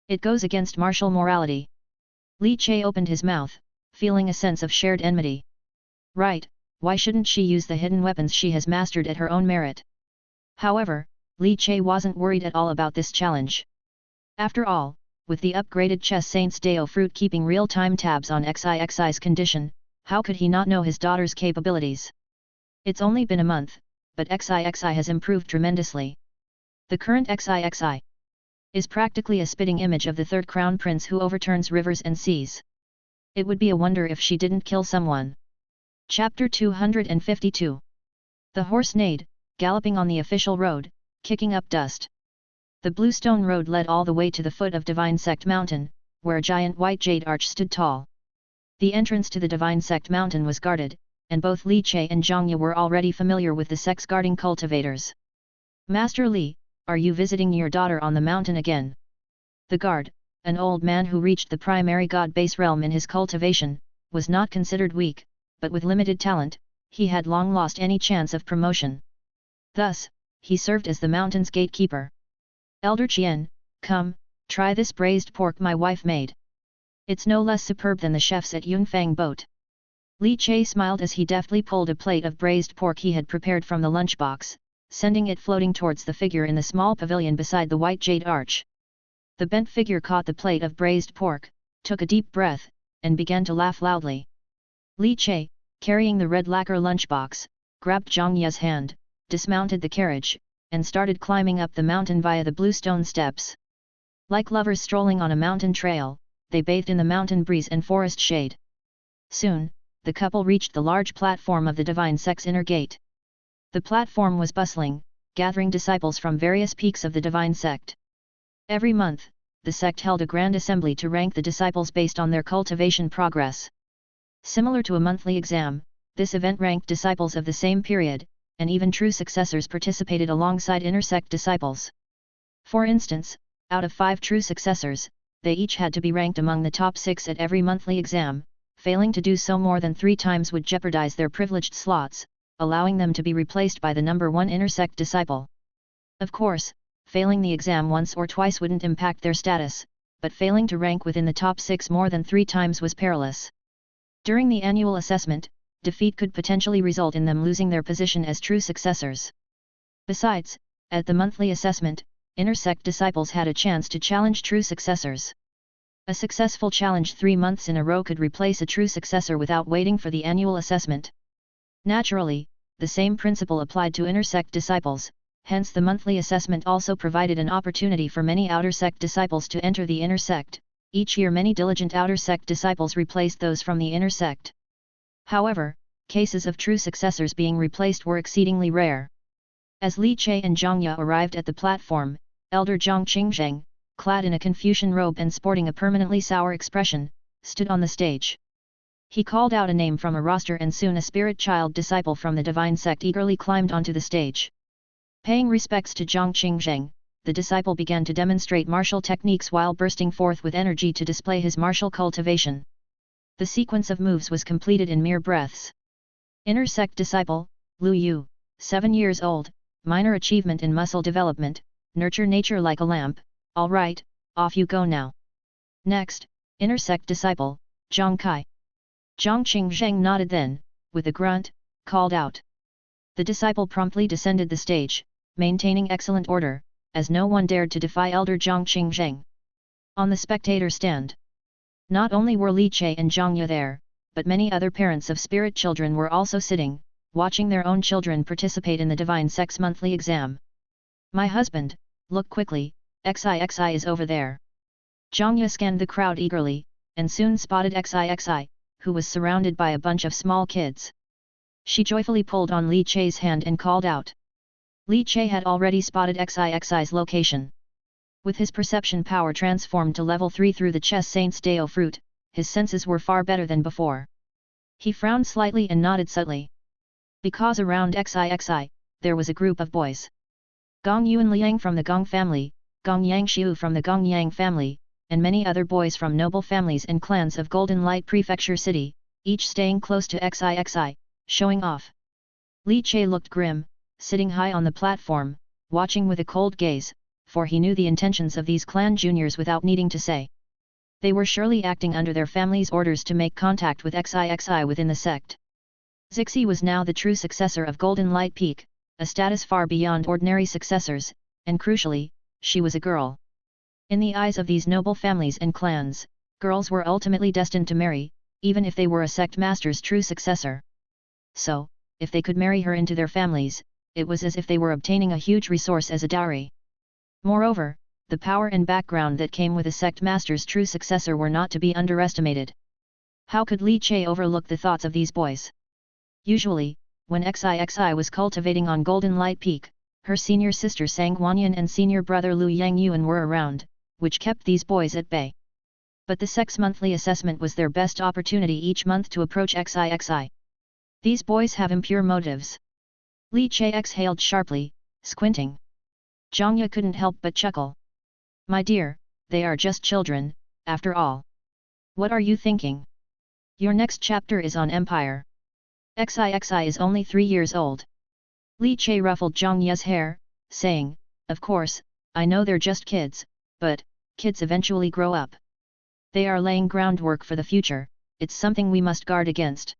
It goes against martial morality." Li Che opened his mouth, feeling a sense of shared enmity. Right, why shouldn't she use the hidden weapons she has mastered at her own merit? However, Li Che wasn't worried at all about this challenge. After all, with the upgraded Chess Saint's Dao fruit keeping real-time tabs on XIXI's condition, how could he not know his daughter's capabilities? It's only been a month, but XIXI has improved tremendously. The current XIXI is practically a spitting image of the third crown prince who overturns rivers and seas. It would be a wonder if she didn't kill someone. Chapter 252. The horse neighed, galloping on the official road, kicking up dust. The bluestone road led all the way to the foot of Divine Sect Mountain, where a giant white jade arch stood tall. The entrance to the Divine Sect Mountain was guarded, and both Li Che and Zhang Ye were already familiar with the sect's guarding cultivators. "Master Li, are you visiting your daughter on the mountain again?" The guard, an old man who reached the primary god base realm in his cultivation, was not considered weak, but with limited talent, he had long lost any chance of promotion. Thus, he served as the mountain's gatekeeper. "Elder Qian, come, try this braised pork my wife made. It's no less superb than the chef's at Yunfang boat." Li Che smiled as he deftly pulled a plate of braised pork he had prepared from the lunchbox, sending it floating towards the figure in the small pavilion beside the white jade arch. The bent figure caught the plate of braised pork, took a deep breath, and began to laugh loudly. Li Che, carrying the red lacquer lunchbox, grabbed Zhang Ye's hand, dismounted the carriage, and started climbing up the mountain via the bluestone steps. Like lovers strolling on a mountain trail, they bathed in the mountain breeze and forest shade. Soon, the couple reached the large platform of the Divine Sect's inner gate. The platform was bustling, gathering disciples from various peaks of the Divine Sect. Every month, the sect held a grand assembly to rank the disciples based on their cultivation progress. Similar to a monthly exam, this event ranked disciples of the same period, and even true successors participated alongside inner sect disciples. For instance, out of 5 true successors, they each had to be ranked among the top 6 at every monthly exam. Failing to do so more than 3 times would jeopardize their privileged slots, allowing them to be replaced by the number 1 inner sect disciple. Of course, failing the exam once or twice wouldn't impact their status, but failing to rank within the top 6 more than 3 times was perilous. During the annual assessment, defeat could potentially result in them losing their position as true successors. Besides, at the monthly assessment, inner sect disciples had a chance to challenge true successors. A successful challenge 3 months in a row could replace a true successor without waiting for the annual assessment. Naturally, the same principle applied to inner sect disciples, hence the monthly assessment also provided an opportunity for many outer sect disciples to enter the inner sect. Each year many diligent outer sect disciples replaced those from the inner sect. However, cases of true successors being replaced were exceedingly rare. As Li Che and Zhang Ye arrived at the platform, Elder Zhang Qingzheng, clad in a Confucian robe and sporting a permanently sour expression, stood on the stage. He called out a name from a roster and soon a spirit child disciple from the Divine Sect eagerly climbed onto the stage. Paying respects to Zhang Qingzheng, the disciple began to demonstrate martial techniques while bursting forth with energy to display his martial cultivation. The sequence of moves was completed in mere breaths. Inner sect disciple, Lu Yu, 7 years old, minor achievement in muscle development, nurture nature like a lamp. All right, off you go now. Next, inner sect disciple, Zhang Kai. Zhang Qingzheng nodded then, with a grunt, called out. The disciple promptly descended the stage, maintaining excellent order, as no one dared to defy Elder Zhang Qingzheng. On the spectator stand, not only were Li Che and Zhang Ye there, but many other parents of spirit children were also sitting, watching their own children participate in the Divine Sect's monthly exam. "My husband, look quickly, XIXI is over there." Zhang Ye scanned the crowd eagerly, and soon spotted XIXI, who was surrounded by a bunch of small kids. She joyfully pulled on Li Che's hand and called out. Li Che had already spotted XIXI's location. With his perception power transformed to level 3 through the Chess Saint's Dao fruit, his senses were far better than before. He frowned slightly and nodded subtly. Because around XIXI, there was a group of boys. Gong Yuan Liang from the Gong family, Gong Yangshiu from the Gong Yang family, and many other boys from noble families and clans of Golden Light Prefecture City, each staying close to XIXI, showing off. Li Che looked grim, sitting high on the platform, watching with a cold gaze, for he knew the intentions of these clan juniors without needing to say. They were surely acting under their family's orders to make contact with XIXI within the sect. Zixi was now the true successor of Golden Light Peak, a status far beyond ordinary successors, and crucially, she was a girl. In the eyes of these noble families and clans, girls were ultimately destined to marry, even if they were a sect master's true successor. So, if they could marry her into their families, it was as if they were obtaining a huge resource as a dowry. Moreover, the power and background that came with a sect master's true successor were not to be underestimated. How could Li Che overlook the thoughts of these boys? Usually, when XIXI was cultivating on Golden Light Peak, her senior sister Sang Wanyan and senior brother Liu Yangyuan were around, which kept these boys at bay. But the sex monthly assessment was their best opportunity each month to approach XIXI. These boys have impure motives. Li Che exhaled sharply, squinting. Zhangya couldn't help but chuckle. My dear, they are just children, after all. What are you thinking? Your next chapter is on Empire. XIXI is only 3 years old. Li Che ruffled Zhang Ye's hair, saying, of course, I know they're just kids, but, kids eventually grow up. They are laying groundwork for the future, it's something we must guard against.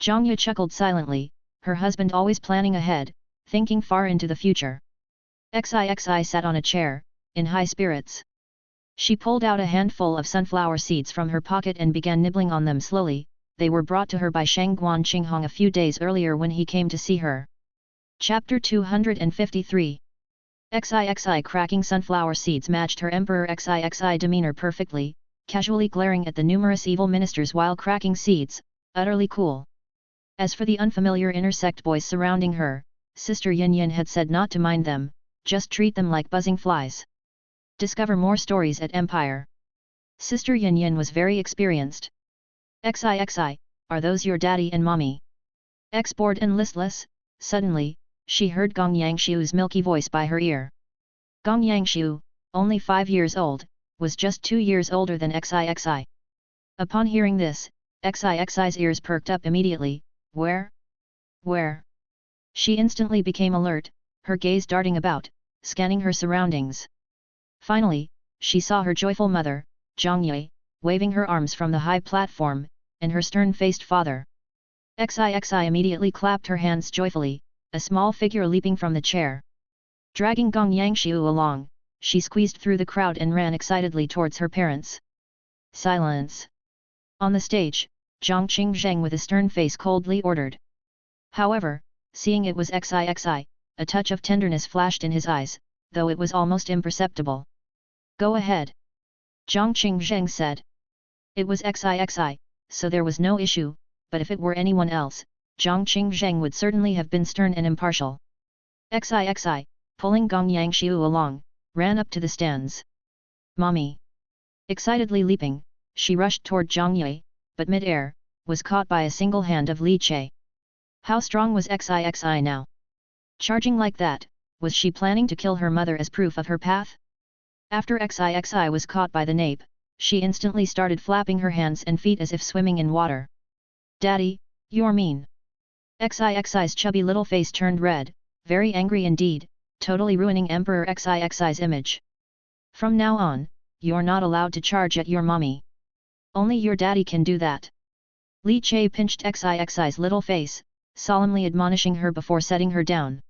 Zhang Ye chuckled silently, her husband always planning ahead, thinking far into the future. XIXI sat on a chair, in high spirits. She pulled out a handful of sunflower seeds from her pocket and began nibbling on them slowly. They were brought to her by Shangguan Qinghong a few days earlier when he came to see her. Chapter 253. XIXI cracking sunflower seeds matched her Emperor XIXI demeanor perfectly, casually glaring at the numerous evil ministers while cracking seeds, utterly cool. As for the unfamiliar intersect boys surrounding her, Sister Yin had said not to mind them, just treat them like buzzing flies. Discover more stories at Empire. Sister Yin was very experienced. XIXI, are those your daddy and mommy? Bored and listless, suddenly, she heard Gong Yangshu's milky voice by her ear. Gong Yangshu, only 5 years old, was just 2 years older than XIXI. Upon hearing this, XIXI's ears perked up immediately. Where? Where? She instantly became alert, her gaze darting about, scanning her surroundings. Finally, she saw her joyful mother, Zhang Ye, waving her arms from the high platform, and her stern-faced father. XIXI immediately clapped her hands joyfully, a small figure leaping from the chair. Dragging Gong Yangshu along, she squeezed through the crowd and ran excitedly towards her parents. Silence! On the stage, Zhang Qingzheng with a stern face coldly ordered. However, seeing it was XIXI, a touch of tenderness flashed in his eyes, though it was almost imperceptible. Go ahead. Zhang Qingzheng said. It was XIXI, so there was no issue, but if it were anyone else, Zhang Qingzheng would certainly have been stern and impartial. XIXI, pulling Gong Yangshu along, ran up to the stands. Mommy! Excitedly leaping, she rushed toward Zhang Ye, but mid-air, was caught by a single hand of Li Che. How strong was XIXI now? Charging like that, was she planning to kill her mother as proof of her path? After XIXI was caught by the nape, she instantly started flapping her hands and feet as if swimming in water. Daddy, you're mean! XIXI's chubby little face turned red, very angry indeed, totally ruining Emperor XIXI's image. From now on, you're not allowed to charge at your mommy. Only your daddy can do that. Li Che pinched XIXI's little face, solemnly admonishing her before setting her down.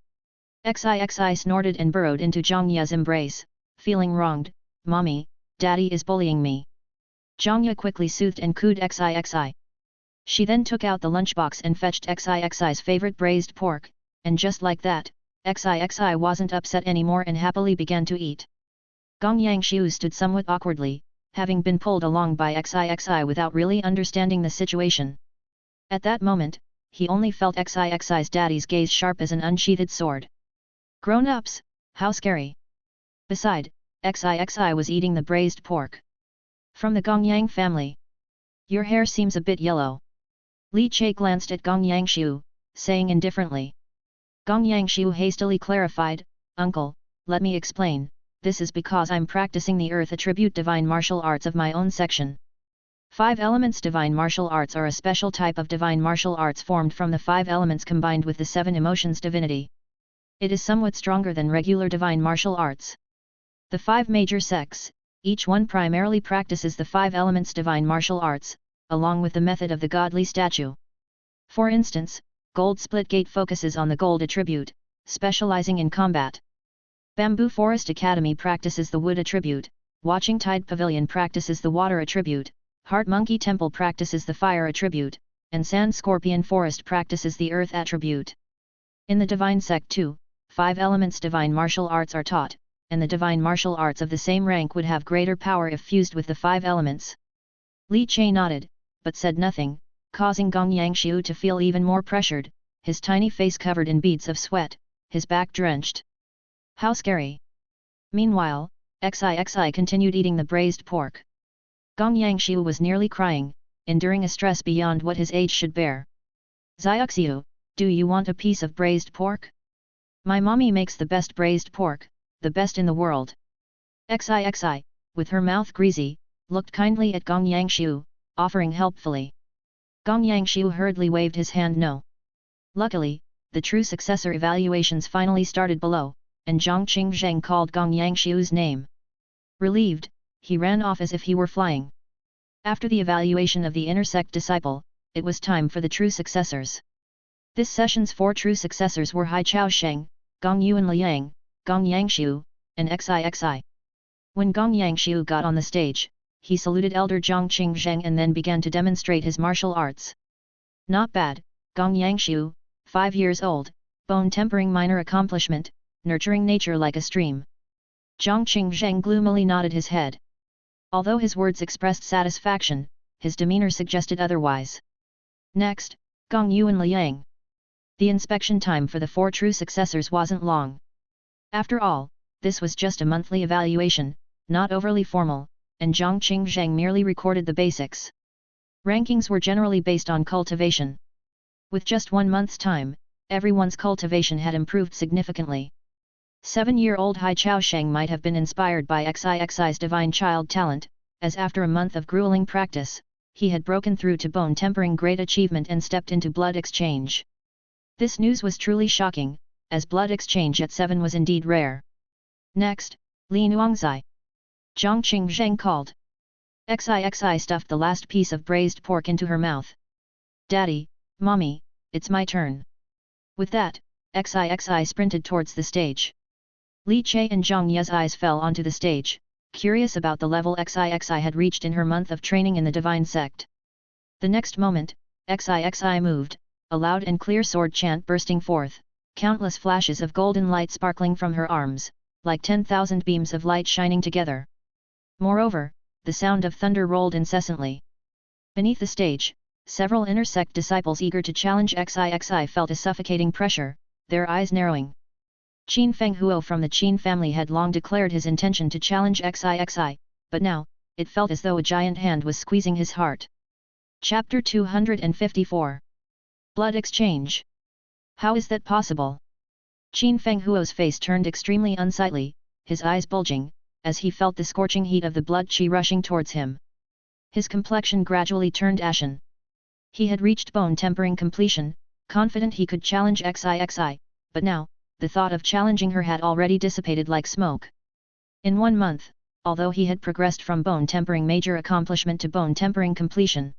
XIXI snorted and burrowed into Zhang Ye's embrace, feeling wronged. Mommy, daddy is bullying me. Zhang Ye quickly soothed and cooed XIXI. She then took out the lunchbox and fetched XIXI's favorite braised pork, and just like that, XIXI wasn't upset anymore and happily began to eat. Gong Yangshu stood somewhat awkwardly, having been pulled along by XIXI without really understanding the situation. At that moment, he only felt XIXI's daddy's gaze sharp as an unsheathed sword. Grown-ups, how scary! Beside, XIXI was eating the braised pork. From the Gongyang family. Your hair seems a bit yellow. Li Che glanced at Gong Yangshu, saying indifferently. Gong Yangshu hastily clarified, Uncle, let me explain, this is because I'm practicing the Earth Attribute Divine Martial Arts of my own section. 5 Elements Divine Martial Arts are a special type of divine martial arts formed from the 5 elements combined with the 7 emotions divinity. It is somewhat stronger than regular divine martial arts. The 5 major sects, each one primarily practices the 5 elements divine martial arts, along with the method of the godly statue. For instance, Gold Split Gate focuses on the gold attribute, specializing in combat. Bamboo Forest Academy practices the wood attribute, Watching Tide Pavilion practices the water attribute, Heart Monkey Temple practices the fire attribute, and Sand Scorpion Forest practices the earth attribute. In the Divine Sect too, 5 elements divine martial arts are taught, and the divine martial arts of the same rank would have greater power if fused with the 5 elements. Li Che nodded, but said nothing, causing Gong Yangshu to feel even more pressured, his tiny face covered in beads of sweat, his back drenched. How scary! Meanwhile, XIXI continued eating the braised pork. Gong Yangshu was nearly crying, enduring a stress beyond what his age should bear. Xiaoxiu, do you want a piece of braised pork? My mommy makes the best braised pork, the best in the world. XIXI, with her mouth greasy, looked kindly at Gong Yangshu, offering helpfully. Gong Yangshu hurriedly waved his hand no. Luckily, the true successor evaluations finally started below, and Zhang Qingzheng called Gong Yangshu's name. Relieved, he ran off as if he were flying. After the evaluation of the inner sect disciple, it was time for the true successors. This session's 4 true successors were Hai Chaosheng, Gong Yuan Liang, Gong Yangshu, and XIXI. When Gong Yangshu got on the stage, he saluted Elder Zhang Qingzheng and then began to demonstrate his martial arts. Not bad, Gong Yangshu, 5 years old, bone tempering minor accomplishment, nurturing nature like a stream. Zhang Qingzheng gloomily nodded his head. Although his words expressed satisfaction, his demeanor suggested otherwise. Next, Gong Yuan Liang. The inspection time for the 4 true successors wasn't long. After all, this was just a monthly evaluation, not overly formal, and Zhang Qingzheng merely recorded the basics. Rankings were generally based on cultivation. With just 1 month's time, everyone's cultivation had improved significantly. 7-year-old Hai Chaosheng might have been inspired by XIXI's divine child talent, as after a month of grueling practice, he had broken through to bone tempering great achievement and stepped into blood exchange. This news was truly shocking, as blood exchange at 7 was indeed rare. Next, Li Nuangzai. Zhang Qingzheng called. XIXI stuffed the last piece of braised pork into her mouth. Daddy, Mommy, it's my turn. With that, XIXI sprinted towards the stage. Li Che and Zhang Ye's eyes fell onto the stage, curious about the level XIXI had reached in her month of training in the divine sect. The next moment, XIXI moved, a loud and clear sword chant bursting forth, countless flashes of golden light sparkling from her arms, like 10,000 beams of light shining together. Moreover, the sound of thunder rolled incessantly. Beneath the stage, several inner sect disciples eager to challenge XIXI felt a suffocating pressure, their eyes narrowing. Qin Fenghuo from the Qin family had long declared his intention to challenge XIXI, but now, it felt as though a giant hand was squeezing his heart. Chapter 254. Blood Exchange. How is that possible? Qin Fenghuo's face turned extremely unsightly, his eyes bulging, as he felt the scorching heat of the blood qi rushing towards him. His complexion gradually turned ashen. He had reached bone tempering completion, confident he could challenge XIXI, but now, the thought of challenging her had already dissipated like smoke. In 1 month, although he had progressed from bone tempering major accomplishment to bone tempering completion.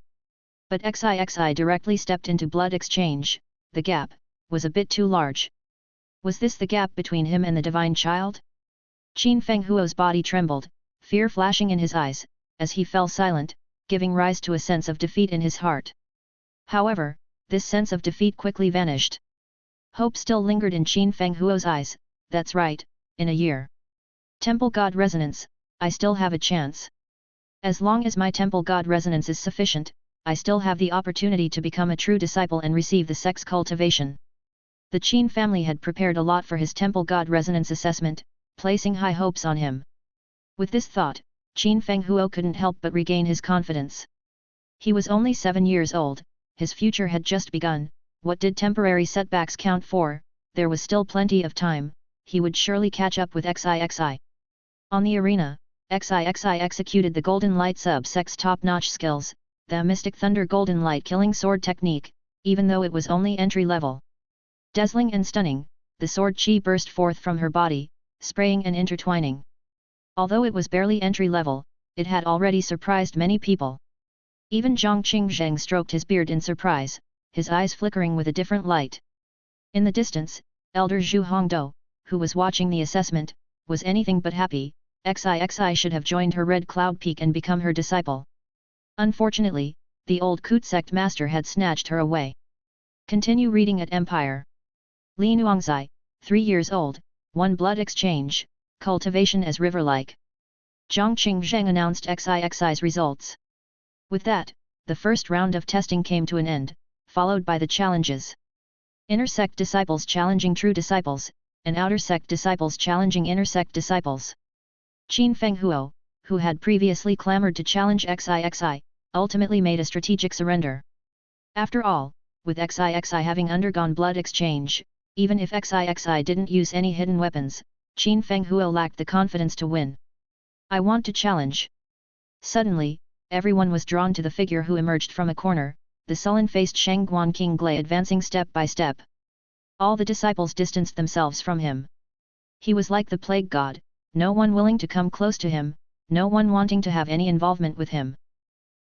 But XIXI directly stepped into blood exchange, the gap was a bit too large. Was this the gap between him and the divine child? Qin Fenghuo's body trembled, fear flashing in his eyes, as he fell silent, giving rise to a sense of defeat in his heart. However, this sense of defeat quickly vanished. Hope still lingered in Qin Fenghuo's eyes. That's right, in a year. Temple God Resonance, I still have a chance. As long as my Temple God Resonance is sufficient, I still have the opportunity to become a true disciple and receive the sex cultivation. The Qin family had prepared a lot for his Temple God Resonance assessment, placing high hopes on him. With this thought, Qin Fenghuo couldn't help but regain his confidence. He was only 7 years old, his future had just begun. What did temporary setbacks count for? There was still plenty of time, he would surely catch up with XIXI. On the arena, XIXI executed the Golden Light sub-sex top-notch skills, the Mystic Thunder Golden Light killing sword technique, even though it was only entry level. Dazzling and stunning, the sword chi burst forth from her body, spraying and intertwining. Although it was barely entry level, it had already surprised many people. Even Zhang Qingzheng stroked his beard in surprise, his eyes flickering with a different light. In the distance, Elder Zhu Hongdou, who was watching the assessment, was anything but happy. XIXI should have joined her Red Cloud Peak and become her disciple. Unfortunately, the old Kut sect master had snatched her away. Continue reading at Empire. Li Nuangzai, 3 years old, 1 blood exchange, cultivation as river-like. Zhang Qingzheng announced XIXI's results. With that, the first round of testing came to an end, followed by the challenges. Inner sect disciples challenging true disciples, and outer sect disciples challenging inner sect disciples. Qin Fenghuo, who had previously clamored to challenge XIXI, ultimately made a strategic surrender. After all, with XIXI having undergone blood exchange, even if XIXI didn't use any hidden weapons, Qin Fenghuo lacked the confidence to win. I want to challenge. Suddenly, everyone was drawn to the figure who emerged from a corner, the sullen-faced Shangguan King Glai advancing step by step. All the disciples distanced themselves from him. He was like the plague god, no one willing to come close to him, no one wanting to have any involvement with him.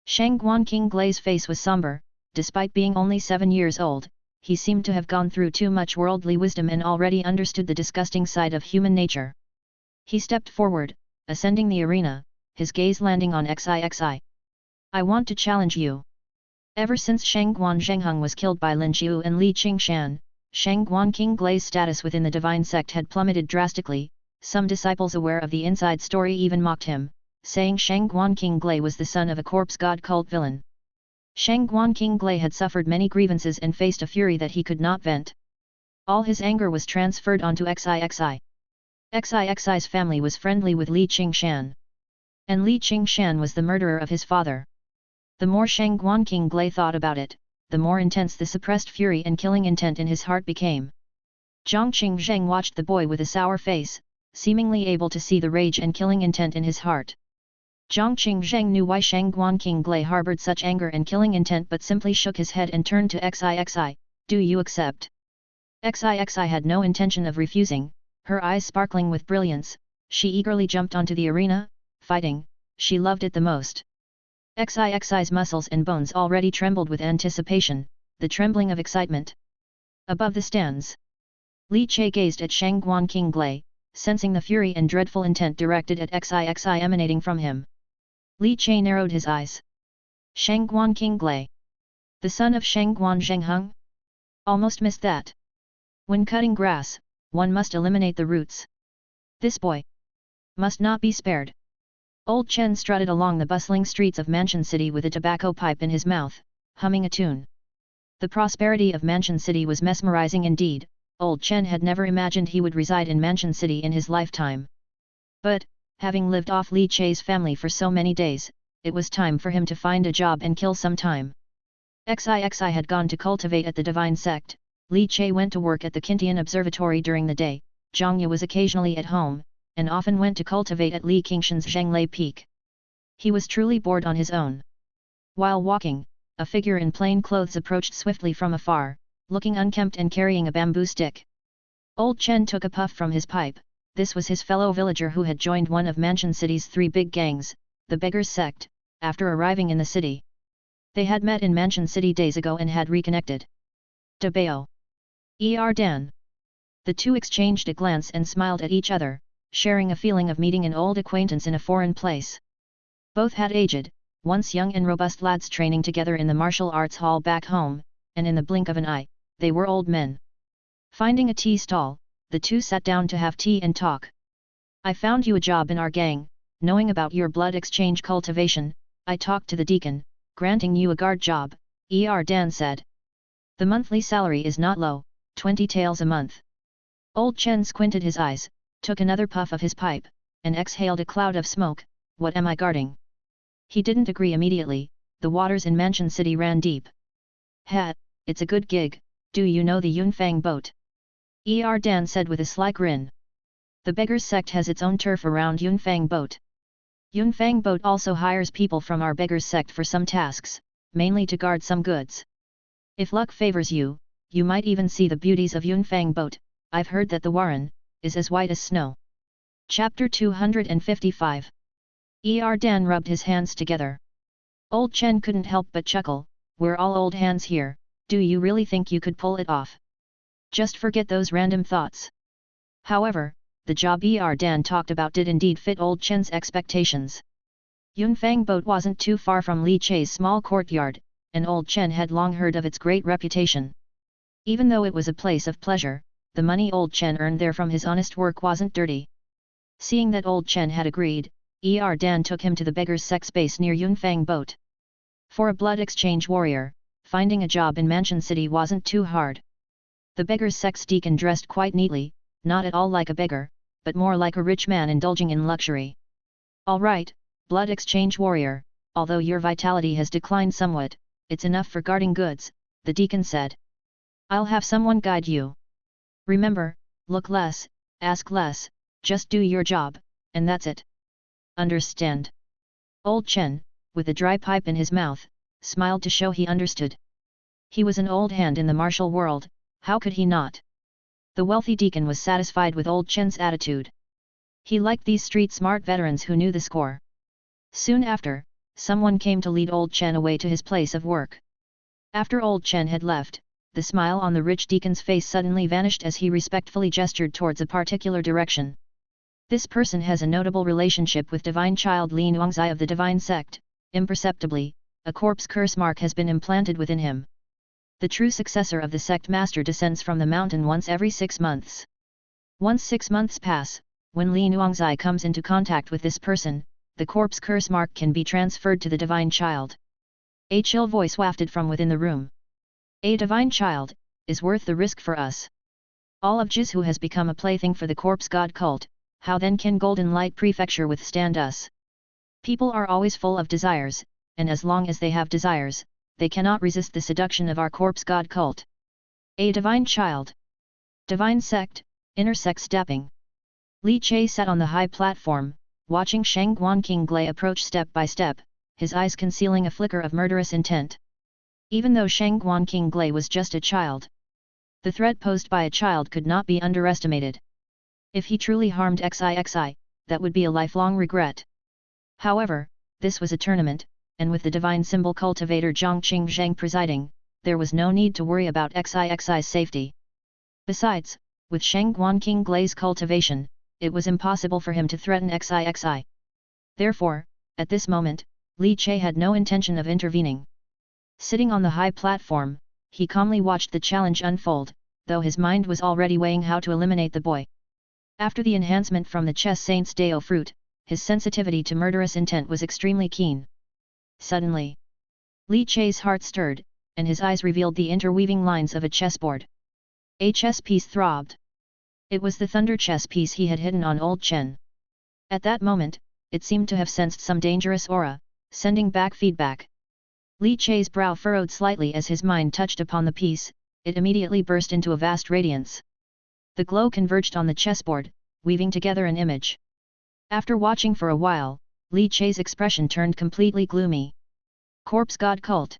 Shangguan King Glai's face was somber. Despite being only 7 years old, he seemed to have gone through too much worldly wisdom and already understood the disgusting side of human nature. He stepped forward, ascending the arena, his gaze landing on XIXI. I want to challenge you. Ever since Shangguan Zhengheng was killed by Lin Qiu and Li Qingshan, Shangguan King Glai's status within the divine sect had plummeted drastically. Some disciples aware of the inside story even mocked him, saying Shangguan King Glai was the son of a corpse god cult villain. Shangguan King Glai had suffered many grievances and faced a fury that he could not vent. All his anger was transferred onto XIXI. XIXI's family was friendly with Li Qingshan. And Li Qingshan was the murderer of his father. The more Shangguan King Glai thought about it, the more intense the suppressed fury and killing intent in his heart became. Zhang Qingzheng watched the boy with a sour face, seemingly able to see the rage and killing intent in his heart. Zhang Qingzheng knew why Shangguan King Glai harbored such anger and killing intent but simply shook his head and turned to XIXI, do you accept? XIXI had no intention of refusing, her eyes sparkling with brilliance, she eagerly jumped onto the arena, fighting, she loved it the most. XIXI's muscles and bones already trembled with anticipation, the trembling of excitement. Above the stands, Li Che gazed at Shangguan King Glai, sensing the fury and dreadful intent directed at XIXI emanating from him. Li Che narrowed his eyes. Shangguan King Glai, the son of Shangguan Zhengheng? Almost missed that. When cutting grass, one must eliminate the roots. This boy must not be spared. Old Chen strutted along the bustling streets of Mansion City with a tobacco pipe in his mouth, humming a tune. The prosperity of Mansion City was mesmerizing indeed. Old Chen had never imagined he would reside in Mansion City in his lifetime. But, having lived off Li Che's family for so many days, it was time for him to find a job and kill some time. XIXI had gone to cultivate at the divine sect, Li Che went to work at the Kintian Observatory during the day, Zhang Ye was occasionally at home, and often went to cultivate at Li Qingshan's Zhenglei Peak. He was truly bored on his own. While walking, a figure in plain clothes approached swiftly from afar, looking unkempt and carrying a bamboo stick. Old Chen took a puff from his pipe. This was his fellow villager who had joined one of Mansion City's 3 big gangs, the Beggars Sect, after arriving in the city. They had met in Mansion City days ago and had reconnected. De Bao. Dan. The two exchanged a glance and smiled at each other, sharing a feeling of meeting an old acquaintance in a foreign place. Both had aged, once young and robust lads training together in the martial arts hall back home, and in the blink of an eye, they were old men. Finding a tea stall, the two sat down to have tea and talk. I found you a job in our gang, knowing about your blood exchange cultivation, I talked to the deacon, granting you a guard job, Dan said. The monthly salary is not low, 20 taels a month. Old Chen squinted his eyes, took another puff of his pipe, and exhaled a cloud of smoke. What am I guarding? He didn't agree immediately, the waters in Mansion City ran deep. It's a good gig, do you know the Yunfang boat? Dan said with a sly grin. The Beggars Sect has its own turf around Yunfang boat. Yunfang boat also hires people from our Beggars Sect for some tasks, mainly to guard some goods. If luck favors you, you might even see the beauties of Yunfang boat. I've heard that the Warren is as white as snow. Chapter 255. Dan rubbed his hands together. Old Chen couldn't help but chuckle. We're all old hands here, do you really think you could pull it off? Just forget those random thoughts. However, the job Dan talked about did indeed fit old Chen's expectations. Yunfang boat wasn't too far from Li Che's small courtyard, and old Chen had long heard of its great reputation. Even though it was a place of pleasure, the money old Chen earned there from his honest work wasn't dirty. Seeing that old Chen had agreed, Dan took him to the Beggars Sect's base near Yunfang boat. For a blood exchange warrior, finding a job in Mansion City wasn't too hard. The beggar's sex deacon dressed quite neatly, not at all like a beggar, but more like a rich man indulging in luxury. "All right, blood exchange warrior, although your vitality has declined somewhat, it's enough for guarding goods," the deacon said. "I'll have someone guide you. Remember, look less, ask less, just do your job, and that's it. Understand?" Old Chen, with a dry pipe in his mouth, smiled to show he understood. He was an old hand in the martial world, how could he not? The wealthy deacon was satisfied with Old Chen's attitude. He liked these street-smart veterans who knew the score. Soon after, someone came to lead Old Chen away to his place of work. After Old Chen had left, the smile on the rich deacon's face suddenly vanished as he respectfully gestured towards a particular direction. This person has a notable relationship with divine child Li Nuangzai of the divine sect. Imperceptibly, a corpse curse mark has been implanted within him. The true successor of the sect master descends from the mountain once every 6 months. Once 6 months pass, when Li Nuangzai comes into contact with this person, the corpse curse mark can be transferred to the divine child. A chill voice wafted from within the room. "A divine child, is worth the risk for us. All of Jizu has become a plaything for the corpse god cult, how then can Golden Light Prefecture withstand us? People are always full of desires, and as long as they have desires, they cannot resist the seduction of our corpse god cult. A divine child. Divine sect, intersect stepping." Li Che sat on the high platform, watching Shang Guan King Glai approach step by step, his eyes concealing a flicker of murderous intent. Even though Shang Guan King Glai was just a child, the threat posed by a child could not be underestimated. If he truly harmed XIXI, that would be a lifelong regret. However, this was a tournament, and with the divine symbol cultivator Zhang Qingzhang presiding, there was no need to worry about XIXI's safety. Besides, with Shang Guan King Glai's cultivation, it was impossible for him to threaten XIXI. Therefore, at this moment, Li Che had no intention of intervening. Sitting on the high platform, he calmly watched the challenge unfold, though his mind was already weighing how to eliminate the boy. After the enhancement from the Chess Saint's Dao fruit, his sensitivity to murderous intent was extremely keen. Suddenly, Li Che's heart stirred, and his eyes revealed the interweaving lines of a chessboard. A chess piece throbbed. It was the thunder chess piece he had hidden on Old Chen. At that moment, it seemed to have sensed some dangerous aura, sending back feedback. Li Che's brow furrowed slightly as his mind touched upon the piece, it immediately burst into a vast radiance. The glow converged on the chessboard, weaving together an image. After watching for a while, Li Che's expression turned completely gloomy. Corpse God Cult.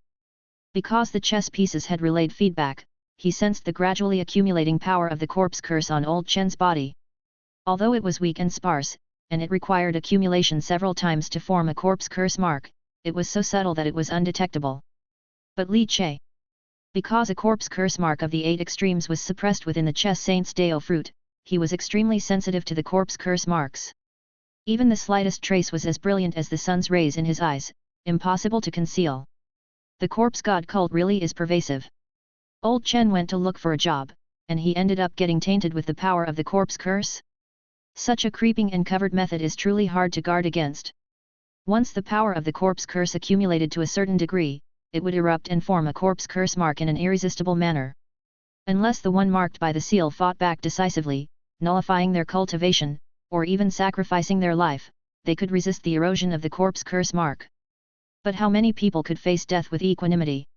Because the chess pieces had relayed feedback, he sensed the gradually accumulating power of the corpse curse on Old Chen's body. Although it was weak and sparse, and it required accumulation several times to form a corpse curse mark, it was so subtle that it was undetectable. But Li Che. Because a corpse curse mark of the 8 extremes was suppressed within the Chess Saint's Dao fruit, he was extremely sensitive to the corpse curse marks. Even the slightest trace was as brilliant as the sun's rays in his eyes, impossible to conceal. The corpse god cult really is pervasive. Old Chen went to look for a job, and he ended up getting tainted with the power of the corpse curse. Such a creeping and covered method is truly hard to guard against. Once the power of the corpse curse accumulated to a certain degree, it would erupt and form a corpse curse mark in an irresistible manner. Unless the one marked by the seal fought back decisively, nullifying their cultivation, or even sacrificing their life, they could resist the erosion of the corpse curse mark. But how many people could face death with equanimity?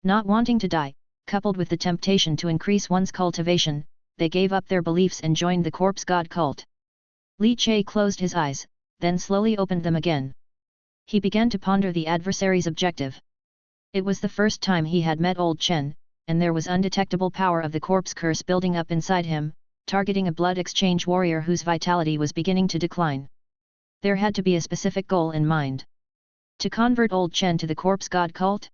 Not wanting to die, coupled with the temptation to increase one's cultivation, they gave up their beliefs and joined the corpse god cult. Li Che closed his eyes, then slowly opened them again. He began to ponder the adversary's objective. It was the first time he had met Old Chen, and there was undetectable power of the corpse curse building up inside him, targeting a blood exchange warrior whose vitality was beginning to decline. There had to be a specific goal in mind. To convert Old Chen to the corpse god cult?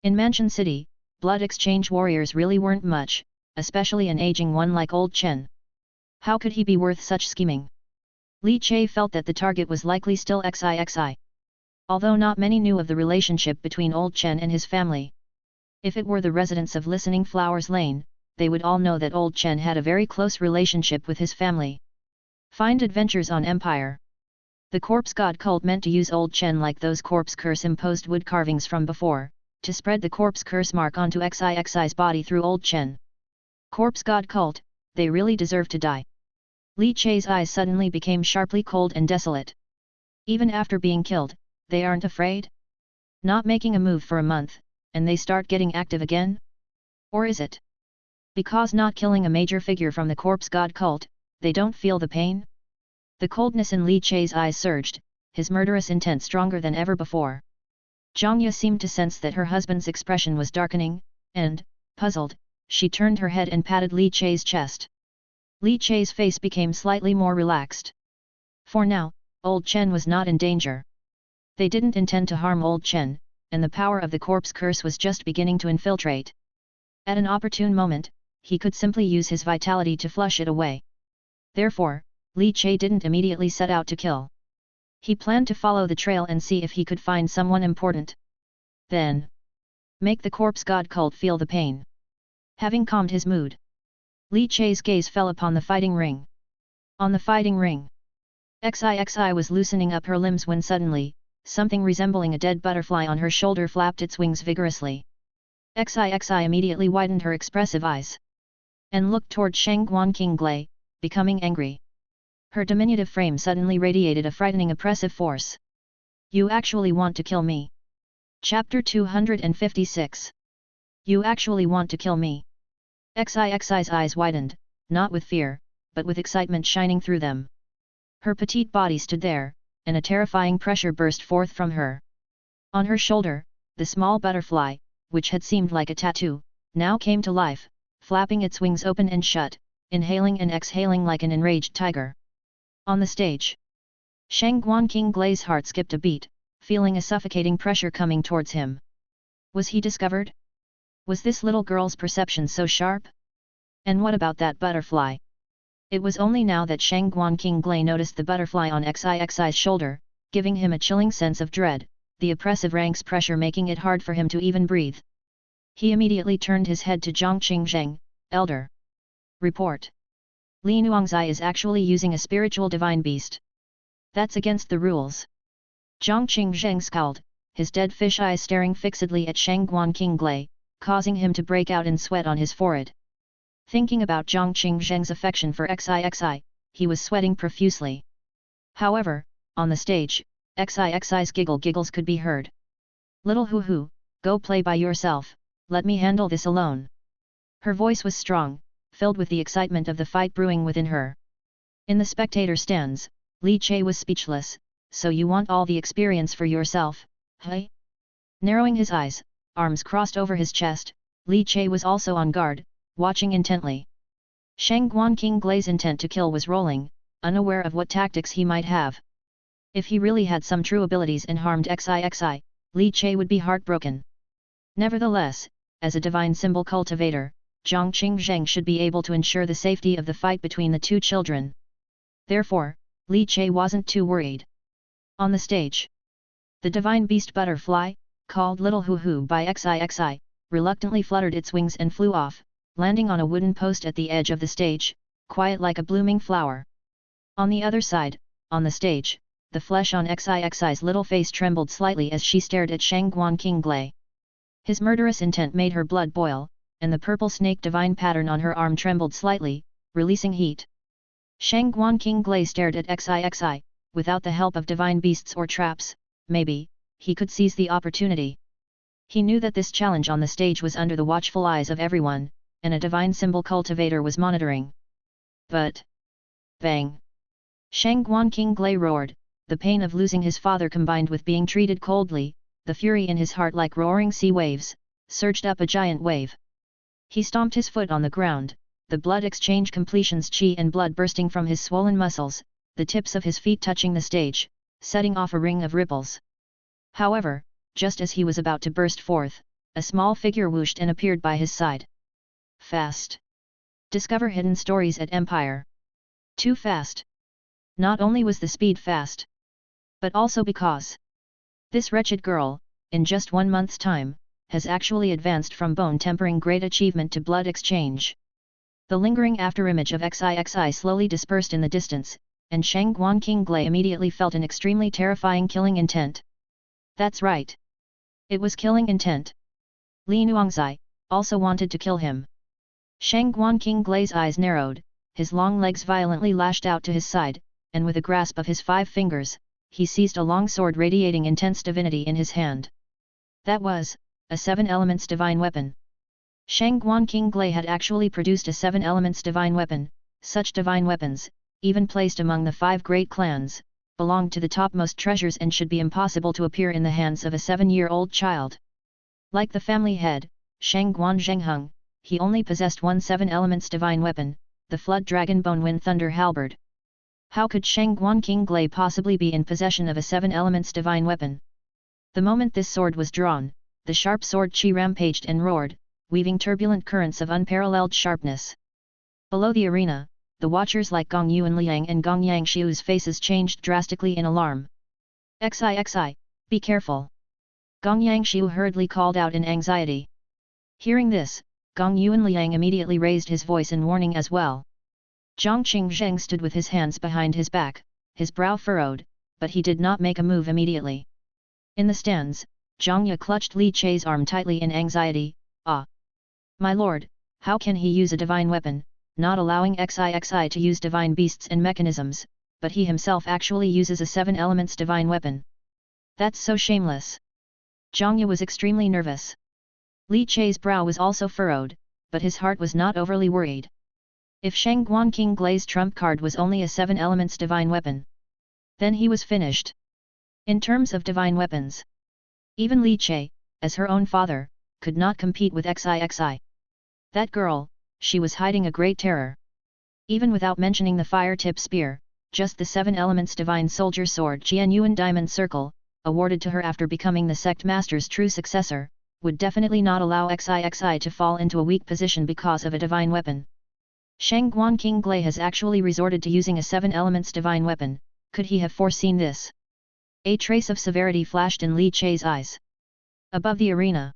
In Mansion City, blood exchange warriors really weren't much, especially an aging one like Old Chen. How could he be worth such scheming? Li Che felt that the target was likely still XIXI. Although not many knew of the relationship between Old Chen and his family. If it were the residents of Listening Flowers Lane, they would all know that Old Chen had a very close relationship with his family. Find adventures on Empire. The corpse god cult meant to use Old Chen like those corpse curse imposed wood carvings from before, to spread the corpse curse mark onto XIXI's body through Old Chen. Corpse god cult, they really deserve to die. Li Chai's eyes suddenly became sharply cold and desolate. Even after being killed, they aren't afraid? Not making a move for a month, and they start getting active again? Or is it because not killing a major figure from the corpse god cult, they don't feel the pain? The coldness in Li Chai's eyes surged, his murderous intent stronger than ever before. Zhang Ye seemed to sense that her husband's expression was darkening, and, puzzled, she turned her head and patted Li Chai's chest. Li Chai's face became slightly more relaxed. For now, old Chen was not in danger. They didn't intend to harm old Chen, and the power of the corpse curse was just beginning to infiltrate. At an opportune moment, he could simply use his vitality to flush it away. Therefore, Li Chai didn't immediately set out to kill. He planned to follow the trail and see if he could find someone important. Then, make the corpse god cult feel the pain. Having calmed his mood, Li Chai's gaze fell upon the fighting ring. On the fighting ring, Xixi was loosening up her limbs when suddenly, something resembling a dead butterfly on her shoulder flapped its wings vigorously. Xixi immediately widened her expressive eyes and looked toward Shangguan Qinglei, becoming angry. Her diminutive frame suddenly radiated a frightening oppressive force. You actually want to kill me? Chapter 256. You actually want to kill me? Xixi's eyes widened, not with fear, but with excitement shining through them. Her petite body stood there, and a terrifying pressure burst forth from her. On her shoulder, the small butterfly, which had seemed like a tattoo, now came to life, flapping its wings open and shut, inhaling and exhaling like an enraged tiger. On the stage, Shangguan Qinglei's heart skipped a beat, feeling a suffocating pressure coming towards him. Was he discovered? Was this little girl's perception so sharp? And what about that butterfly? It was only now that Shangguan Qinglei noticed the butterfly on Xixi's shoulder, giving him a chilling sense of dread, the oppressive rank's pressure making it hard for him to even breathe. He immediately turned his head to Zhang Qingzheng, elder. Report. Li Nuangzai is actually using a spiritual divine beast. That's against the rules. Zhang Qingzheng scowled, his dead fish eyes staring fixedly at Shangguan Qinglei, causing him to break out in sweat on his forehead. Thinking about Zhang Qingzheng's affection for Xixi, he was sweating profusely. However, on the stage, Xixi's giggles could be heard. Little hoo-hoo, go play by yourself, let me handle this alone. Her voice was strong, filled with the excitement of the fight brewing within her. In the spectator stands, Li Chai was speechless. So you want all the experience for yourself, hey? Narrowing his eyes, arms crossed over his chest, Li Chai was also on guard, watching intently. Shangguan Qinglei's intent to kill was rolling, unaware of what tactics he might have. If he really had some true abilities and harmed Xixi, Li Chai would be heartbroken. Nevertheless, as a divine symbol cultivator, Zhang Qingzheng should be able to ensure the safety of the fight between the two children. Therefore, Li Chai wasn't too worried. On the stage, the divine beast butterfly, called Little Hoo Hoo by Xixi, reluctantly fluttered its wings and flew off, landing on a wooden post at the edge of the stage, quiet like a blooming flower. On the other side, on the stage, the flesh on Xixi's little face trembled slightly as she stared at Shangguan Qinglei. His murderous intent made her blood boil, and the purple snake divine pattern on her arm trembled slightly, releasing heat. Shangguan Qinglei stared at Xixi. Without the help of divine beasts or traps, maybe, he could seize the opportunity. He knew that this challenge on the stage was under the watchful eyes of everyone, and a divine symbol cultivator was monitoring. But... bang! Shangguan Qinglei roared, the pain of losing his father combined with being treated coldly, the fury in his heart like roaring sea waves, surged up a giant wave. He stomped his foot on the ground, the blood exchange completion's chi and blood bursting from his swollen muscles, the tips of his feet touching the stage, setting off a ring of ripples. However, just as he was about to burst forth, a small figure whooshed and appeared by his side. Fast. Discover hidden stories at Empire. Too fast. Not only was the speed fast, but also because this wretched girl, in just 1 month's time, has actually advanced from bone tempering great achievement to blood exchange. The lingering afterimage of Xixi slowly dispersed in the distance, and Shangguan Qinglei immediately felt an extremely terrifying killing intent. That's right. It was killing intent. Li Nuangzai also wanted to kill him. Shang Guanqinglei's eyes narrowed, his long legs violently lashed out to his side, and with a grasp of his 5 fingers, he seized a long sword radiating intense divinity in his hand. That was a 7 elements divine weapon. Shang Guanqinglei had actually produced a 7 elements divine weapon. Such divine weapons, even placed among the 5 great clans, belonged to the topmost treasures and should be impossible to appear in the hands of a 7-year-old child. Like the family head, Shang Guanzhengheng, he only possessed one 7 elements divine weapon, the Flood Dragon Bone Wind Thunder Halberd. How could Shang Guanqinglei possibly be in possession of a 7 elements divine weapon? The moment this sword was drawn, the sharp sword chi rampaged and roared, weaving turbulent currents of unparalleled sharpness. Below the arena, the watchers like Gong Yuanliang and Gong Yangshiu's faces changed drastically in alarm. "Xi, be careful!" Gong Yangshiu hurriedly called out in anxiety. Hearing this, Gong Yuanliang immediately raised his voice in warning as well. Zhang Qingzheng stood with his hands behind his back, his brow furrowed, but he did not make a move immediately. In the stands, Zhang Ye clutched Li Chei's arm tightly in anxiety. "Ah! My lord, how can he use a divine weapon, not allowing Xi to use divine beasts and mechanisms, but he himself actually uses a 7 elements divine weapon? That's so shameless!" Zhang Ye was extremely nervous. Li Chei's brow was also furrowed, but his heart was not overly worried. If Shang Guanqinglei's trump card was only a 7 elements divine weapon, then he was finished. In terms of divine weapons, even Li Chei, as her own father, could not compete with Xi. That girl, she was hiding a great terror. Even without mentioning the fire-tip spear, just the 7 elements divine soldier sword Qianyuan Diamond Circle, awarded to her after becoming the sect master's true successor, would definitely not allow Xi to fall into a weak position because of a divine weapon. Shang Guanqinglei has actually resorted to using a 7 elements divine weapon. Could he have foreseen this? A trace of severity flashed in Li Chei's eyes. Above the arena,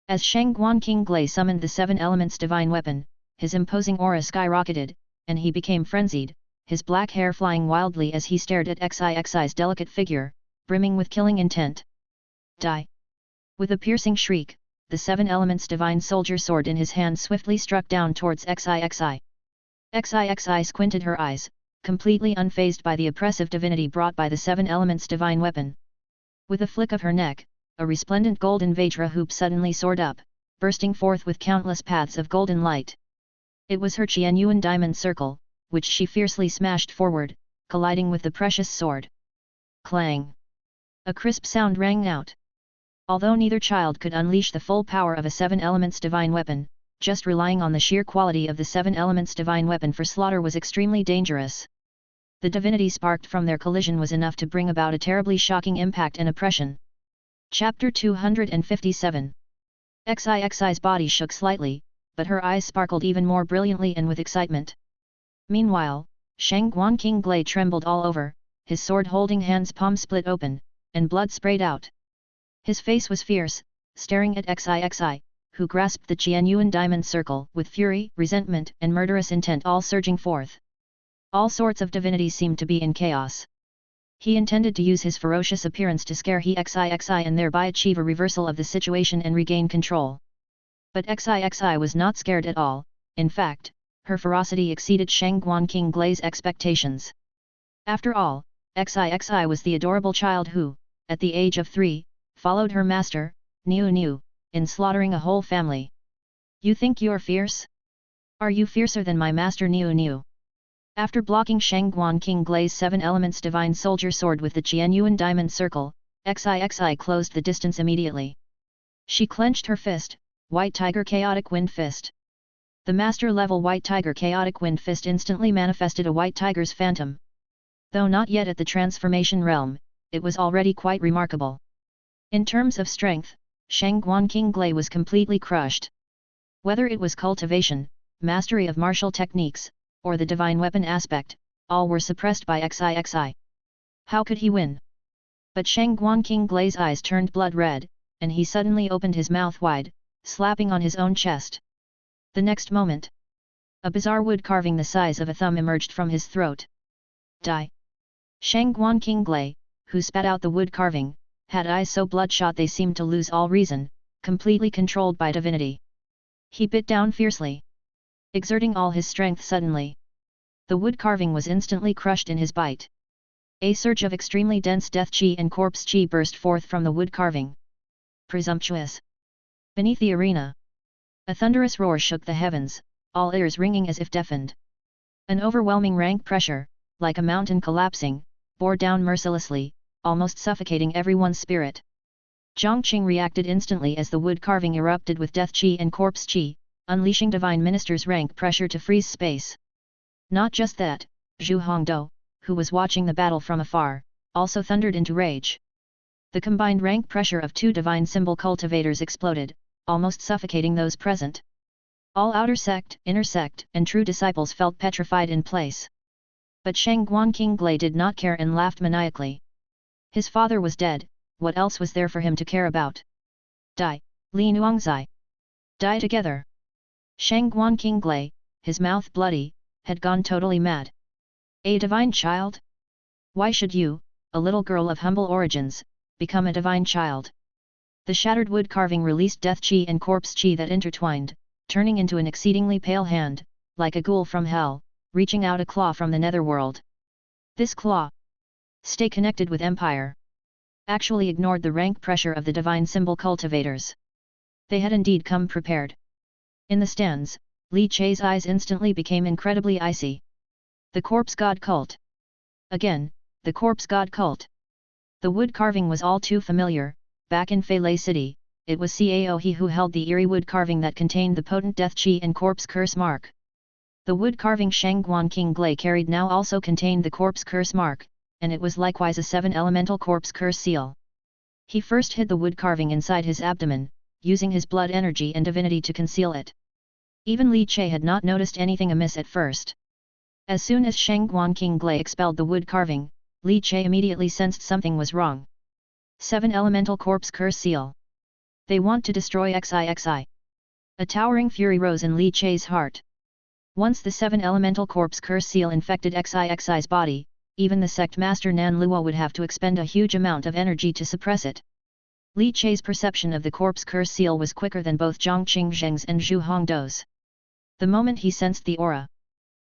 as Shang Guanqinglei summoned the 7 elements divine weapon, his imposing aura skyrocketed, and he became frenzied, his black hair flying wildly as he stared at Xi's delicate figure, brimming with killing intent. "Die!" With a piercing shriek, the 7 elements divine soldier sword in his hand swiftly struck down towards Xi. Xi squinted her eyes, completely unfazed by the oppressive divinity brought by the 7 elements divine weapon. With a flick of her neck, a resplendent golden Vajra hoop suddenly soared up, bursting forth with countless paths of golden light. It was her Qianyuan Diamond Circle, which she fiercely smashed forward, colliding with the precious sword. Clang! A crisp sound rang out. Although neither child could unleash the full power of a 7 elements divine weapon, just relying on the sheer quality of the 7 elements divine weapon for slaughter was extremely dangerous. The divinity sparked from their collision was enough to bring about a terribly shocking impact and oppression. Chapter 257. Xi's body shook slightly, but her eyes sparkled even more brilliantly and with excitement. Meanwhile, Shang Guanqinglei trembled all over, his sword-holding hand's palm split open, and blood sprayed out. His face was fierce, staring at Xi, who grasped the Qianyuan Diamond Circle with fury, resentment and murderous intent all surging forth. All sorts of divinities seemed to be in chaos. He intended to use his ferocious appearance to scare Xi and thereby achieve a reversal of the situation and regain control. But Xi was not scared at all. In fact, her ferocity exceeded Shang Guanqinglei's expectations. After all, Xi was the adorable child who, at the age of 3, followed her master, Niu, in slaughtering a whole family. "You think you're fierce? Are you fiercer than my master Niu?" After blocking Shang Guanqinglei's 7 elements divine soldier sword with the Qianyuan Diamond Circle, Xi closed the distance immediately. She clenched her fist, White Tiger Chaotic Wind Fist. The master-level White Tiger Chaotic Wind Fist instantly manifested a White Tiger's phantom. Though not yet at the transformation realm, it was already quite remarkable. In terms of strength, Shang Guanqinglei was completely crushed. Whether it was cultivation, mastery of martial techniques, or the divine weapon aspect, all were suppressed by Xi. How could he win? But Shang Guanqinglei's eyes turned blood red, and he suddenly opened his mouth wide, slapping on his own chest. The next moment, a bizarre wood carving the size of a thumb emerged from his throat. "Die!" Shang Guanqinglei, who spat out the wood carving, had eyes so bloodshot they seemed to lose all reason, completely controlled by divinity. He bit down fiercely. exerting all his strength suddenly. The wood carving was instantly crushed in his bite. A surge of extremely dense death chi and corpse chi burst forth from the wood carving. Presumptuous! Beneath the arena, a thunderous roar shook the heavens, all ears ringing as if deafened. An overwhelming rank pressure, like a mountain collapsing, bore down mercilessly, almost suffocating everyone's spirit. Jiang Qing reacted instantly as the wood carving erupted with death chi and corpse chi, unleashing divine minister's rank pressure to freeze space. Not just that, Zhu Hongdou, who was watching the battle from afar, also thundered into rage. The combined rank pressure of two divine symbol cultivators exploded, almost suffocating those present. All outer sect, inner sect, and true disciples felt petrified in place. But Shang Guanqinglei did not care and laughed maniacally. His father was dead, what else was there for him to care about? Die, Li Nuangzai! Die together! Shang Guanqinglei, his mouth bloody, had gone totally mad. A divine child? Why should you, a little girl of humble origins, become a divine child? The shattered wood carving released death chi and corpse chi that intertwined, turning into an exceedingly pale hand, like a ghoul from hell, reaching out a claw from the netherworld. This claw, stay connected with Empire, actually ignored the rank pressure of the divine symbol cultivators. They had indeed come prepared. In the stands, Li Chei's eyes instantly became incredibly icy. The corpse god cult. Again, the corpse god cult. The wood carving was all too familiar. Back in Fei Lei City, it was Cao He who held the eerie wood carving that contained the potent death chi and corpse curse mark. The wood carving Shang Guanqinglei carried now also contained the corpse curse mark, and it was likewise a 7-elemental corpse curse seal. He first hid the wood carving inside his abdomen, using his blood energy and divinity to conceal it. Even Li Chei had not noticed anything amiss at first. As soon as Shang Guanqinglei expelled the wood carving, Li Chei immediately sensed something was wrong. 7-elemental corpse curse seal. They want to destroy XIXI. A towering fury rose in Li Chei's heart. Once the 7-elemental corpse curse seal infected XIXI's body, even the sect master Nan Luo would have to expend a huge amount of energy to suppress it. Li Chei's perception of the corpse curse seal was quicker than both Jiang Qingzheng's and Zhu Hongdou's. The moment he sensed the aura,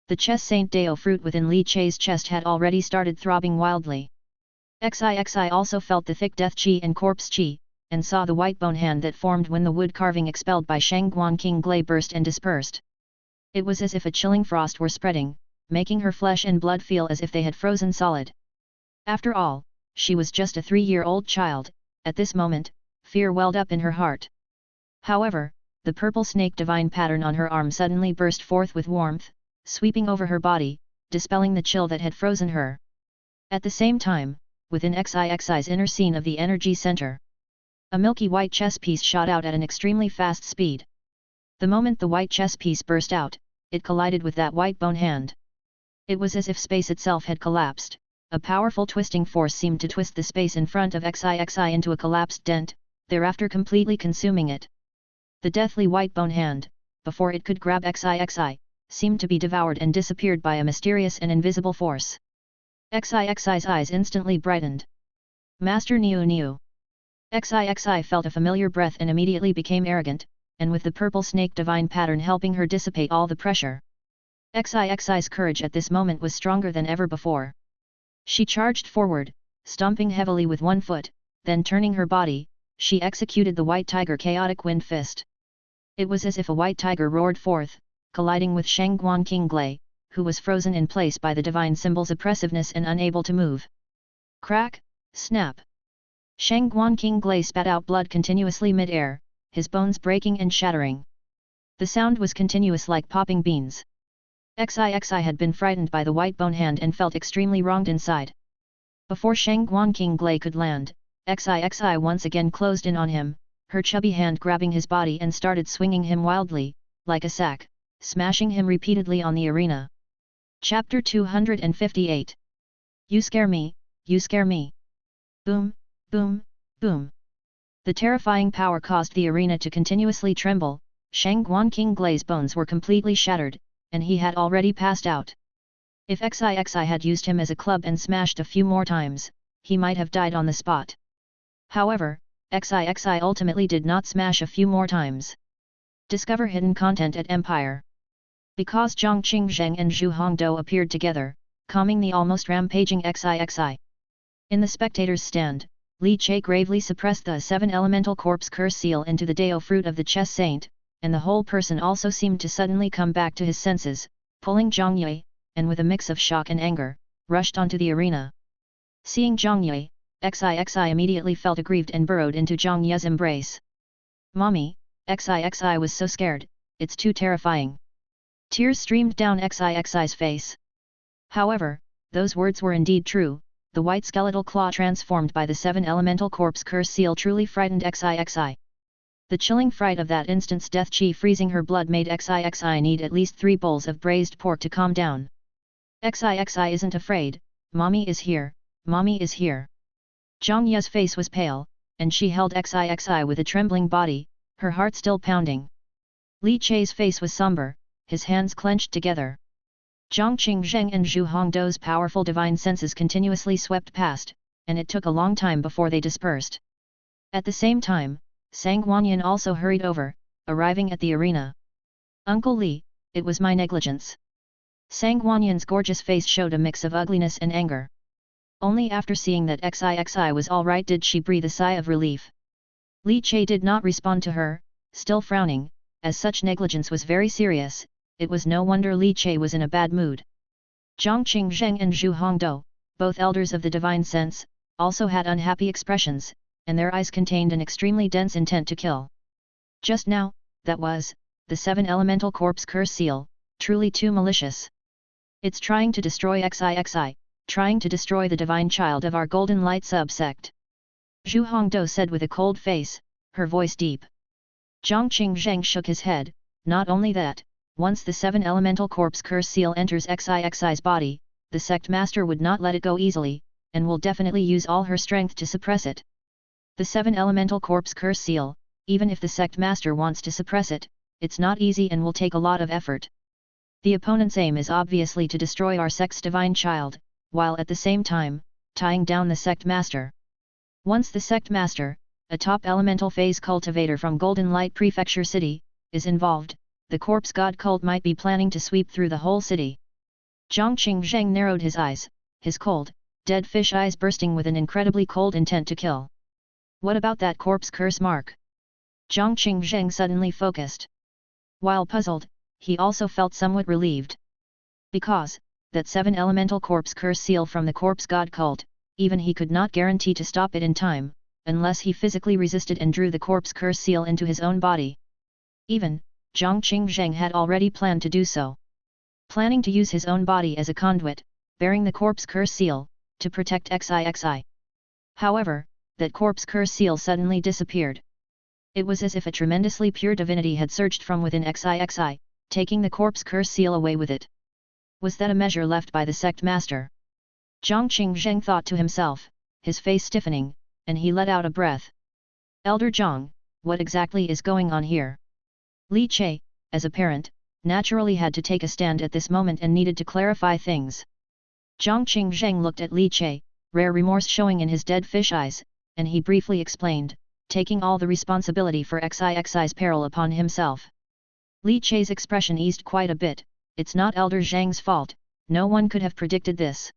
the Ches Saint Dao fruit within Li Chei's chest had already started throbbing wildly. XIXI also felt the thick death chi and corpse chi, and saw the white bone hand that formed when the wood carving expelled by Shang Guanqinglei burst and dispersed. It was as if a chilling frost were spreading, making her flesh and blood feel as if they had frozen solid. After all, she was just a 3-year-old child. At this moment, fear welled up in her heart. However, the purple snake divine pattern on her arm suddenly burst forth with warmth, sweeping over her body, dispelling the chill that had frozen her. At the same time, within XIXI's inner scene of the energy center, a milky white chess piece shot out at an extremely fast speed. The moment the white chess piece burst out, it collided with that white bone hand. It was as if space itself had collapsed. A powerful twisting force seemed to twist the space in front of XIXI into a collapsed dent, thereafter completely consuming it. The deathly white bone hand, before it could grab XIXI, seemed to be devoured and disappeared by a mysterious and invisible force. XIXI's eyes instantly brightened. Master Niu Niu. XIXI felt a familiar breath and immediately became arrogant, and with the purple snake divine pattern helping her dissipate all the pressure. XIXI's courage at this moment was stronger than ever before. She charged forward, stomping heavily with one foot, then turning her body, she executed the white tiger chaotic wind fist. It was as if a white tiger roared forth, colliding with Shang Guanqinglei, who was frozen in place by the divine symbol's oppressiveness and unable to move. Crack, snap. Shang Guanqinglei spat out blood continuously mid-air, his bones breaking and shattering. The sound was continuous like popping beans. XIXI had been frightened by the white bone hand and felt extremely wronged inside. Before Shang Guanqinglei could land, XIXI once again closed in on him, her chubby hand grabbing his body and started swinging him wildly, like a sack, smashing him repeatedly on the arena. Chapter 258. You scare me, you scare me. Boom, boom, boom. The terrifying power caused the arena to continuously tremble. Shang Guanqinglei's bones were completely shattered, and he had already passed out. If XIXI had used him as a club and smashed a few more times, he might have died on the spot. However, XIXI ultimately did not smash a few more times. Discover hidden content at Empire. Because Zhang Qingzheng and Zhu Hongdou appeared together, calming the almost rampaging XIXI. In the spectators' stand, Li Che gravely suppressed the 7 elemental corpse curse seal into the Dao fruit of the chess saint, and the whole person also seemed to suddenly come back to his senses, pulling Zhang Yue, and with a mix of shock and anger, rushed onto the arena. Seeing Zhang Yue, XIXI immediately felt aggrieved and burrowed into Zhang Yue's embrace. "Mommy," XIXI was so scared, "it's too terrifying." Tears streamed down XIXI's face. However, those words were indeed true. The white skeletal claw transformed by the 7 elemental corpse curse seal truly frightened XIXI. The chilling fright of that instant's death chi freezing her blood made XIXI need at least 3 bowls of braised pork to calm down. XIXI isn't afraid, mommy is here, mommy is here. Zhang Ye's face was pale, and she held XIXI with a trembling body, her heart still pounding. Li Che's face was somber, his hands clenched together. Zhang Qingzheng and Zhu Hongdou's powerful divine senses continuously swept past, and it took a long time before they dispersed. At the same time, Sang Wanyan also hurried over, arriving at the arena. "Uncle Li, it was my negligence." Sang Wanyan's gorgeous face showed a mix of ugliness and anger. Only after seeing that XIXI was all right did she breathe a sigh of relief. Li Che did not respond to her, still frowning, as such negligence was very serious. It was no wonder Li Che was in a bad mood. Zhang Qingzheng and Zhu Hongdou, both elders of the divine sense, also had unhappy expressions, and their eyes contained an extremely dense intent to kill. Just now, that was, the 7 elemental corpse curse seal, truly too malicious. "It's trying to destroy XIXI, trying to destroy the divine child of our golden light subsect," Zhu Hongdou said with a cold face, her voice deep. Zhang Qingzheng shook his head. Not only that, once the 7 elemental corpse curse seal enters XIXI's body, the sect master would not let it go easily, and will definitely use all her strength to suppress it. The 7 elemental corpse curse seal, even if the sect master wants to suppress it, it's not easy and will take a lot of effort. The opponent's aim is obviously to destroy our sect's divine child, while at the same time, tying down the sect master. Once the sect master, a top elemental phase cultivator from Golden Light Prefecture City, is involved, the corpse god cult might be planning to sweep through the whole city. Zhang Qingzheng narrowed his eyes, his cold, dead fish eyes bursting with an incredibly cold intent to kill. "What about that corpse curse mark?" Zhang Qingzheng suddenly focused. While puzzled, he also felt somewhat relieved. Because, that 7 elemental corpse curse seal from the corpse god cult, even he could not guarantee to stop it in time, unless he physically resisted and drew the corpse curse seal into his own body. Even, Zhang Qingzheng had already planned to do so. Planning to use his own body as a conduit, bearing the corpse curse seal, to protect XIXI. However, that corpse curse seal suddenly disappeared. It was as if a tremendously pure divinity had surged from within XIXI, taking the corpse curse seal away with it. Was that a measure left by the sect master? Zhang Qingzheng thought to himself, his face stiffening, and he let out a breath. "Elder Zhang, what exactly is going on here?" Li Che, as a parent, naturally had to take a stand at this moment and needed to clarify things. Zhang Qingzheng looked at Li Che, rare remorse showing in his dead fish eyes, and he briefly explained, taking all the responsibility for XIXI's peril upon himself. Li Che's expression eased quite a bit. "It's not Elder Zhang's fault, no one could have predicted this.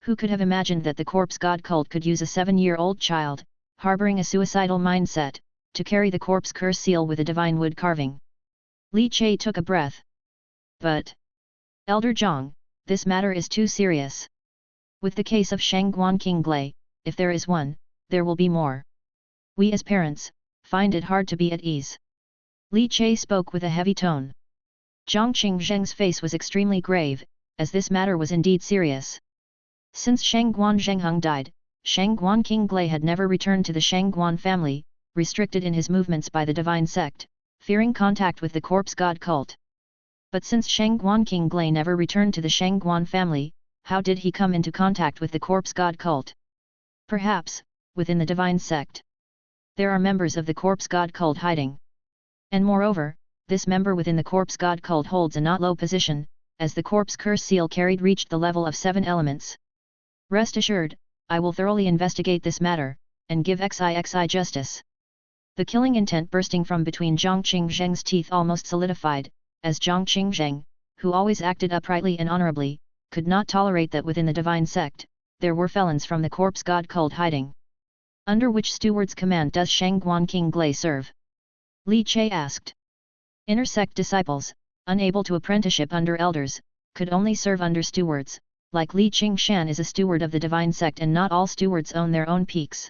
Who could have imagined that the corpse god cult could use a 7-year-old child, harboring a suicidal mindset, to carry the corpse curse seal with a divine wood carving?" Li Che took a breath. "But, Elder Zhang, this matter is too serious. With the case of Shangguan Qinglei, if there is one, there will be more. We as parents, find it hard to be at ease." Li Che spoke with a heavy tone. Zhang Qingzheng's face was extremely grave, as this matter was indeed serious. Since Shangguan Zhengheng died, Shangguan Qinglei had never returned to the Shangguan family, restricted in his movements by the divine sect, fearing contact with the corpse god cult. But since Shangguan Qinglei never returned to the Shangguan family, how did he come into contact with the corpse god cult? Perhaps, within the divine sect. There are members of the corpse god cult hiding. And moreover, this member within the corpse god cult holds a not low position, as the corpse curse seal carried reached the level of 7 elements. Rest assured, I will thoroughly investigate this matter, and give XIXI justice. The killing intent bursting from between Zhang Qingzheng's teeth almost solidified, as Zhang Qingzheng, who always acted uprightly and honorably, could not tolerate that within the divine sect, there were felons from the corpse god cult hiding. Under which steward's command does Shangguan King Glai serve? Li Che asked. Inner sect disciples, unable to apprenticeship under elders, could only serve under stewards, like Li Qingshan is a steward of the divine sect and not all stewards own their own peaks.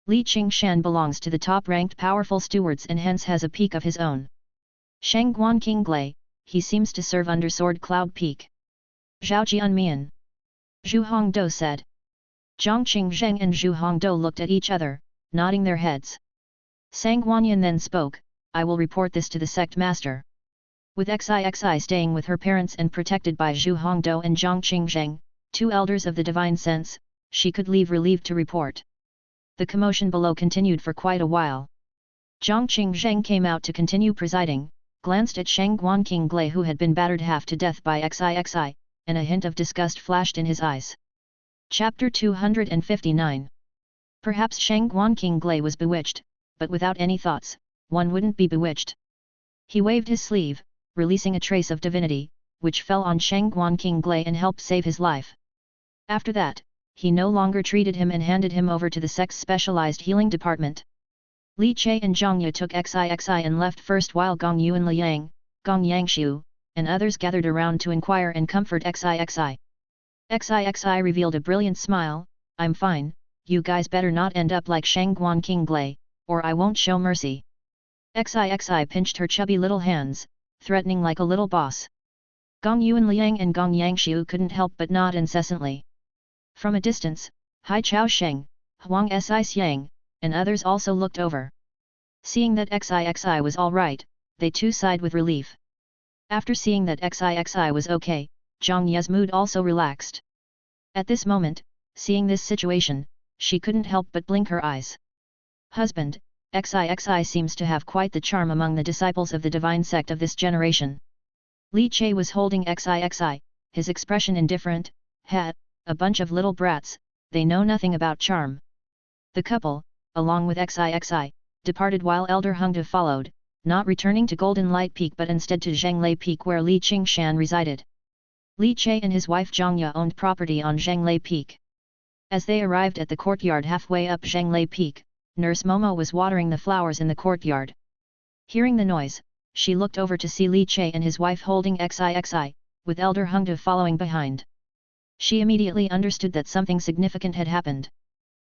Li Qingshan belongs to the top-ranked powerful stewards and hence has a peak of his own. Shangguan King Glai, he seems to serve under Sword Cloud Peak. Zhao Jianmian. Zhu Hongdou said. Zhang Qingzheng and Zhu Hongdou looked at each other, nodding their heads. Sang Guanyin then spoke, I will report this to the sect master. With Xixi staying with her parents and protected by Zhu Hongdou and Zhang Qingzheng, two elders of the divine sense, she could leave relieved to report. The commotion below continued for quite a while. Zhang Qingzheng came out to continue presiding, glanced at Shangguan King Glai who had been battered half to death by Xixi, and a hint of disgust flashed in his eyes. Chapter 259. Perhaps Shangguan King Glai was bewitched, but without any thoughts, one wouldn't be bewitched. He waved his sleeve, releasing a trace of divinity, which fell on Shangguan King Glai and helped save his life. After that, he no longer treated him and handed him over to the sect's specialized healing department. Li Che and Zhang Ye took Xixi and left first while Gong Yu and Liang, Gong Yangshu, and others gathered around to inquire and comfort Xixi. Xixi revealed a brilliant smile, I'm fine, you guys better not end up like Shangguan King Glai, or I won't show mercy. Xixi pinched her chubby little hands, threatening like a little boss. Gong Yuan Liang and Gong Yangshu couldn't help but nod incessantly. From a distance, Hai Chao Sheng, Huang Si Xiang, and others also looked over. Seeing that Xixi was alright, they too sighed with relief. After seeing that Xixi was okay, Zhang Ye's mood also relaxed. At this moment, seeing this situation, she couldn't help but blink her eyes. Husband, Xixi seems to have quite the charm among the disciples of the divine sect of this generation. Li Che was holding Xixi, his expression indifferent, a bunch of little brats, they know nothing about charm. The couple, along with Xixi, departed while Elder Hongde followed, not returning to Golden Light Peak but instead to Zhanglei Peak where Li Qingshan resided. Li Che and his wife Zhang Ye owned property on Zhanglei Peak. As they arrived at the courtyard halfway up Zhanglei Peak, Nurse Momo was watering the flowers in the courtyard. Hearing the noise, she looked over to see Li Che and his wife holding Xixi, with Elder Hongde following behind. She immediately understood that something significant had happened.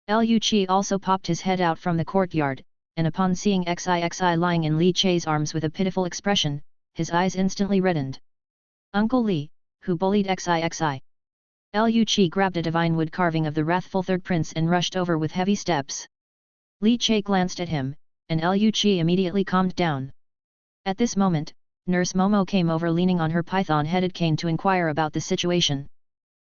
Liu Qi also popped his head out from the courtyard, and upon seeing Xixi lying in Li Che's arms with a pitiful expression, his eyes instantly reddened. Uncle Li, who bullied Xixi? Liu Qi grabbed a divine wood carving of the wrathful third prince and rushed over with heavy steps. Li Che glanced at him, and Liu Qi immediately calmed down. At this moment, Nurse Momo came over leaning on her python-headed cane to inquire about the situation.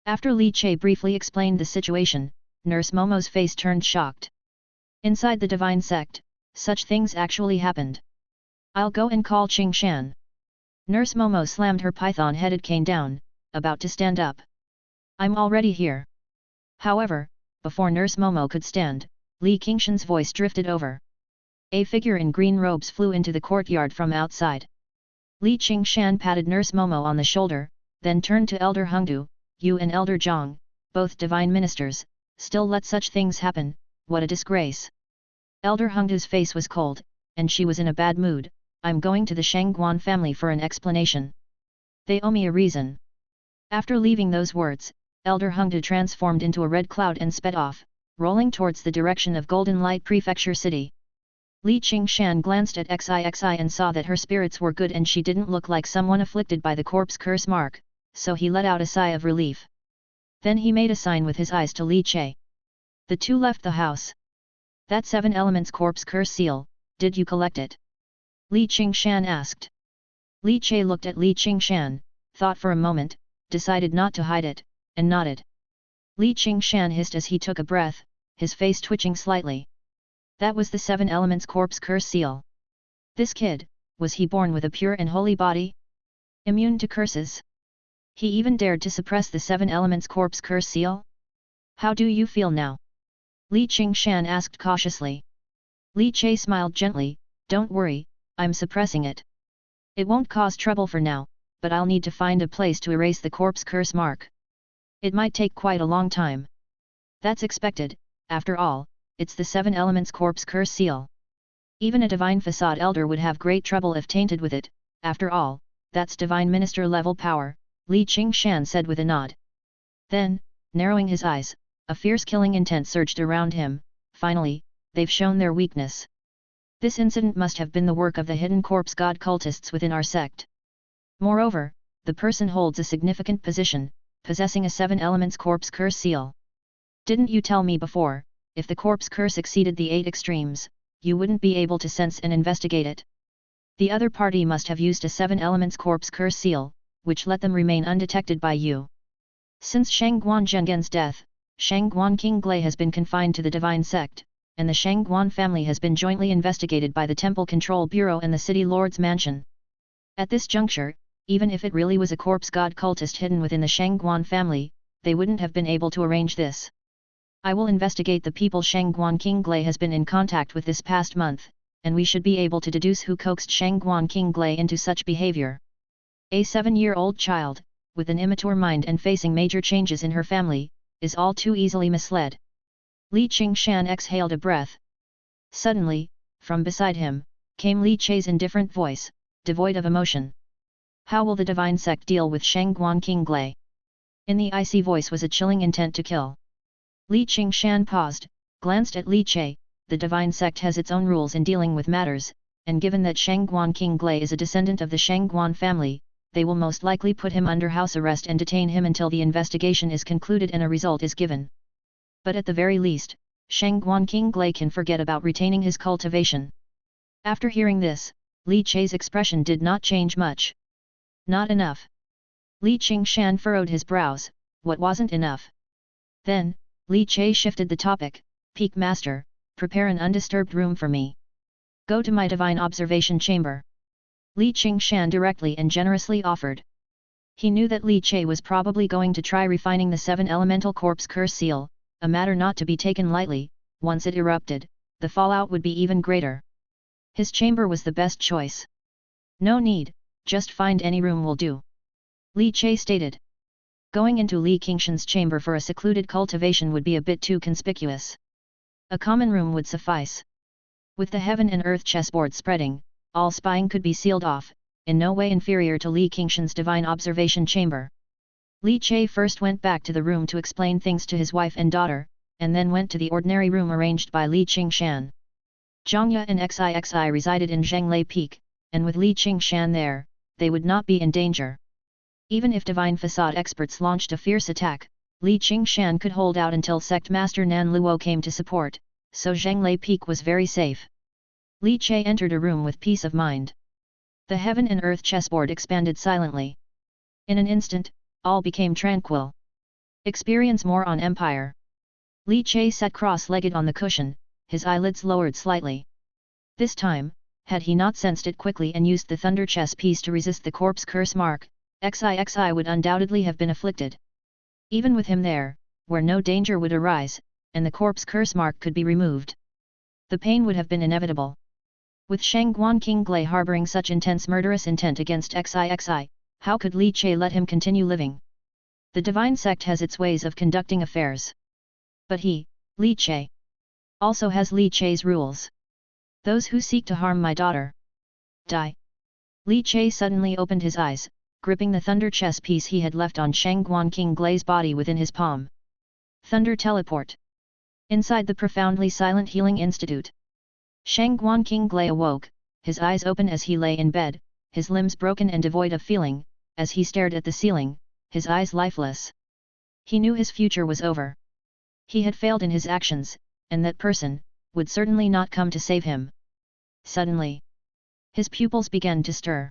After Li Che briefly explained the situation, Nurse Momo's face turned shocked. Inside the divine sect, such things actually happened. I'll go and call Qingshan. Nurse Momo slammed her python-headed cane down, about to stand up. I'm already here. However, before Nurse Momo could stand, Li Qingshan's voice drifted over. A figure in green robes flew into the courtyard from outside. Li Qingshan patted Nurse Momo on the shoulder, then turned to Elder Hongdu, you and Elder Zhang, both divine ministers, still let such things happen, what a disgrace. Elder Hongdu's face was cold, and she was in a bad mood, I'm going to the Shangguan family for an explanation. They owe me a reason. After leaving those words, Elder Hongdu transformed into a red cloud and sped off, rolling towards the direction of Golden Light Prefecture City. Li Qingshan glanced at Xixi and saw that her spirits were good and she didn't look like someone afflicted by the corpse curse mark, so he let out a sigh of relief. Then he made a sign with his eyes to Li Che. The two left the house. That 7 elements corpse curse seal, did you collect it? Li Qingshan asked. Li Che looked at Li Qingshan, thought for a moment, decided not to hide it, and nodded. Li Qingshan hissed as he took a breath, his face twitching slightly. That was the 7 elements corpse curse seal. This kid, was he born with a pure and holy body? Immune to curses? He even dared to suppress the 7 elements corpse curse seal? How do you feel now? Li Qingshan asked cautiously. Li Che smiled gently, don't worry, I'm suppressing it. It won't cause trouble for now, but I'll need to find a place to erase the corpse curse mark. It might take quite a long time. That's expected, after all, it's the 7 elements corpse curse seal. Even a divine facade elder would have great trouble if tainted with it, after all, that's divine minister level power, Li Qingshan said with a nod. Then, narrowing his eyes, a fierce killing intent surged around him. Finally, they've shown their weakness. This incident must have been the work of the hidden corpse god cultists within our sect. Moreover, the person holds a significant position, possessing a 7 elements corpse curse seal. Didn't you tell me before, if the corpse curse exceeded the 8 extremes, you wouldn't be able to sense and investigate it? The other party must have used a 7 elements corpse curse seal, which let them remain undetected by you. Since Shangguan Zhenggen's death, Shangguan King Glai has been confined to the divine sect, and the Shangguan family has been jointly investigated by the Temple Control Bureau and the City Lord's Mansion. At this juncture, even if it really was a corpse god cultist hidden within the Shangguan family, they wouldn't have been able to arrange this. I will investigate the people Shangguan King Glai has been in contact with this past month, and we should be able to deduce who coaxed Shangguan King Glai into such behavior. A 7-year-old child, with an immature mind and facing major changes in her family, is all too easily misled. Li Qingshan exhaled a breath. Suddenly, from beside him, came Li Chei's indifferent voice, devoid of emotion. How will the divine sect deal with Shangguan King Glai? In the icy voice was a chilling intent to kill. Li Qingshan paused, glanced at Li Chei. The divine sect has its own rules in dealing with matters, and given that Shangguan King Glai is a descendant of the Shangguan family, they will most likely put him under house arrest and detain him until the investigation is concluded and a result is given. But at the very least, Shangguan King Glai can forget about retaining his cultivation. After hearing this, Li Chei's expression did not change much. Not enough. Li Qingshan furrowed his brows. What wasn't enough? Then, Li Chei shifted the topic. Peak Master, prepare an undisturbed room for me. Go to my divine observation chamber. Li Qingshan directly and generously offered. He knew that Li Chei was probably going to try refining the 7 elemental corpse curse seal, a matter not to be taken lightly. Once it erupted, the fallout would be even greater. His chamber was the best choice. No need, just find any room will do. Li Chei stated. Going into Li Qingshan's chamber for a secluded cultivation would be a bit too conspicuous. A common room would suffice. With the heaven and earth chessboard spreading, all spying could be sealed off, in no way inferior to Li Qingshan's divine observation chamber. Li Chei first went back to the room to explain things to his wife and daughter, and then went to the ordinary room arranged by Li Qingshan. Zhangya and Xixi resided in Zhenglei Peak, and with Li Qingshan there, they would not be in danger. Even if divine facade experts launched a fierce attack, Li Qingshan could hold out until sect master Nan Luo came to support, so Zhenglei Peak was very safe. Li Chei entered a room with peace of mind. The heaven and earth chessboard expanded silently. In an instant, all became tranquil. Experience more on Empire. Li Chei sat cross-legged on the cushion, his eyelids lowered slightly. This time, had he not sensed it quickly and used the thunder chess piece to resist the corpse curse mark, Xixi would undoubtedly have been afflicted. Even with him there, where no danger would arise, and the corpse curse mark could be removed, the pain would have been inevitable. With Shangguan King Glai harboring such intense murderous intent against Xixi, how could Li Chei let him continue living? The divine sect has its ways of conducting affairs. But he, Li Chei, also has Li Chei's rules. Those who seek to harm my daughter, die. Li Chei suddenly opened his eyes, gripping the thunder chess piece he had left on Shangguan King Glai's body within his palm. Thunder teleport. Inside the profoundly silent healing institute, Shangguan King Glai awoke, his eyes open as he lay in bed, his limbs broken and devoid of feeling. As he stared at the ceiling, his eyes lifeless. He knew his future was over. He had failed in his actions, and that person would certainly not come to save him. Suddenly, his pupils began to stir.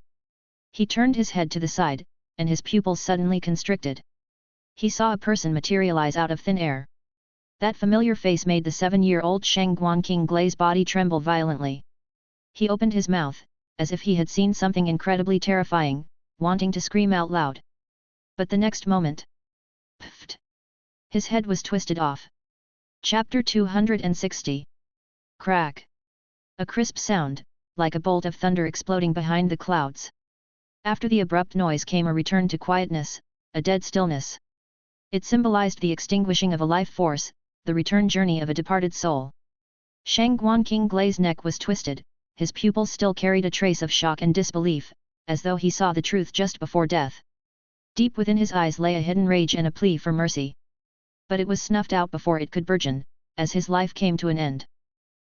He turned his head to the side, and his pupils suddenly constricted. He saw a person materialize out of thin air. That familiar face made the 7-year-old Shangguan King Glai's body tremble violently. He opened his mouth, as if he had seen something incredibly terrifying, wanting to scream out loud. But the next moment, pfft! His head was twisted off. Chapter 260. Crack! A crisp sound, like a bolt of thunder exploding behind the clouds. After the abrupt noise came a return to quietness, a dead stillness. It symbolized the extinguishing of a life force, the return journey of a departed soul. Shang Guankinglei's neck was twisted, his pupils still carried a trace of shock and disbelief, as though he saw the truth just before death. Deep within his eyes lay a hidden rage and a plea for mercy. But it was snuffed out before it could burgeon, as his life came to an end.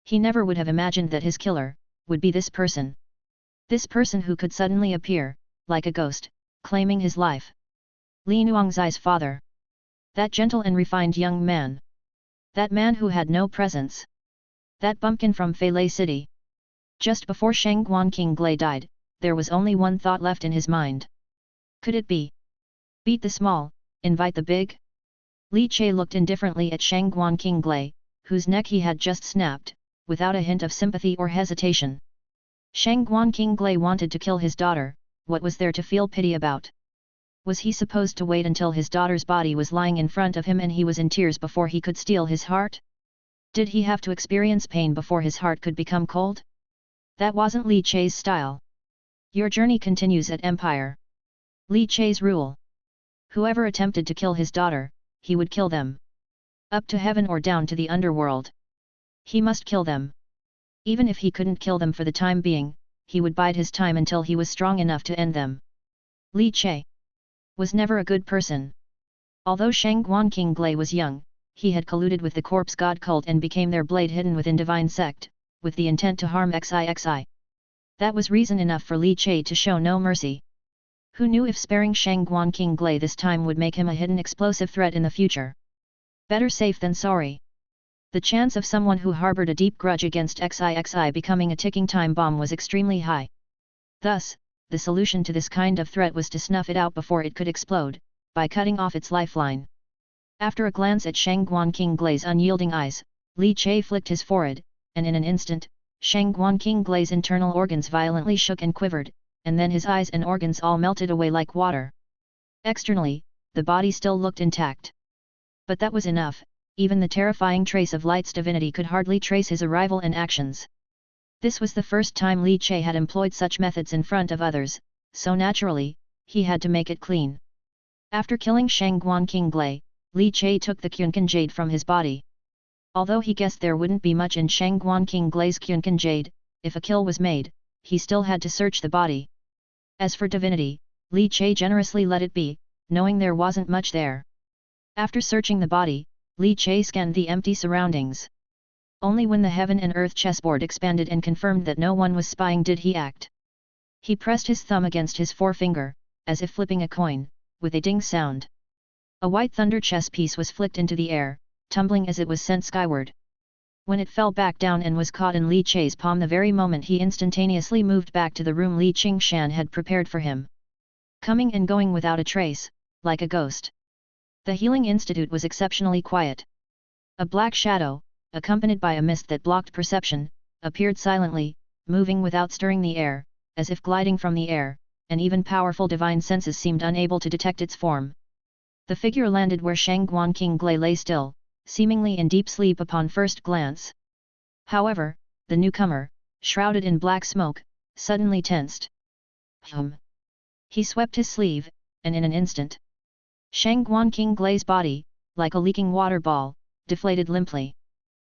He never would have imagined that his killer would be this person. This person who could suddenly appear, like a ghost, claiming his life. Li Nuangzai's father. That gentle and refined young man. That man who had no presence. That bumpkin from Feilei City. Just before Shang Guanqinglei died, there was only one thought left in his mind. Could it be? Beat the small, invite the big? Li Che looked indifferently at Shang Guanqinglei, whose neck he had just snapped, without a hint of sympathy or hesitation. Shang Guanqinglei wanted to kill his daughter, what was there to feel pity about? Was he supposed to wait until his daughter's body was lying in front of him and he was in tears before he could steal his heart? Did he have to experience pain before his heart could become cold? That wasn't Li Che's style. Your journey continues at Empire. Li Che's rule. Whoever attempted to kill his daughter, he would kill them. Up to heaven or down to the underworld. He must kill them. Even if he couldn't kill them for the time being, he would bide his time until he was strong enough to end them. Li Che was never a good person. Although Shang Guanqinglei was young, he had colluded with the corpse god cult and became their blade hidden within divine sect, with the intent to harm XIXI. That was reason enough for Li Che to show no mercy. Who knew if sparing Shang Guanqinglei this time would make him a hidden explosive threat in the future? Better safe than sorry. The chance of someone who harbored a deep grudge against XIXI becoming a ticking time bomb was extremely high. Thus, the solution to this kind of threat was to snuff it out before it could explode, by cutting off its lifeline. After a glance at Shang Guanqinglei's unyielding eyes, Li Che flicked his forehead, and in an instant, Shang Guanqinglei's internal organs violently shook and quivered, and then his eyes and organs all melted away like water. Externally, the body still looked intact. But that was enough, even the terrifying trace of Light's divinity could hardly trace his arrival and actions. This was the first time Li Che had employed such methods in front of others, so naturally, he had to make it clean. After killing Shang Guanqinglei, Li Che took the Qunkan jade from his body. Although he guessed there wouldn't be much in Shang Guanqinglei's Qunkan jade, if a kill was made, he still had to search the body. As for divinity, Li Che generously let it be, knowing there wasn't much there. After searching the body, Li Che scanned the empty surroundings. Only when the heaven and earth chessboard expanded and confirmed that no one was spying did he act. He pressed his thumb against his forefinger, as if flipping a coin, with a ding sound. A white thunder chess piece was flicked into the air, tumbling as it was sent skyward. When it fell back down and was caught in Li Che's palm the very moment he instantaneously moved back to the room Li Qingshan had prepared for him. Coming and going without a trace, like a ghost. The Healing Institute was exceptionally quiet. A black shadow, accompanied by a mist that blocked perception, appeared silently, moving without stirring the air, as if gliding from the air, and even powerful divine senses seemed unable to detect its form. The figure landed where Shang Guanqinglei lay still, seemingly in deep sleep upon first glance. However, the newcomer, shrouded in black smoke, suddenly tensed. He swept his sleeve, and in an instant, Shang Guanqinglei's body, like a leaking water ball, deflated limply.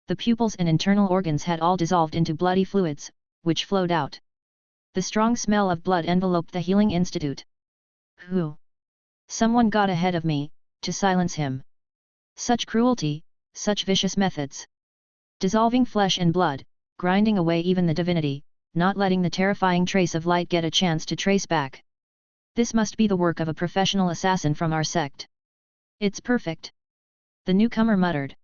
The pupils and internal organs had all dissolved into bloody fluids, which flowed out. The strong smell of blood enveloped the Healing Institute. Who? Someone got ahead of me, to silence him. Such cruelty, such vicious methods. Dissolving flesh and blood, grinding away even the divinity, not letting the terrifying trace of light get a chance to trace back. This must be the work of a professional assassin from our sect. It's perfect. The newcomer muttered.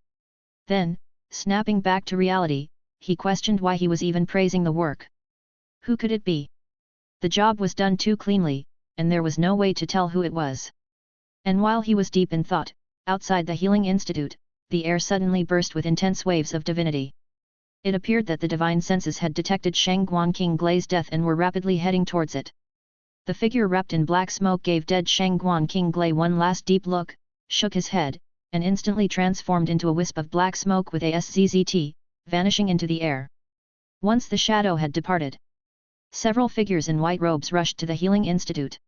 Then, snapping back to reality, he questioned why he was even praising the work. Who could it be? The job was done too cleanly, and there was no way to tell who it was. And while he was deep in thought, outside the Healing Institute, the air suddenly burst with intense waves of divinity. It appeared that the divine senses had detected Shang Guanqinglei's death and were rapidly heading towards it. The figure wrapped in black smoke gave dead Shang Guanqinglei one last deep look, shook his head, and instantly transformed into a wisp of black smoke with a SZZT, vanishing into the air. Once the shadow had departed, Several figures in white robes rushed to the healing institute.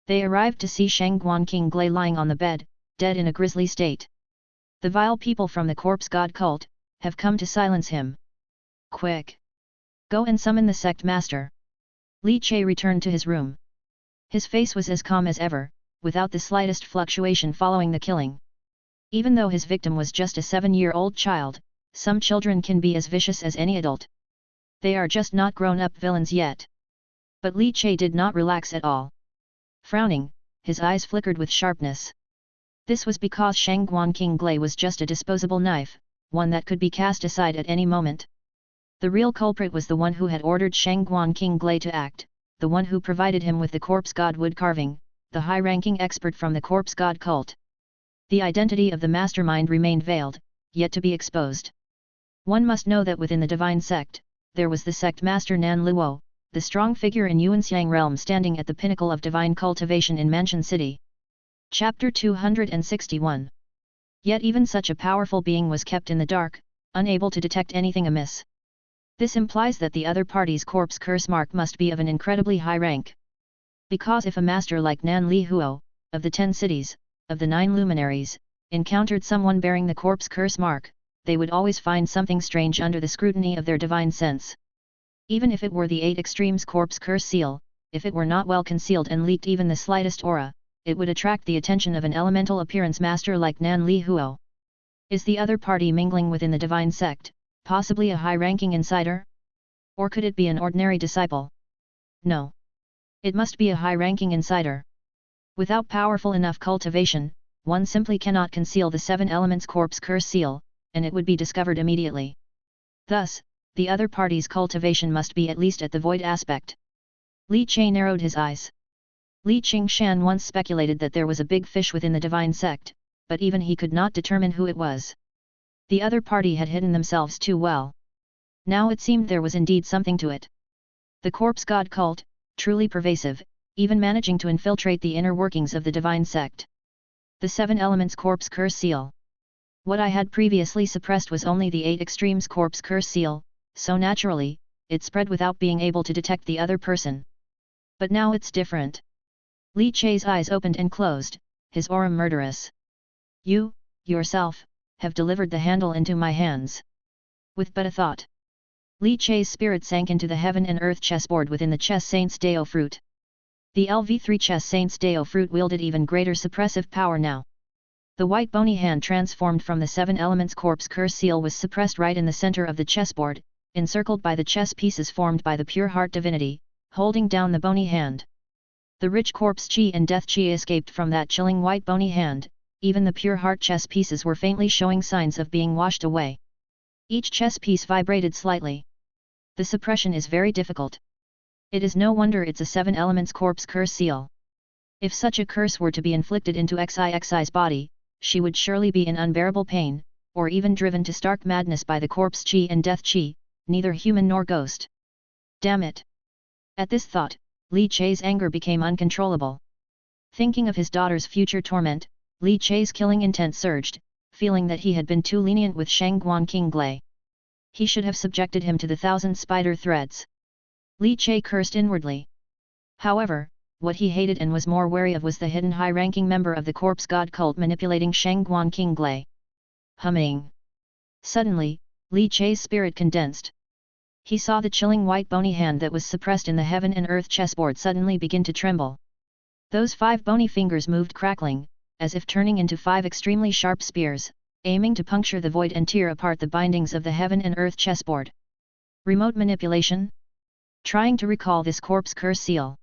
They arrived to see Shangguan King Glai lying on the bed, dead in a grisly state. The vile people from the corpse god cult have come to silence him. Quick! Go and summon the sect master. Li Che returned to his room. His face was as calm as ever, without the slightest fluctuation following the killing. Even though his victim was just a 7-year-old child, some children can be as vicious as any adult. They are just not grown-up villains yet. But Li Che did not relax at all. Frowning, his eyes flickered with sharpness. This was because Shangguan King Glai was just a disposable knife, one that could be cast aside at any moment. The real culprit was the one who had ordered Shangguan King Glai to act, the one who provided him with the corpse god wood carving, the high-ranking expert from the corpse god cult. The identity of the mastermind remained veiled, yet to be exposed. One must know that within the divine sect, there was the sect master Nan Luo, the strong figure in Yuanxiang realm standing at the pinnacle of divine cultivation in Mansion City. Chapter 261. Yet even such a powerful being was kept in the dark, unable to detect anything amiss. This implies that the other party's corpse curse mark must be of an incredibly high rank. Because if a master like Nan Li Huo, of the 10 cities, of the 9 luminaries, encountered someone bearing the corpse curse mark, they would always find something strange under the scrutiny of their divine sense. Even if it were the 8 extremes corpse curse seal, if it were not well concealed and leaked even the slightest aura, it would attract the attention of an elemental appearance master like Nan Li Huo. Is the other party mingling within the divine sect, possibly a high-ranking insider? Or could it be an ordinary disciple? No. It must be a high-ranking insider. Without powerful enough cultivation, one simply cannot conceal the 7 elements corpse curse seal, and it would be discovered immediately. Thus, the other party's cultivation must be at least at the void aspect. Li Che narrowed his eyes. Li Qingshan once speculated that there was a big fish within the divine sect, but even he could not determine who it was. The other party had hidden themselves too well. Now it seemed there was indeed something to it. The corpse god cult, truly pervasive, even managing to infiltrate the inner workings of the divine sect. The 7 elements corpse curse seal. What I had previously suppressed was only the 8 extremes corpse curse seal, so naturally, it spread without being able to detect the other person. But now it's different. Li Che's eyes opened and closed, his aura murderous. You, yourself, have delivered the handle into my hands. With but a thought, Li Che's spirit sank into the heaven and earth chessboard within the chess saint's Dao fruit. The LV3 chess saint's Dao fruit wielded even greater suppressive power now. The white bony hand transformed from the 7 elements corpse curse seal was suppressed right in the center of the chessboard, encircled by the chess pieces formed by the pure heart divinity, holding down the bony hand. The rich corpse chi and death chi escaped from that chilling white bony hand, even the pure heart chess pieces were faintly showing signs of being washed away. Each chess piece vibrated slightly. The suppression is very difficult. It is no wonder it's a 7 elements corpse curse seal. If such a curse were to be inflicted into XIXI's body, she would surely be in unbearable pain, or even driven to stark madness by the corpse chi and death chi, neither human nor ghost. Damn it! At this thought, Li Che's anger became uncontrollable. Thinking of his daughter's future torment, Li Che's killing intent surged, feeling that he had been too lenient with Shangguan King Glai. He should have subjected him to the 1,000 spider threads. Li Che cursed inwardly. However, what he hated and was more wary of was the hidden high-ranking member of the corpse god cult manipulating Shangguan King Glai. Humming. Suddenly, Li Che's spirit condensed. He saw the chilling white bony hand that was suppressed in the heaven and earth chessboard suddenly begin to tremble. Those 5 bony fingers moved crackling, as if turning into 5 extremely sharp spears, aiming to puncture the void and tear apart the bindings of the heaven and earth chessboard. Remote manipulation? Trying to recall this corpse curse seal.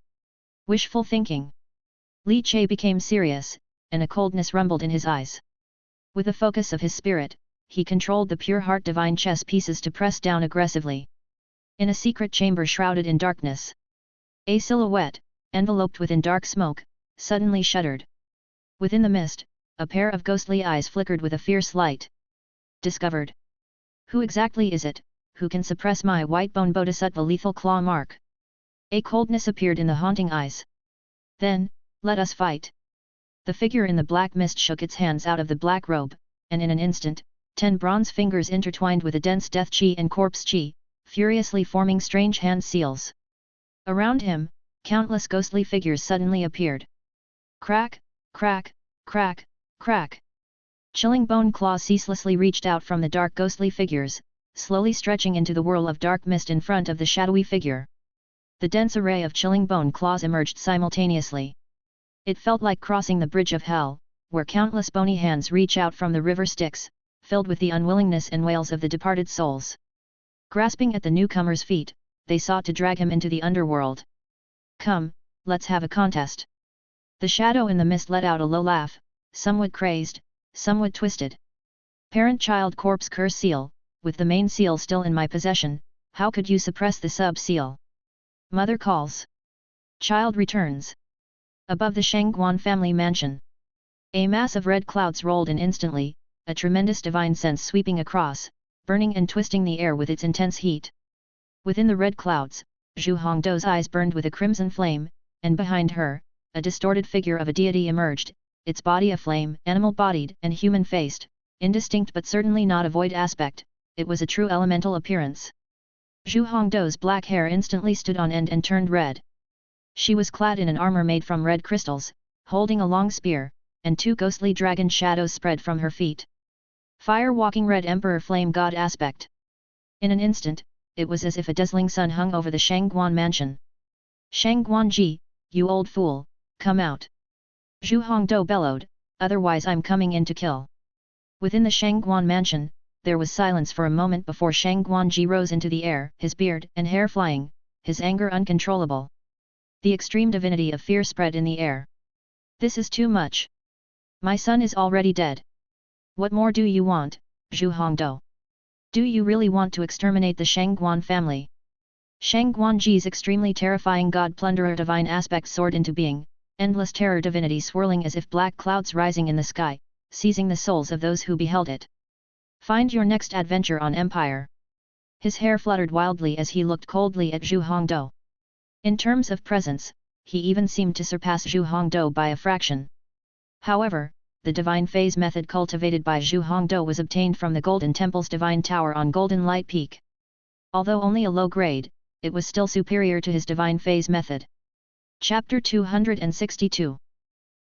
Wishful thinking. Li Che became serious, and a coldness rumbled in his eyes. With the focus of his spirit, he controlled the pure heart divine chess pieces to press down aggressively. In a secret chamber shrouded in darkness, a silhouette, enveloped within dark smoke, suddenly shuddered. Within the mist, a pair of ghostly eyes flickered with a fierce light. Discovered. Who exactly is it, who can suppress my white bone bodhisattva lethal claw mark? A coldness appeared in the haunting eyes. Then, let us fight. The figure in the black mist shook its hands out of the black robe, and in an instant, 10 bronze fingers intertwined with a dense death chi and corpse chi, furiously forming strange hand seals. Around him, countless ghostly figures suddenly appeared. Crack, crack, crack, crack. Chilling bone claws ceaselessly reached out from the dark ghostly figures, slowly stretching into the whirl of dark mist in front of the shadowy figure. The dense array of chilling bone claws emerged simultaneously. It felt like crossing the bridge of hell, where countless bony hands reach out from the river Styx, filled with the unwillingness and wails of the departed souls. Grasping at the newcomer's feet, they sought to drag him into the underworld. Come, let's have a contest. The shadow in the mist let out a low laugh, somewhat crazed, somewhat twisted. Parent-child corpse curse seal, with the main seal still in my possession, how could you suppress the sub-seal? Mother calls. Child returns. Above the Shangguan family mansion. A mass of red clouds rolled in instantly, a tremendous divine sense sweeping across, burning and twisting the air with its intense heat. Within the red clouds, Zhu Hongdou's eyes burned with a crimson flame, and behind her, a distorted figure of a deity emerged, its body aflame, animal-bodied and human-faced, indistinct but certainly not a void aspect, it was a true elemental appearance. Zhu Hongdou's black hair instantly stood on end and turned red. She was clad in an armor made from red crystals, holding a long spear, and two ghostly dragon shadows spread from her feet. Fire-walking red emperor flame god aspect. In an instant, it was as if a dazzling sun hung over the Shangguan mansion. Shangguan Ji, you old fool, come out! Zhu Hongdou bellowed, otherwise I'm coming in to kill. Within the Shangguan mansion, there was silence for a moment before Shangguan Ji rose into the air, his beard and hair flying, his anger uncontrollable. The extreme divinity of fear spread in the air. This is too much. My son is already dead. What more do you want, Zhu Hongdou? Do you really want to exterminate the Shangguan family? Shangguan Ji's extremely terrifying god plunderer divine aspect soared into being, endless terror divinity swirling as if black clouds rising in the sky, seizing the souls of those who beheld it. Find your next adventure on Empire. His hair fluttered wildly as he looked coldly at Zhu Hongdou. In terms of presence, he even seemed to surpass Zhu Hongdou by a fraction. However, the divine phase method cultivated by Zhu Hongdou was obtained from the Golden Temple's divine tower on Golden Light Peak. Although only a low grade, it was still superior to his divine phase method. Chapter 262.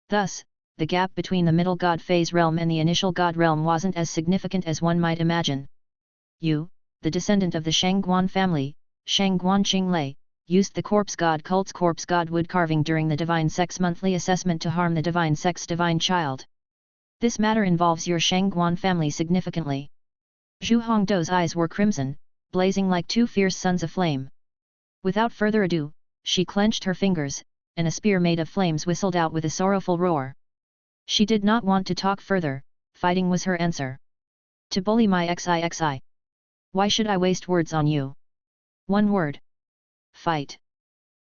Thus, the gap between the middle god phase realm and the initial god realm wasn't as significant as one might imagine. You, the descendant of the Shangguan family, Shangguan Qinglei, used the corpse god cult's corpse god wood carving during the divine sex monthly assessment to harm the divine sex divine child. This matter involves your Shangguan family significantly. Zhu Hongdou's eyes were crimson, blazing like two fierce suns of flame. Without further ado, she clenched her fingers, and a spear made of flames whistled out with a sorrowful roar. She did not want to talk further, fighting was her answer. To bully my xixi. Why should I waste words on you? One word. Fight.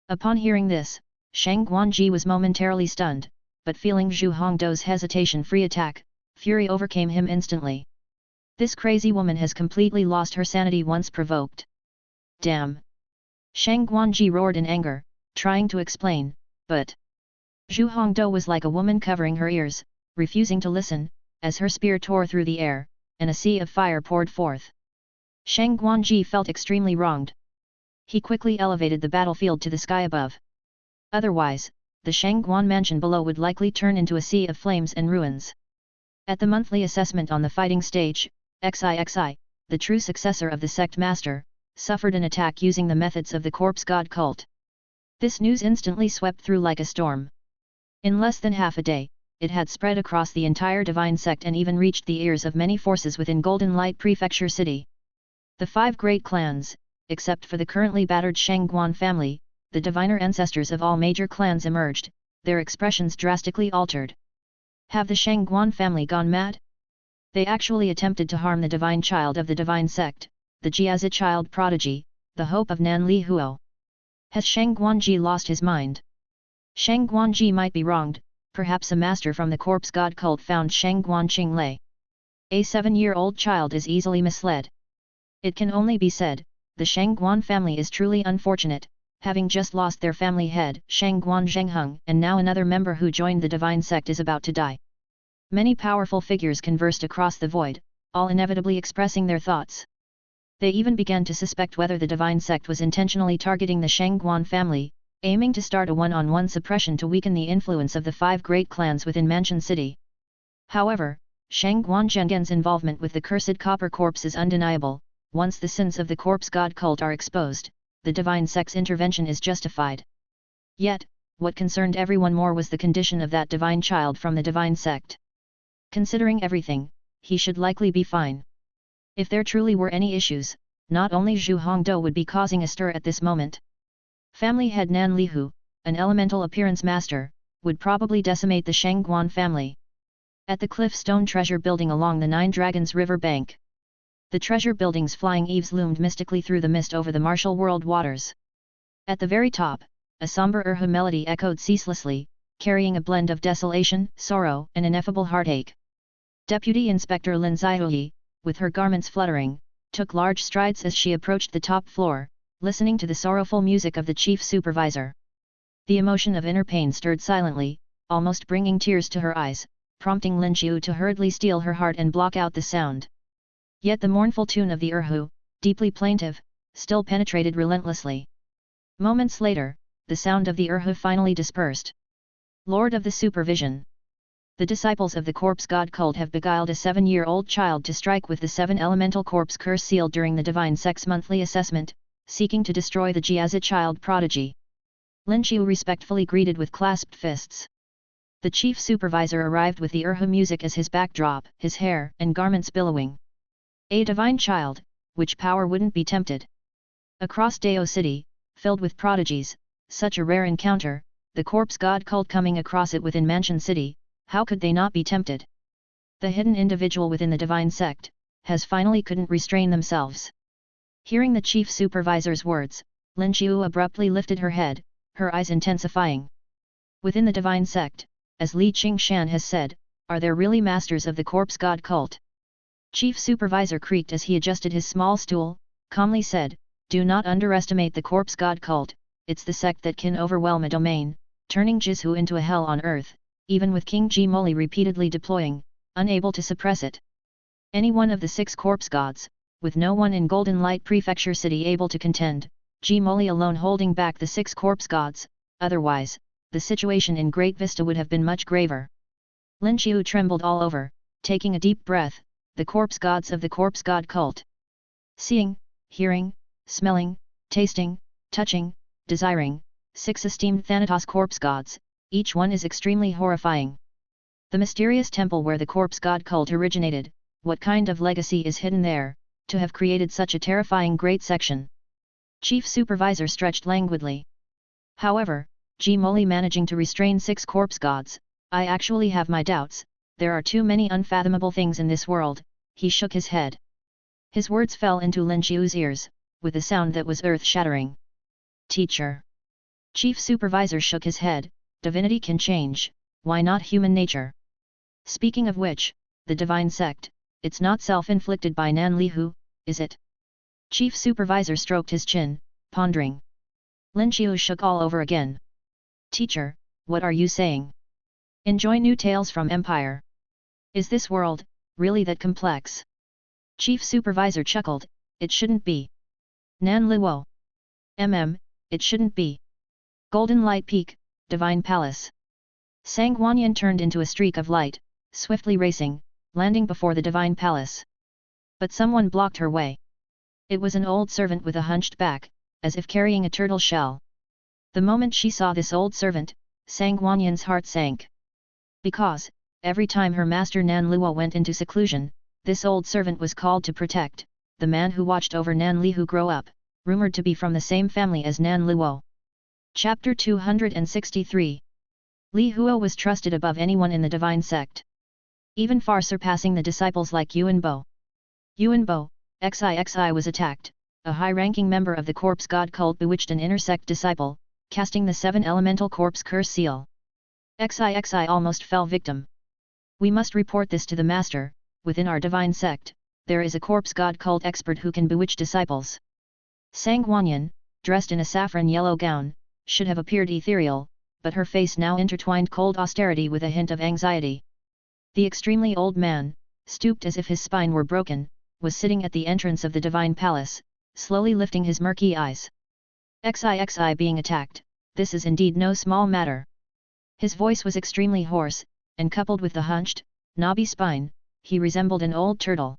Upon hearing this, Shangguan Ji was momentarily stunned, but feeling Zhu Hongdou's hesitation-free attack, fury overcame him instantly. This crazy woman has completely lost her sanity once provoked. Damn! Shangguan Ji roared in anger, trying to explain, but Zhu Hongdou was like a woman covering her ears, refusing to listen, as her spear tore through the air, and a sea of fire poured forth. Shangguan Ji felt extremely wronged. He quickly elevated the battlefield to the sky above. Otherwise, the Shangguan mansion below would likely turn into a sea of flames and ruins. At the monthly assessment on the fighting stage, XIXI, the true successor of the sect master, suffered an attack using the methods of the corpse god cult. This news instantly swept through like a storm. In less than half a day, it had spread across the entire divine sect and even reached the ears of many forces within Golden Light Prefecture City. The 5 great clans, except for the currently battered Shangguan family, the diviner ancestors of all major clans emerged, their expressions drastically altered. Have the Shangguan family gone mad? They actually attempted to harm the divine child of the divine sect, the Jiazi child prodigy, the hope of Nan Li Huo. Has Shangguan Ji lost his mind? Shangguan Ji might be wronged, perhaps a master from the corpse god cult found Shangguan Qinglei. A 7-year-old child is easily misled. It can only be said, the Shangguan family is truly unfortunate, having just lost their family head, Shangguan Zhengheng, and now another member who joined the divine sect is about to die. Many powerful figures conversed across the void, all inevitably expressing their thoughts. They even began to suspect whether the divine sect was intentionally targeting the Shangguan family, aiming to start a one-on-one suppression to weaken the influence of the 5 great clans within Mansion City. However, Shangguan Zhenggen's involvement with the cursed Copper Corpse is undeniable. Once the sins of the corpse god cult are exposed, the divine sect's intervention is justified. Yet, what concerned everyone more was the condition of that divine child from the divine sect. Considering everything, he should likely be fine. If there truly were any issues, not only Zhu Hongdou would be causing a stir at this moment. Family head Nan Lihu, an elemental appearance master, would probably decimate the Shangguan family. At the cliff stone treasure building along the Nine Dragons River bank, the treasure building's flying eaves loomed mystically through the mist over the martial world waters. At the very top, a somber Erhu melody echoed ceaselessly, carrying a blend of desolation, sorrow, and ineffable heartache. Deputy Inspector Lin Zihui, with her garments fluttering, took large strides as she approached the top floor, listening to the sorrowful music of the chief supervisor. The emotion of inner pain stirred silently, almost bringing tears to her eyes, prompting Lin Qiu to hurriedly steel her heart and block out the sound. Yet the mournful tune of the erhu, deeply plaintive, still penetrated relentlessly. Moments later, the sound of the erhu finally dispersed. Lord of the Supervision. The disciples of the corpse god cult have beguiled a 7-year-old child to strike with the 7 elemental corpse curse sealed during the divine sect's monthly assessment, seeking to destroy the Jiazit child prodigy. Lin Qiu respectfully greeted with clasped fists. The chief supervisor arrived with the erhu music as his backdrop, his hair and garments billowing. A divine child, which power wouldn't be tempted? Across Dao City, filled with prodigies, such a rare encounter, the corpse god cult coming across it within Mansion City, how could they not be tempted? The hidden individual within the divine sect, has finally couldn't restrain themselves. Hearing the chief supervisor's words, Lin Qiu abruptly lifted her head, her eyes intensifying. Within the divine sect, as Li Qingshan has said, are there really masters of the corpse god cult? Chief supervisor creaked as he adjusted his small stool, calmly said, do not underestimate the corpse god cult, it's the sect that can overwhelm a domain, turning Jizhu into a hell on earth, even with King Jimoli repeatedly deploying, unable to suppress it. Any one of the 6 corpse gods, with no one in Golden Light Prefecture City able to contend, Jimoli alone holding back the 6 corpse gods, otherwise, the situation in Great Vista would have been much graver. Lin Qiu trembled all over, taking a deep breath, the corpse gods of the corpse god cult. Seeing, hearing, smelling, tasting, touching, desiring, 6 esteemed Thanatos corpse gods, each one is extremely horrifying. The mysterious temple where the corpse god cult originated, what kind of legacy is hidden there, to have created such a terrifying great section? Chief supervisor stretched languidly. However, Jimoli managing to restrain 6 corpse gods, I actually have my doubts, there are too many unfathomable things in this world, he shook his head. His words fell into Lin Qiu's ears, with a sound that was earth-shattering. Teacher. Chief supervisor shook his head, divinity can change, why not human nature? Speaking of which, the divine sect, it's not self-inflicted by Nan Lihu, is it? Chief supervisor stroked his chin, pondering. Lin Qiu shook all over again. Teacher, what are you saying? Enjoy new tales from Empire. Is this world, really that complex? Chief supervisor chuckled, it shouldn't be. Nan Liwo. It shouldn't be. Golden Light Peak, Divine Palace. Sang Wanyan turned into a streak of light, swiftly racing, landing before the Divine Palace. But someone blocked her way. It was an old servant with a hunched back, as if carrying a turtle shell. The moment she saw this old servant, Sang Wanyan's heart sank. Because, every time her master Nan Luo went into seclusion, this old servant was called to protect, the man who watched over Nan Li who grow up, rumored to be from the same family as Nan Luo. Chapter 263. Li Huo was trusted above anyone in the divine sect. Even far surpassing the disciples like Yuan Bo. Yuan Bo, XIXI was attacked, a high-ranking member of the corpse god cult bewitched an inner sect disciple, casting the 7 elemental corpse curse seal. XIXI almost fell victim. We must report this to the master, within our divine sect, there is a corpse god cult expert who can bewitch disciples. Sang Wanyan, dressed in a saffron yellow gown, should have appeared ethereal, but her face now intertwined cold austerity with a hint of anxiety. The extremely old man, stooped as if his spine were broken, was sitting at the entrance of the divine palace, slowly lifting his murky eyes. XIXI being attacked, this is indeed no small matter. His voice was extremely hoarse, and coupled with the hunched, knobby spine, he resembled an old turtle.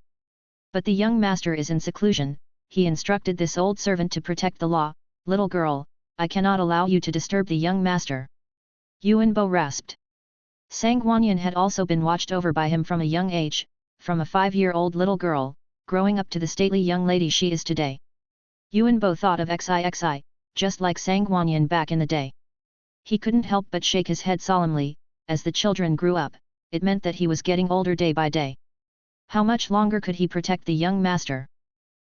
But the young master is in seclusion, he instructed this old servant to protect the law. Little girl, I cannot allow you to disturb the young master. Yuan Bo rasped. Sangwanian had also been watched over by him from a young age, from a 5-year-old little girl, growing up to the stately young lady she is today. Yuan Bo thought of XIXI, just like Sangwanian back in the day. He couldn't help but shake his head solemnly. As the children grew up, it meant that he was getting older day by day. How much longer could he protect the young master?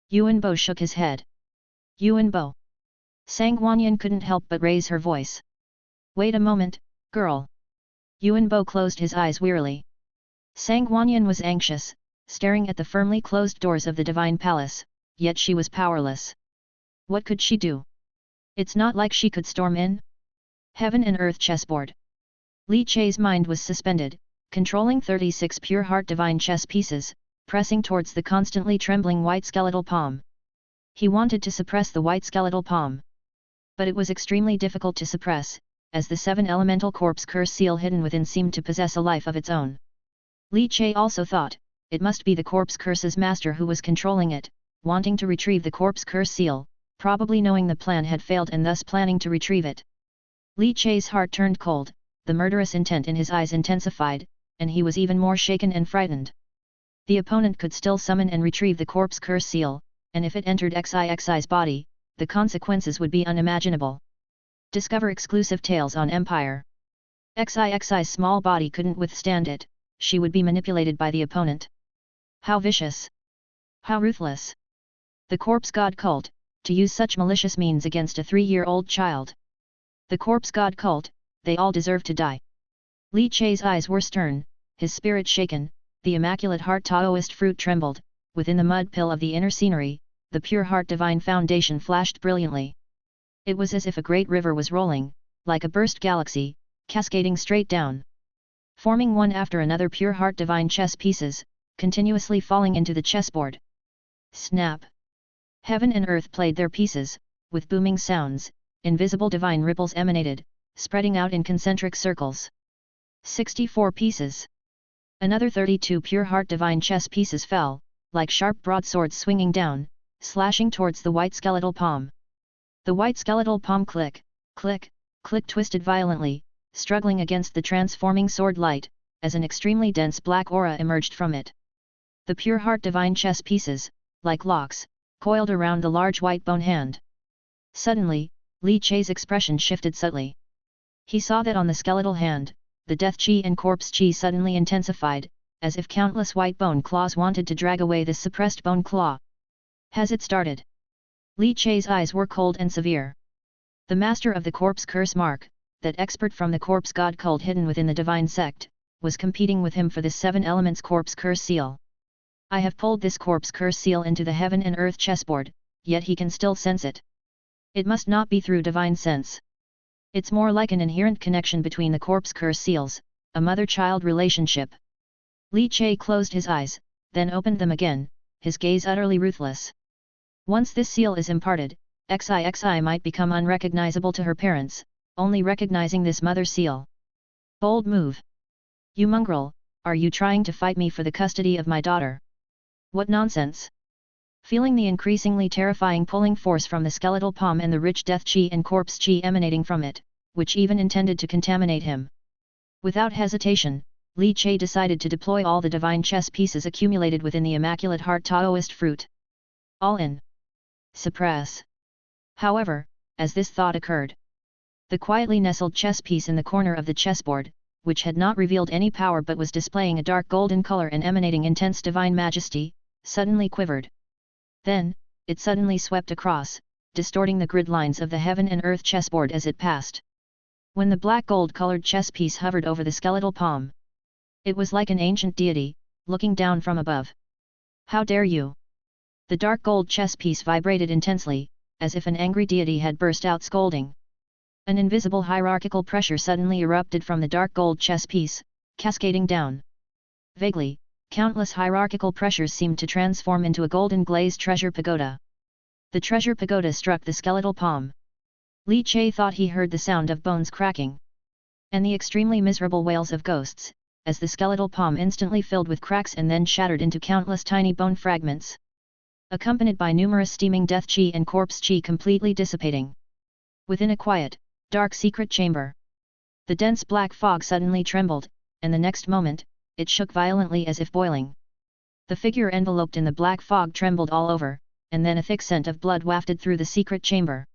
Yuan Bo shook his head. Yuan Bo. Sangwanian couldn't help but raise her voice. Wait a moment, girl. Yuan Bo closed his eyes wearily. Sangwanian was anxious, staring at the firmly closed doors of the divine palace, yet she was powerless. What could she do? It's not like she could storm in. Heaven and earth chessboard. Li Chai's mind was suspended, controlling 36 pure heart divine chess pieces, pressing towards the constantly trembling white skeletal palm. He wanted to suppress the white skeletal palm. But it was extremely difficult to suppress, as the 7 elemental corpse curse seal hidden within seemed to possess a life of its own. Li Chai also thought, it must be the corpse curse's master who was controlling it, wanting to retrieve the corpse curse seal, probably knowing the plan had failed and thus planning to retrieve it. Li Chai's heart turned cold, the murderous intent in his eyes intensified, and he was even more shaken and frightened. The opponent could still summon and retrieve the corpse curse seal, and if it entered XIXI's body, the consequences would be unimaginable. Discover exclusive tales on Empire. XIXI's small body couldn't withstand it, she would be manipulated by the opponent. How vicious! How ruthless! The corpse god cult, to use such malicious means against a 3-year-old child. The corpse god cult, they all deserve to die. Li Chai's eyes were stern, his spirit shaken, the immaculate heart Taoist fruit trembled, within the mud pill of the inner scenery, the pure heart divine foundation flashed brilliantly. It was as if a great river was rolling, like a burst galaxy, cascading straight down. Forming one after another pure heart divine chess pieces, continuously falling into the chessboard. Snap! Heaven and earth played their pieces, with booming sounds, invisible divine ripples emanated, spreading out in concentric circles. 64 pieces. Another 32 pure heart divine chess pieces fell, like sharp broadswords swinging down, slashing towards the white skeletal palm. The white skeletal palm click, click, click twisted violently, struggling against the transforming sword light, as an extremely dense black aura emerged from it. The pure heart divine chess pieces, like locks, coiled around the large white bone hand. Suddenly, Li Chai's expression shifted subtly. He saw that on the skeletal hand, the death chi and corpse chi suddenly intensified, as if countless white bone claws wanted to drag away this suppressed bone claw. Has it started? Li Chai's eyes were cold and severe. The master of the corpse curse mark, that expert from the corpse god cult hidden within the divine sect, was competing with him for this 7 elements corpse curse seal. I have pulled this corpse curse seal into the heaven and earth chessboard, yet he can still sense it. It must not be through divine sense. It's more like an inherent connection between the corpse curse seals, a mother-child relationship. Li Chai closed his eyes, then opened them again, his gaze utterly ruthless. Once this seal is imparted, XIXI might become unrecognizable to her parents, only recognizing this mother seal. Bold move! You mongrel, are you trying to fight me for the custody of my daughter? What nonsense! Feeling the increasingly terrifying pulling force from the skeletal palm and the rich death chi and corpse chi emanating from it, which even intended to contaminate him. Without hesitation, Li Chai decided to deploy all the divine chess pieces accumulated within the Immaculate Heart Taoist fruit. All in. Suppress. However, as this thought occurred, the quietly nestled chess piece in the corner of the chessboard, which had not revealed any power but was displaying a dark golden color and emanating intense divine majesty, suddenly quivered. Then, it suddenly swept across, distorting the grid lines of the heaven and earth chessboard as it passed. When the black gold-colored chess piece hovered over the skeletal palm, it was like an ancient deity, looking down from above. How dare you! The dark gold chess piece vibrated intensely, as if an angry deity had burst out scolding. An invisible hierarchical pressure suddenly erupted from the dark gold chess piece, cascading down. Vaguely, Countless hierarchical pressures seemed to transform into a golden glazed treasure pagoda. The treasure pagoda struck the skeletal palm. Li Che thought he heard the sound of bones cracking. And the extremely miserable wails of ghosts, as the skeletal palm instantly filled with cracks and then shattered into countless tiny bone fragments. Accompanied by numerous steaming death chi and corpse chi completely dissipating. Within a quiet, dark secret chamber. The dense black fog suddenly trembled, and the next moment, it shook violently as if boiling. The figure enveloped in the black fog trembled all over, and then a thick scent of blood wafted through the secret chamber.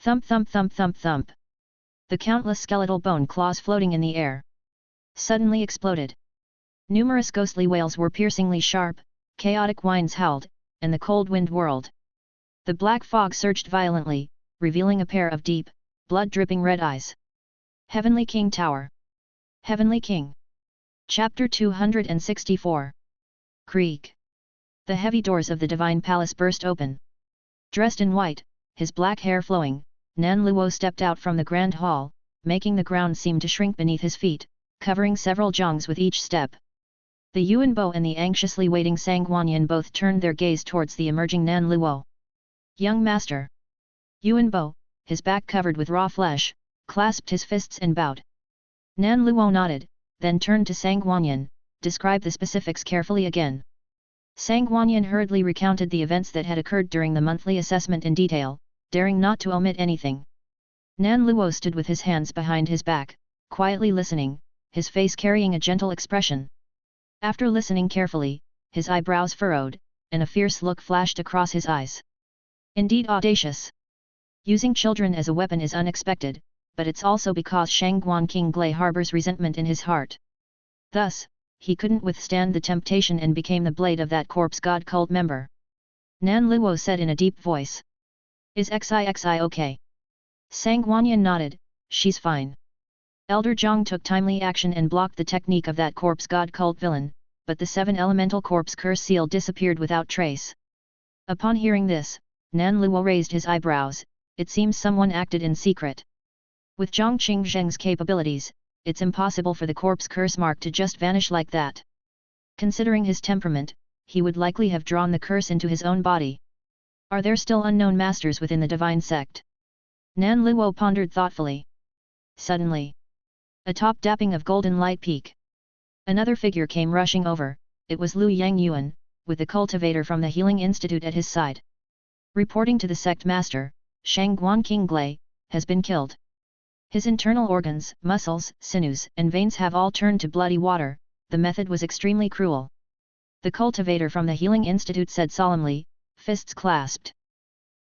Thump thump thump thump thump. The countless skeletal bone claws floating in the air suddenly exploded. Numerous ghostly wails were piercingly sharp, chaotic whines howled, and the cold wind whirled. The black fog surged violently, revealing a pair of deep, blood-dripping red eyes. Heavenly King Tower. Heavenly King. Chapter 264. Creak. The heavy doors of the Divine Palace burst open. Dressed in white, his black hair flowing, Nan Luo stepped out from the grand hall, making the ground seem to shrink beneath his feet, covering several zhongs with each step. The Yuan Bo and the anxiously waiting Sang Wanyan both turned their gaze towards the emerging Nan Luo. Young master. Yuan Bo, his back covered with raw flesh, clasped his fists and bowed. Nan Luo nodded, then turned to Sang Wanyan, described the specifics carefully again. Sang Wanyan hurriedly recounted the events that had occurred during the monthly assessment in detail, daring not to omit anything. Nan Luo stood with his hands behind his back, quietly listening, his face carrying a gentle expression. After listening carefully, his eyebrows furrowed, and a fierce look flashed across his eyes. Indeed audacious. Using children as a weapon is unexpected, but it's also because Shangguan King Glai harbors resentment in his heart. Thus, he couldn't withstand the temptation and became the blade of that corpse god cult member. Nan Luo said in a deep voice. Is XIXI okay? Sang Wanyan nodded, she's fine. Elder Zhang took timely action and blocked the technique of that corpse god cult villain, but the 7 elemental corpse curse seal disappeared without trace. Upon hearing this, Nan Luo raised his eyebrows, it seems someone acted in secret. With Zhang Qingzheng's capabilities, it's impossible for the corpse curse mark to just vanish like that. Considering his temperament, he would likely have drawn the curse into his own body. Are there still unknown masters within the divine sect? Nan Luo pondered thoughtfully. Suddenly, a top dapping of golden light peak. Another figure came rushing over, it was Liu Yang Yuan, with the cultivator from the Healing Institute at his side. Reporting to the sect master, Shangguan King Glai, has been killed. His internal organs, muscles, sinews, and veins have all turned to bloody water, the method was extremely cruel. The cultivator from the Healing Institute said solemnly, fists clasped.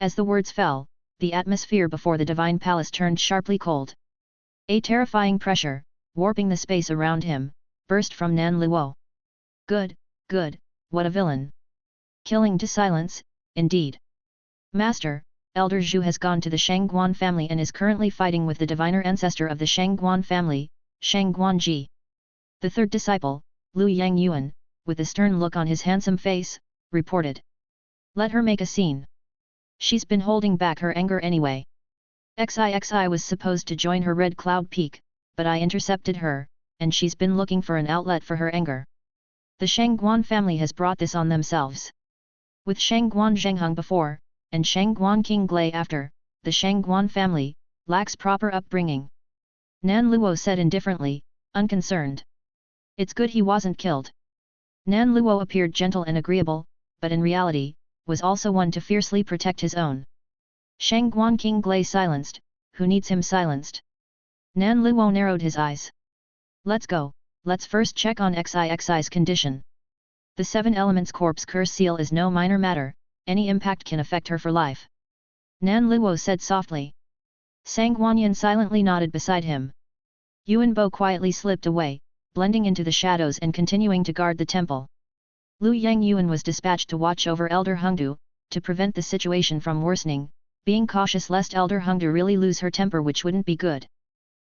As the words fell, the atmosphere before the Divine Palace turned sharply cold. A terrifying pressure, warping the space around him, burst from Nan Luo. Good, good, what a villain. Killing to silence, indeed. Master, Elder Zhu has gone to the Shangguan family and is currently fighting with the diviner ancestor of the Shangguan family, Shangguan Ji. The third disciple, Liu Yang Yuan, with a stern look on his handsome face, reported. Let her make a scene. She's been holding back her anger anyway. XIXI was supposed to join her Red Cloud Peak, but I intercepted her, and she's been looking for an outlet for her anger. The Shangguan family has brought this on themselves. With Shangguan Zhengheng before, and Shangguan King Glai after, the Shangguan family lacks proper upbringing. Nan Luo said indifferently, unconcerned. It's good he wasn't killed. Nan Luo appeared gentle and agreeable, but in reality, was also one to fiercely protect his own. Shangguan King Glai silenced, who needs him silenced? Nan Luo narrowed his eyes. Let's go, let's first check on XIXI's condition. The 7 elements corpse curse seal is no minor matter, any impact can affect her for life. Nan Luo said softly. Sang Wanyan silently nodded beside him. Yuan Bo quietly slipped away, blending into the shadows and continuing to guard the temple. Liu Yang Yuan was dispatched to watch over Elder Hengdu, to prevent the situation from worsening, being cautious lest Elder Hengdu really lose her temper, which wouldn't be good.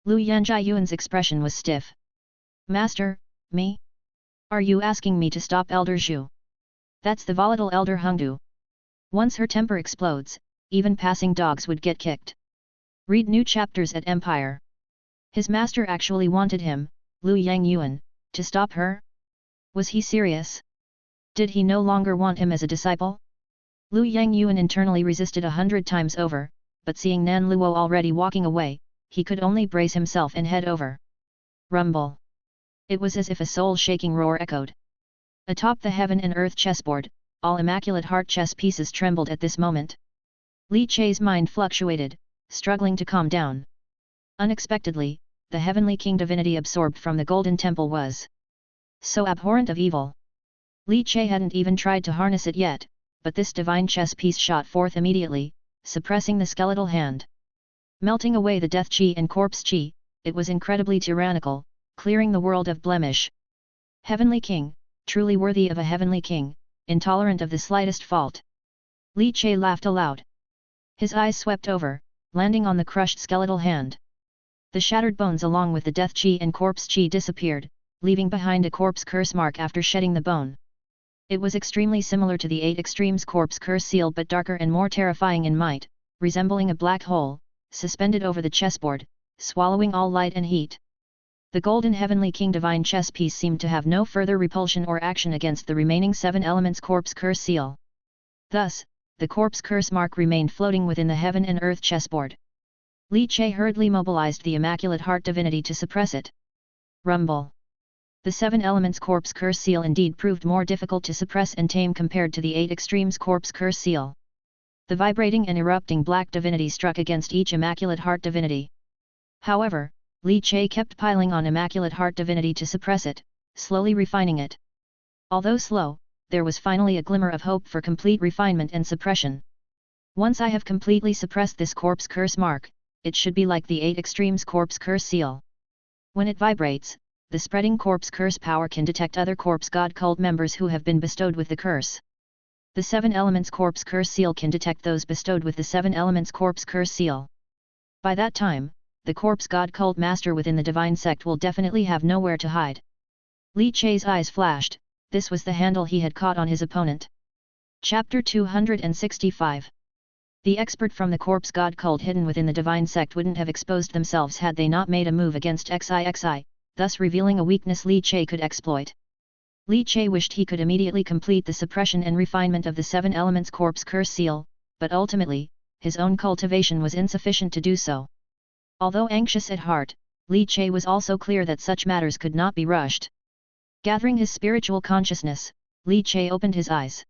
Liu Yanjai Yuan's expression was stiff. Master, me? Are you asking me to stop Elder Zhu? That's the volatile Elder Hengdu. Once her temper explodes, even passing dogs would get kicked. Read new chapters at Empire. His master actually wanted him, Liu Yang Yuan, to stop her? Was he serious? Did he no longer want him as a disciple? Lu Yangyuan internally resisted 100 times over, but seeing Nan Luo already walking away, he could only brace himself and head over. Rumble. It was as if a soul-shaking roar echoed. Atop the heaven and earth chessboard, all immaculate heart chess pieces trembled at this moment. Li Chai's mind fluctuated, struggling to calm down. Unexpectedly, the heavenly king divinity absorbed from the golden temple was so abhorrent of evil. Li Chai hadn't even tried to harness it yet, but this divine chess piece shot forth immediately, suppressing the skeletal hand. Melting away the death chi and corpse chi, it was incredibly tyrannical, clearing the world of blemish. Heavenly king, truly worthy of a heavenly king, intolerant of the slightest fault. Li Chai laughed aloud. His eyes swept over, landing on the crushed skeletal hand. The shattered bones along with the death chi and corpse chi disappeared, leaving behind a corpse curse mark after shedding the bone. It was extremely similar to the 8 Extremes corpse curse seal but darker and more terrifying in might, resembling a black hole, suspended over the chessboard, swallowing all light and heat. The golden heavenly king divine chess piece seemed to have no further repulsion or action against the remaining 7 elements corpse curse seal. Thus, the corpse curse mark remained floating within the heaven and earth chessboard. Li Chai hurriedly mobilized the Immaculate Heart divinity to suppress it. Rumble. The 7 elements corpse curse seal indeed proved more difficult to suppress and tame compared to the 8 Extremes corpse curse seal. The vibrating and erupting black divinity struck against each Immaculate Heart divinity. However, Li Chai kept piling on Immaculate Heart divinity to suppress it, slowly refining it. Although slow, there was finally a glimmer of hope for complete refinement and suppression. Once I have completely suppressed this corpse curse mark, it should be like the 8 Extremes corpse curse seal. When it vibrates, the spreading corpse curse power can detect other corpse god cult members who have been bestowed with the curse. The 7 elements corpse curse seal can detect those bestowed with the 7 elements corpse curse seal. By that time, the corpse god cult master within the divine sect will definitely have nowhere to hide. Li Chai's eyes flashed, this was the handle he had caught on his opponent. Chapter 265. The expert from the corpse god cult hidden within the divine sect wouldn't have exposed themselves had they not made a move against XIXI, thus revealing a weakness Li Chai could exploit. Li Chai wished he could immediately complete the suppression and refinement of the 7 elements corpse curse seal, but ultimately, his own cultivation was insufficient to do so. Although anxious at heart, Li Chai was also clear that such matters could not be rushed. Gathering his spiritual consciousness, Li Chai opened his eyes.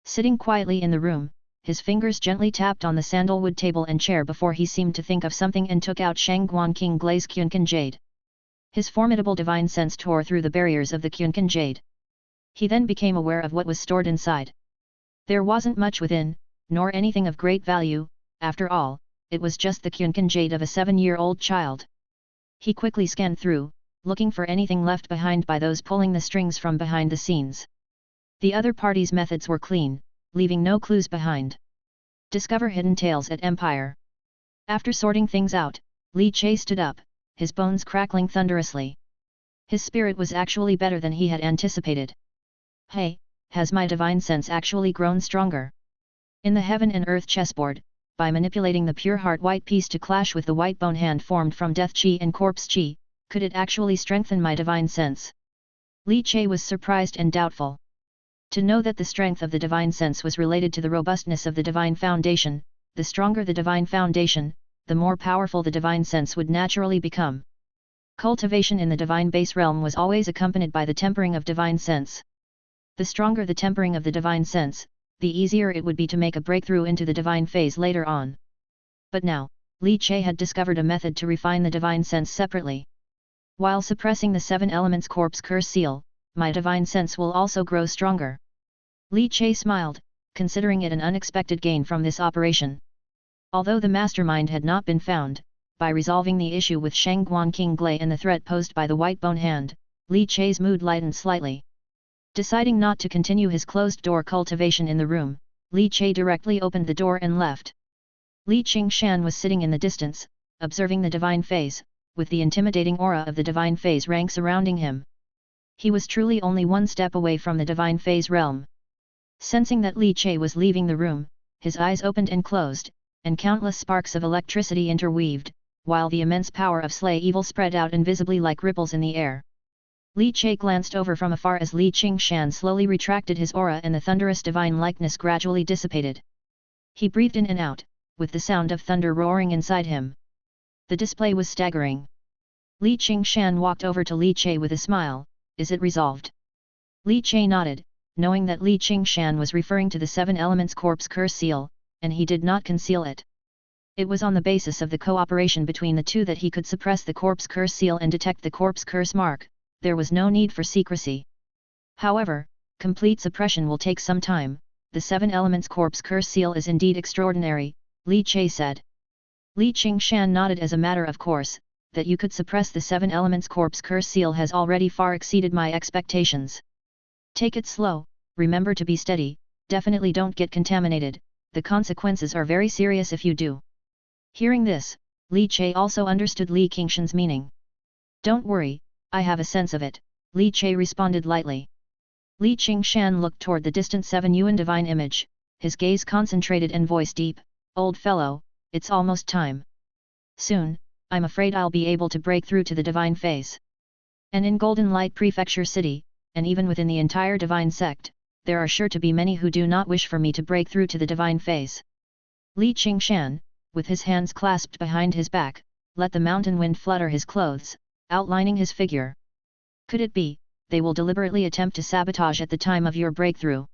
Sitting quietly in the room, his fingers gently tapped on the sandalwood table and chair before he seemed to think of something and took out Shangguan King Glaze Qunkan Jade. His formidable divine sense tore through the barriers of the Qunkan Jade. He then became aware of what was stored inside. There wasn't much within, nor anything of great value, after all, it was just the Qunkan Jade of a 7-year-old child. He quickly scanned through, looking for anything left behind by those pulling the strings from behind the scenes. The other party's methods were clean, leaving no clues behind. Discover hidden tales at Empire. After sorting things out, Li Chai stood up, his bones crackling thunderously. His spirit was actually better than he had anticipated. Hey, has my divine sense actually grown stronger? In the heaven and earth chessboard, by manipulating the pure heart white piece to clash with the white bone hand formed from death chi and corpse chi, could it actually strengthen my divine sense? Li Chai was surprised and doubtful. To know that the strength of the divine sense was related to the robustness of the divine foundation, the stronger the divine foundation, the more powerful the divine sense would naturally become. Cultivation in the divine base realm was always accompanied by the tempering of divine sense. The stronger the tempering of the divine sense, the easier it would be to make a breakthrough into the divine phase later on. But now, Li Chai had discovered a method to refine the divine sense separately. While suppressing the 7 elements corpse curse seal, my divine sense will also grow stronger. Li Chai smiled, considering it an unexpected gain from this operation. Although the mastermind had not been found, by resolving the issue with Shangguan King Glai and the threat posed by the white bone hand, Li Chai's mood lightened slightly. Deciding not to continue his closed-door cultivation in the room, Li Chai directly opened the door and left. Li Qingshan was sitting in the distance, observing the divine phase, with the intimidating aura of the divine phase rank surrounding him. He was truly only one step away from the divine phase realm. Sensing that Li Chai was leaving the room, his eyes opened and closed, and countless sparks of electricity interweaved, while the immense power of Slay Evil spread out invisibly like ripples in the air. Li Che glanced over from afar as Li Qingshan slowly retracted his aura and the thunderous divine likeness gradually dissipated. He breathed in and out, with the sound of thunder roaring inside him. The display was staggering. Li Qingshan walked over to Li Che with a smile. Is it resolved? Li Che nodded, knowing that Li Qingshan was referring to the Seven Elements Corpse Curse seal, and he did not conceal it. It was on the basis of the cooperation between the two that he could suppress the Corpse Curse seal and detect the Corpse Curse mark. There was no need for secrecy. However, complete suppression will take some time. The Seven Elements Corpse Curse seal is indeed extraordinary, Li Che said. Li Qingshan nodded as a matter of course. That you could suppress the Seven Elements Corpse Curse seal has already far exceeded my expectations. Take it slow, remember to be steady, definitely don't get contaminated, the consequences are very serious if you do. Hearing this, Li Che also understood Li Qingshan's meaning. Don't worry, I have a sense of it, Li Che responded lightly. Li Qingshan looked toward the distant 7 Yuan divine image, his gaze concentrated and voice deep. Old fellow, it's almost time. Soon, I'm afraid I'll be able to break through to the divine phase. And in Golden Light Prefecture City, and even within the entire divine sect, there are sure to be many who do not wish for me to break through to the divine phase. Li Qingshan, with his hands clasped behind his back, let the mountain wind flutter his clothes, outlining his figure. Could it be, they will deliberately attempt to sabotage at the time of your breakthrough?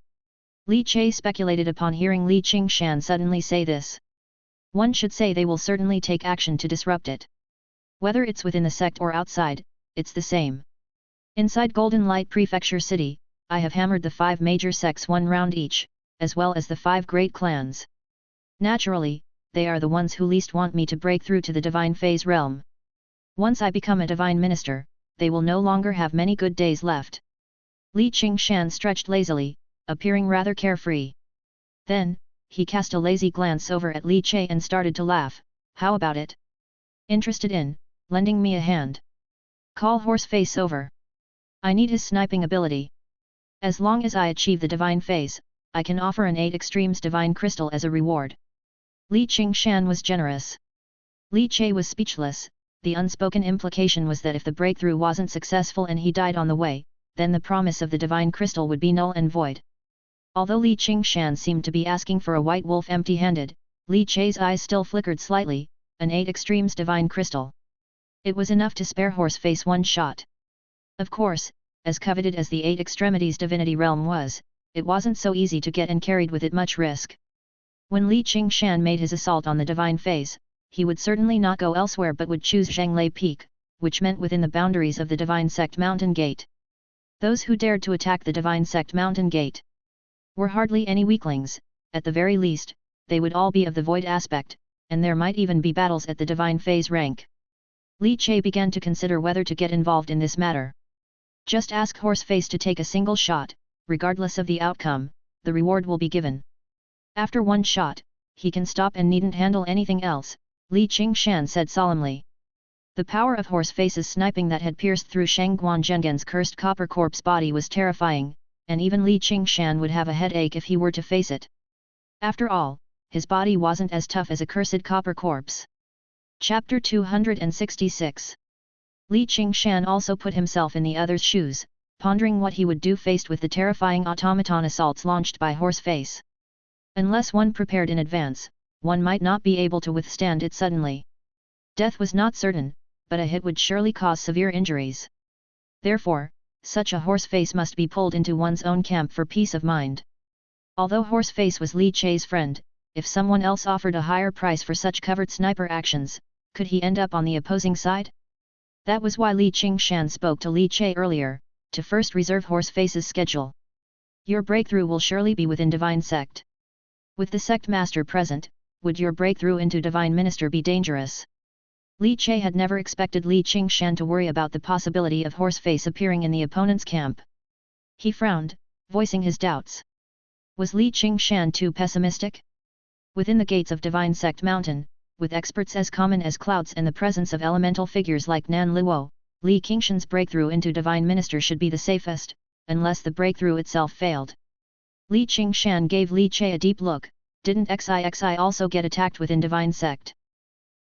Li Che speculated upon hearing Li Qingshan suddenly say this. One should say they will certainly take action to disrupt it. Whether it's within the sect or outside, it's the same. Inside Golden Light Prefecture City, I have hammered the 5 major sects 1 round each, as well as the 5 great clans. Naturally, they are the ones who least want me to break through to the divine phase realm. Once I become a divine minister, they will no longer have many good days left. Li Qingshan stretched lazily, appearing rather carefree. Then, he cast a lazy glance over at Li Che and started to laugh. How about it? Interested in lending me a hand? Call Horseface over. I need his sniping ability. As long as I achieve the divine phase, I can offer an 8 extremes divine crystal as a reward. Li Qingshan was generous. Li Che was speechless. The unspoken implication was that if the breakthrough wasn't successful and he died on the way, then the promise of the divine crystal would be null and void. Although Li Qingshan seemed to be asking for a white wolf empty-handed, Li Che's eyes still flickered slightly. An 8 extremes divine crystal. It was enough to spare Horseface 1 shot. Of course, as coveted as the 8 extremities divinity realm was, it wasn't so easy to get and carried with it much risk. When Li Qingshan made his assault on the divine phase, he would certainly not go elsewhere but would choose Zhanglei Peak, which meant within the boundaries of the Divine Sect Mountain Gate. Those who dared to attack the Divine Sect Mountain Gate were hardly any weaklings. At the very least, they would all be of the void aspect, and there might even be battles at the divine phase rank. Li Che began to consider whether to get involved in this matter. Just ask Horseface to take a single shot, regardless of the outcome, the reward will be given. After 1 shot, he can stop and needn't handle anything else, Li Qingshan said solemnly. The power of Horseface's sniping that had pierced through Shangguan Zhenggen's cursed copper corpse body was terrifying, and even Li Qingshan would have a headache if he were to face it. After all, his body wasn't as tough as a cursed copper corpse. Chapter 266. Li Qingshan also put himself in the other's shoes, pondering what he would do faced with the terrifying automaton assaults launched by Horseface. Unless one prepared in advance, one might not be able to withstand it suddenly. Death was not certain, but a hit would surely cause severe injuries. Therefore, such a Horseface must be pulled into one's own camp for peace of mind. Although Horseface was Li Che's friend, if someone else offered a higher price for such covert sniper actions, could he end up on the opposing side? That was why Li Qingshan spoke to Li Che earlier, to first reserve Horseface's schedule. Your breakthrough will surely be within Divine Sect. With the Sect Master present, would your breakthrough into Divine Minister be dangerous? Li Che had never expected Li Qingshan to worry about the possibility of Horseface appearing in the opponent's camp. He frowned, voicing his doubts. Was Li Qingshan too pessimistic? Within the gates of Divine Sect Mountain, with experts as common as clouds and the presence of elemental figures like Nan Luo, Li Qingshan's breakthrough into Divine Minister should be the safest, unless the breakthrough itself failed. Li Qingshan gave Li Che a deep look. Didn't XIXI also get attacked within Divine Sect?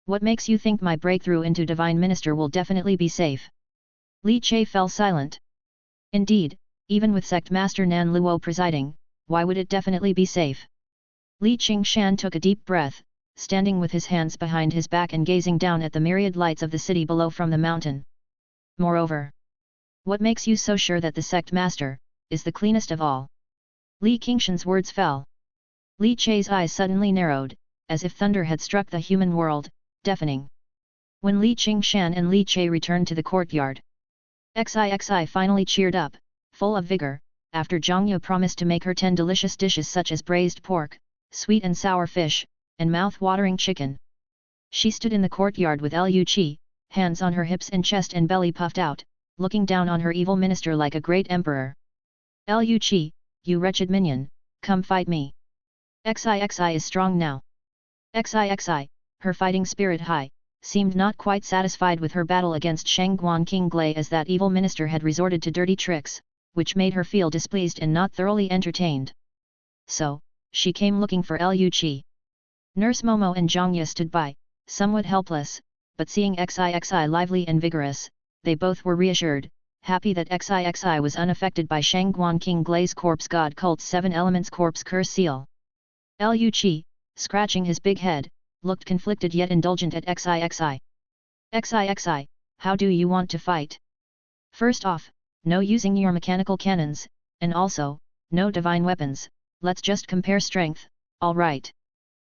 What makes you think my breakthrough into Divine Minister will definitely be safe? Li Che fell silent. Indeed, even with sect master Nan Luo presiding, why would it definitely be safe? Li Qingshan took a deep breath, standing with his hands behind his back and gazing down at the myriad lights of the city below from the mountain. Moreover, what makes you so sure that the sect master is the cleanest of all? Li Qingshan's words fell. Li Chei's eyes suddenly narrowed, as if thunder had struck the human world, deafening. When Li Qingshan and Li Chei returned to the courtyard, Xixi finally cheered up, full of vigor, after Zhang Yu promised to make her 10 delicious dishes such as braised pork, sweet and sour fish, and mouth-watering chicken. She stood in the courtyard with Liu Qi, hands on her hips and chest and belly puffed out, looking down on her evil minister like a great emperor. Liu Qi, you wretched minion, come fight me. Xixi is strong now. Xixi, her fighting spirit high, seemed not quite satisfied with her battle against Shangguan King Glai, as that evil minister had resorted to dirty tricks, which made her feel displeased and not thoroughly entertained. So, she came looking for Liu Qi. Nurse Momo and Zhang Ye stood by, somewhat helpless, but seeing Xixi lively and vigorous, they both were reassured, happy that Xixi was unaffected by Shangguan King Glai's corpse god cult's 7 elements corpse curse seal. Liu Qi, scratching his big head, looked conflicted yet indulgent at Xixi. Xixi, how do you want to fight? First off, no using your mechanical cannons, and also, no divine weapons, let's just compare strength, alright.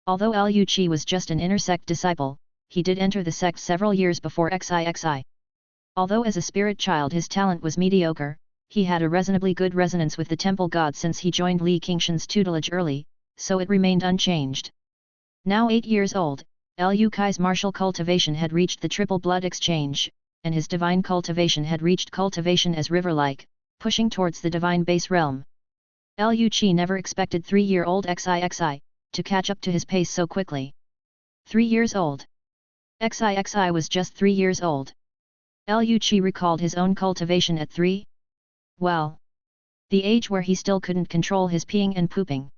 Although Liu Qi was just an inner sect disciple, he did enter the sect several years before Xixi. Although as a spirit child his talent was mediocre, he had a reasonably good resonance with the temple god since he joined Li Qingshan's tutelage early, so it remained unchanged. Now 8 years old, Liu Kai's martial cultivation had reached the triple blood exchange, and his divine cultivation had reached cultivation as river-like, pushing towards the divine base realm. Liu Qi never expected 3-year-old Xixi to catch up to his pace so quickly. 3 years old. Xixi was just 3 years old. Liu Qi recalled his own cultivation at 3. Well, the age where he still couldn't control his peeing and pooping.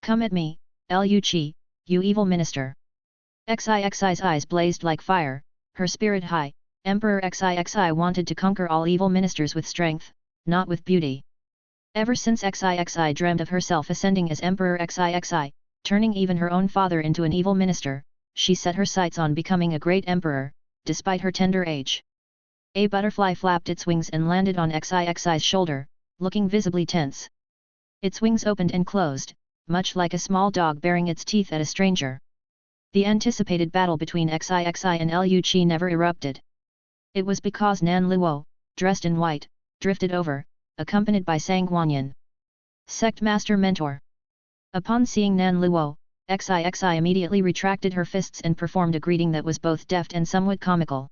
Come at me, Liu Qi, you evil minister. Xixi's eyes blazed like fire, her spirit high. Emperor Xixi wanted to conquer all evil ministers with strength, not with beauty. Ever since Xixi dreamed of herself ascending as Emperor Xixi, turning even her own father into an evil minister, she set her sights on becoming a great emperor, despite her tender age. A butterfly flapped its wings and landed on Xixi's shoulder, looking visibly tense. Its wings opened and closed, much like a small dog baring its teeth at a stranger. The anticipated battle between Xixi and Liu Qi never erupted. It was because Nan Luo, dressed in white, drifted over, accompanied by Sangguanyin, sect master mentor. Upon seeing Nan Luo, Xixi immediately retracted her fists and performed a greeting that was both deft and somewhat comical.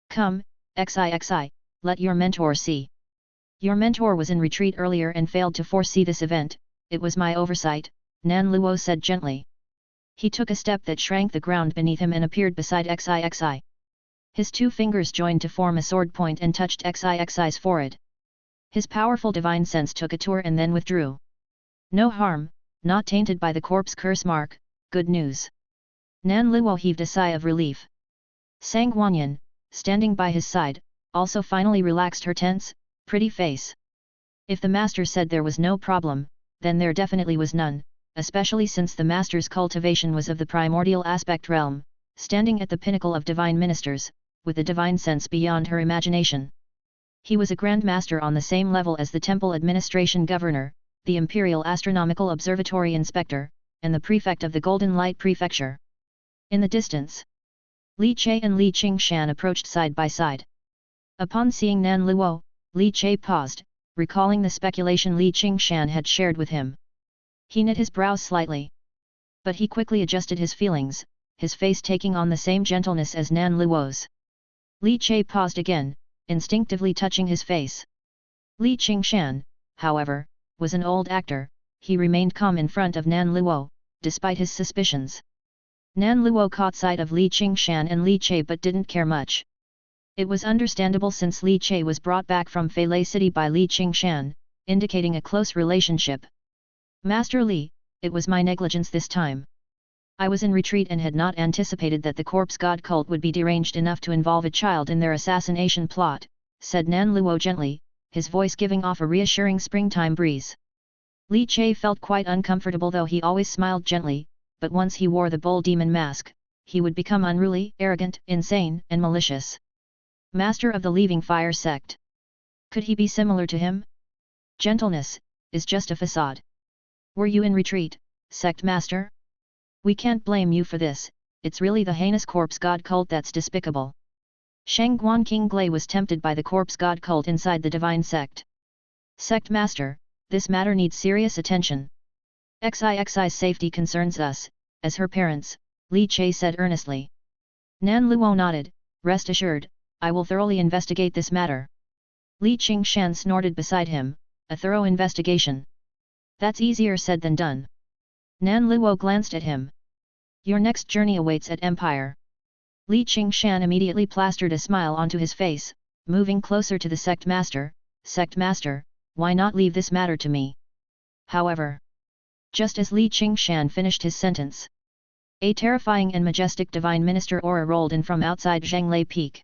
Come, Xixi, let your mentor see. Your mentor was in retreat earlier and failed to foresee this event. It was my oversight, Nan Luo said gently. He took a step that shrank the ground beneath him and appeared beside Xixi. His 2 fingers joined to form a sword point and touched Xixi's forehead. His powerful divine sense took a tour and then withdrew. No harm, not tainted by the corpse curse mark, good news. Nan Luo heaved a sigh of relief. Sangguanyin, standing by his side, also finally relaxed her tense, pretty face. If the master said there was no problem, then there definitely was none, especially since the master's cultivation was of the primordial aspect realm, standing at the pinnacle of divine ministers, with a divine sense beyond her imagination. He was a grand master on the same level as the temple administration governor, the imperial astronomical observatory inspector, and the prefect of the Golden Light Prefecture. In the distance, Li Chei and Li Qingshan approached side by side. Upon seeing Nan Luo, Li Chei paused, recalling the speculation Li Qingshan had shared with him. He knit his brows slightly. But he quickly adjusted his feelings, his face taking on the same gentleness as Nan Luo's. Li Chei paused again, instinctively touching his face. Li Qingshan, however, was an old actor, he remained calm in front of Nan Luo, despite his suspicions. Nan Luo caught sight of Li Qingshan and Li Chei but didn't care much. It was understandable since Li Chei was brought back from Feilei City by Li Qingshan, indicating a close relationship. Master Li, it was my negligence this time. I was in retreat and had not anticipated that the corpse god cult would be deranged enough to involve a child in their assassination plot, said Nan Luo gently, his voice giving off a reassuring springtime breeze. Li Che felt quite uncomfortable, though he always smiled gently, but once he wore the bull demon mask, he would become unruly, arrogant, insane, and malicious. Master of the Leaving Fire sect. Could he be similar to him? Gentleness is just a facade. Were you in retreat, sect master? We can't blame you for this, it's really the heinous corpse god cult that's despicable. Shangguan King Glai was tempted by the corpse god cult inside the divine sect. Sect master, this matter needs serious attention. Xixi's safety concerns us, as her parents, Li Che said earnestly. Nan Luo nodded, rest assured, I will thoroughly investigate this matter. Li Qingshan snorted beside him, a thorough investigation. That's easier said than done. Nan Luo glanced at him. Your next journey awaits at Empire. Li Qingshan immediately plastered a smile onto his face, moving closer to the sect master. Sect master, why not leave this matter to me? However, just as Li Qingshan finished his sentence, a terrifying and majestic divine minister aura rolled in from outside Zhanglei Peak.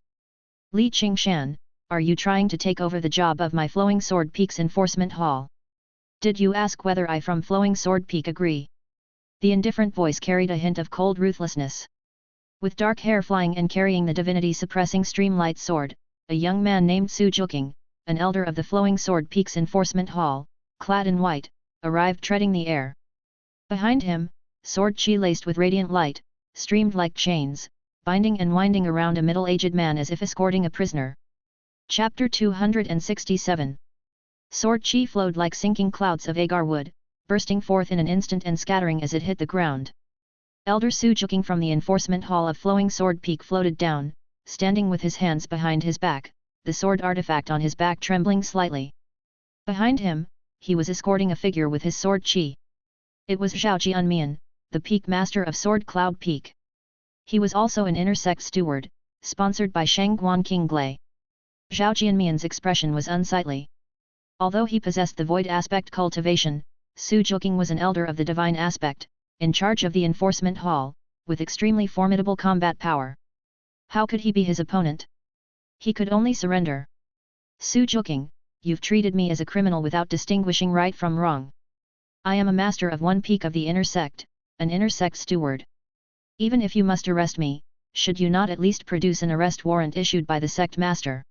Li Qingshan, are you trying to take over the job of my Flowing Sword Peak's enforcement hall? Did you ask whether I from Flowing Sword Peak agree? The indifferent voice carried a hint of cold ruthlessness. With dark hair flying and carrying the divinity-suppressing streamlight sword, a young man named Su Juking, an elder of the Flowing Sword Peak's enforcement hall, clad in white, arrived treading the air. Behind him, sword chi laced with radiant light, streamed like chains, binding and winding around a middle-aged man as if escorting a prisoner. Chapter 267. Sword chi flowed like sinking clouds of agar wood, bursting forth in an instant and scattering as it hit the ground. Elder Su Juking from the enforcement hall of Flowing Sword Peak floated down, standing with his hands behind his back, the sword artifact on his back trembling slightly. Behind him, he was escorting a figure with his sword chi. It was Zhao Jianmian, the Peak Master of Sword Cloud Peak. He was also an inner sect steward, sponsored by Shangguan King Glai. Zhao Jianmian's expression was unsightly. Although he possessed the void aspect cultivation, Su Juking was an elder of the divine aspect, in charge of the enforcement hall, with extremely formidable combat power. How could he be his opponent? He could only surrender. Su Juking, you've treated me as a criminal without distinguishing right from wrong. I am a master of one peak of the inner sect, an inner sect steward. Even if you must arrest me, should you not at least produce an arrest warrant issued by the sect master?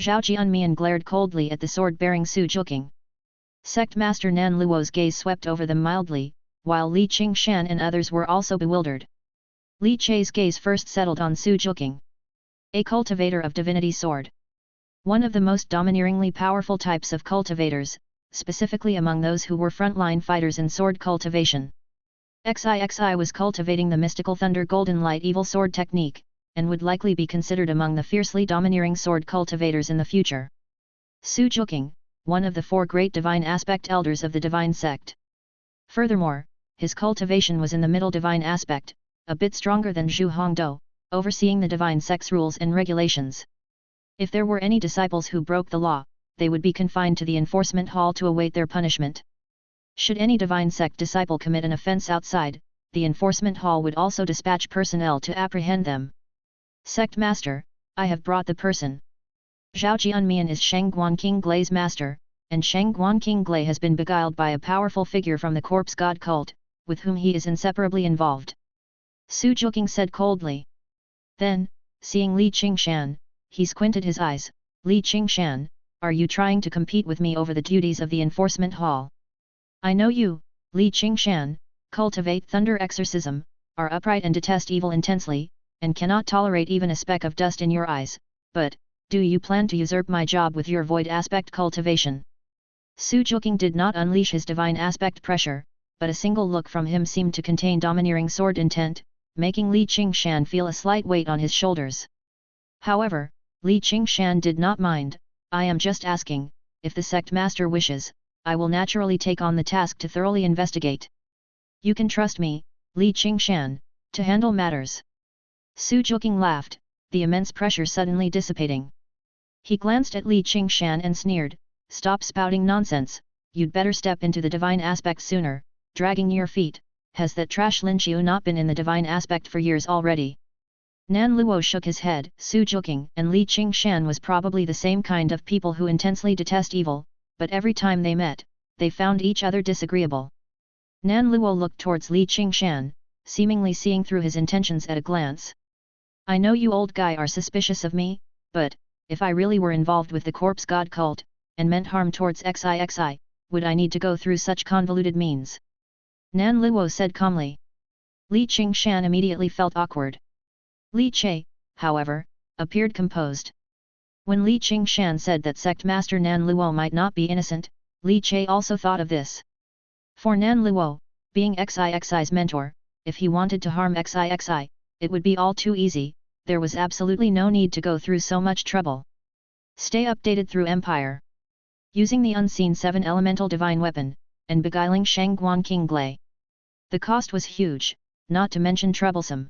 Zhao Jianmian glared coldly at the sword-bearing Su Juking. Sect master Nan Luo's gaze swept over them mildly, while Li Qingshan and others were also bewildered. Li Che's gaze first settled on Su Juking, a cultivator of divinity sword. One of the most domineeringly powerful types of cultivators, specifically among those who were frontline fighters in sword cultivation. Xixi was cultivating the mystical Thunder Golden Light Evil Sword technique, and would likely be considered among the fiercely domineering sword cultivators in the future. Su Juking, one of the four great divine aspect elders of the divine sect. Furthermore, his cultivation was in the middle divine aspect, a bit stronger than Zhu Hongdou, overseeing the divine sect's rules and regulations. If there were any disciples who broke the law, they would be confined to the enforcement hall to await their punishment. Should any divine sect disciple commit an offense outside, the enforcement hall would also dispatch personnel to apprehend them. Sect master, I have brought the person. Zhao Jianmian is Shangguan King Glai's master, and Shangguan King Glai has been beguiled by a powerful figure from the corpse god cult, with whom he is inseparably involved. Su Juking said coldly. Then, seeing Li Qingshan, he squinted his eyes. Li Qingshan, are you trying to compete with me over the duties of the enforcement hall? I know you, Li Qingshan, cultivate thunder exorcism, are upright and detest evil intensely, and cannot tolerate even a speck of dust in your eyes, but, do you plan to usurp my job with your void aspect cultivation? Su Juking did not unleash his divine aspect pressure, but a single look from him seemed to contain domineering sword intent, making Li Qingshan feel a slight weight on his shoulders. However, Li Qingshan did not mind. I am just asking, if the sect master wishes, I will naturally take on the task to thoroughly investigate. You can trust me, Li Qingshan, to handle matters. Su Juking laughed, the immense pressure suddenly dissipating. He glanced at Li Qingshan and sneered, stop spouting nonsense, you'd better step into the divine aspect sooner, dragging your feet, has that trash Lin Qiu not been in the divine aspect for years already? Nan Luo shook his head. Su Juqing and Li Qingshan was probably the same kind of people who intensely detest evil, but every time they met, they found each other disagreeable. Nan Luo looked towards Li Qingshan, seemingly seeing through his intentions at a glance. I know you old guy are suspicious of me, but, if I really were involved with the corpse god cult, and meant harm towards XIXI, would I need to go through such convoluted means? Nan Luo said calmly. Li Qingshan immediately felt awkward. Li Che, however, appeared composed. When Li Qingshan said that sect master Nan Luo might not be innocent, Li Che also thought of this. For Nan Luo, being XIXI's mentor, if he wanted to harm XIXI, it would be all too easy, there was absolutely no need to go through so much trouble. Stay updated through Empire. Using the unseen 7 elemental divine weapon, and beguiling Shangguan King Glai. The cost was huge, not to mention troublesome.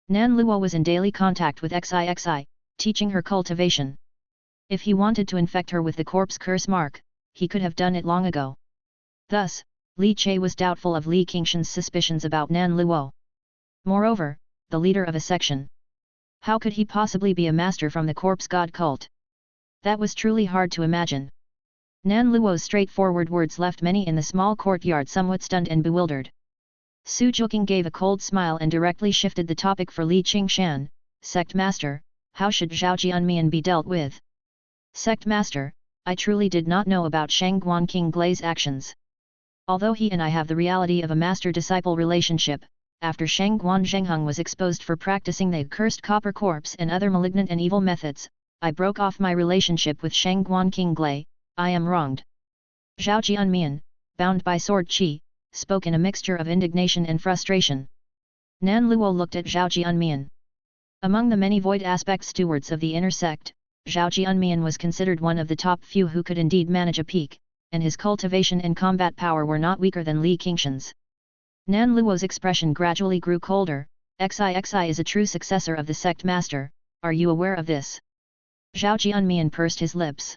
Nan Luo was in daily contact with XIXI, teaching her cultivation. If he wanted to infect her with the corpse curse mark, he could have done it long ago. Thus, Li Che was doubtful of Li Qingshan's suspicions about Nan Luo. Moreover, the leader of a section. How could he possibly be a master from the corpse god cult? That was truly hard to imagine. Nan Luo's straightforward words left many in the small courtyard somewhat stunned and bewildered. Su Juqing gave a cold smile and directly shifted the topic for Li Qingshan. Sect Master, how should Zhao Jianmian be dealt with? Sect Master, I truly did not know about Shangguan King Glai's actions. Although he and I have the reality of a master-disciple relationship, after Shangguan Zhengheng was exposed for practicing the accursed copper corpse and other malignant and evil methods, I broke off my relationship with Shangguan King Glai. I am wronged. Zhao Jianmian, bound by sword qi, spoke in a mixture of indignation and frustration. Nan Luo looked at Zhao Jianmian. Among the many void aspect stewards of the inner sect, Zhao Jianmian was considered one of the top few who could indeed manage a peak, and his cultivation and combat power were not weaker than Li Qingshan's. Nan Luo's expression gradually grew colder. XIXI is a true successor of the sect master, are you aware of this? Zhao Jianmian pursed his lips.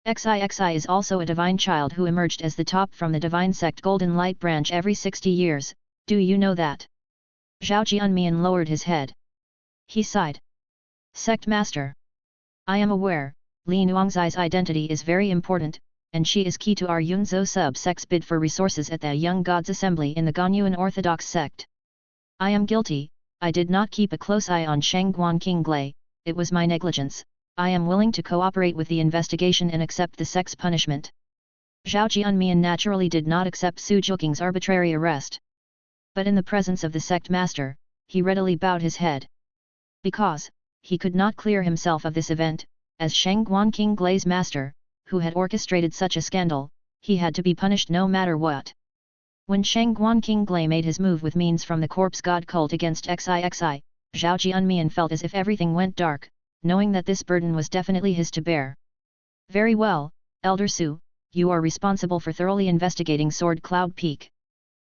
XIXI is also a divine child who emerged as the top from the divine sect Golden Light branch every 60 years, do you know that? Zhao Jianmian lowered his head. He sighed. Sect Master. I am aware, Li Nuangzai's identity is very important, and she is key to our Yunzhou sub-sect's bid for resources at the Young Gods Assembly in the Ganyuan Orthodox sect. I am guilty, I did not keep a close eye on Shangguan King Glai, it was my negligence. I am willing to cooperate with the investigation and accept the sect's punishment. Zhao Jianmian naturally did not accept Su Juqing's arbitrary arrest. But in the presence of the sect master, he readily bowed his head. Because, he could not clear himself of this event, as Shangguan King Glai's master, who had orchestrated such a scandal, he had to be punished no matter what. When Shangguan King Glai made his move with means from the corpse god cult against XIXI, Zhao Jianmian felt as if everything went dark, knowing that this burden was definitely his to bear. Very well, Elder Su, you are responsible for thoroughly investigating Sword Cloud Peak.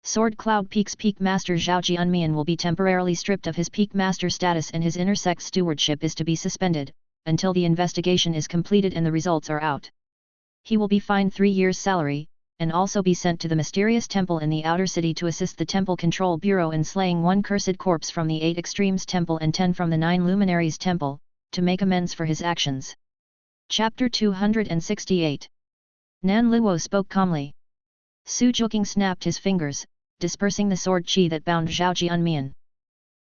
Sword Cloud Peak's Peak Master Zhao Jianmian will be temporarily stripped of his Peak Master status and his inner sect stewardship is to be suspended, until the investigation is completed and the results are out. He will be fined 3 years' salary, and also be sent to the mysterious temple in the outer city to assist the Temple Control Bureau in slaying 1 cursed corpse from the 8 Extremes Temple and 10 from the 9 Luminaries Temple, to make amends for his actions. Chapter 268. Nan Luo spoke calmly. Su Juqing snapped his fingers, dispersing the sword qi that bound Zhao Jianmian.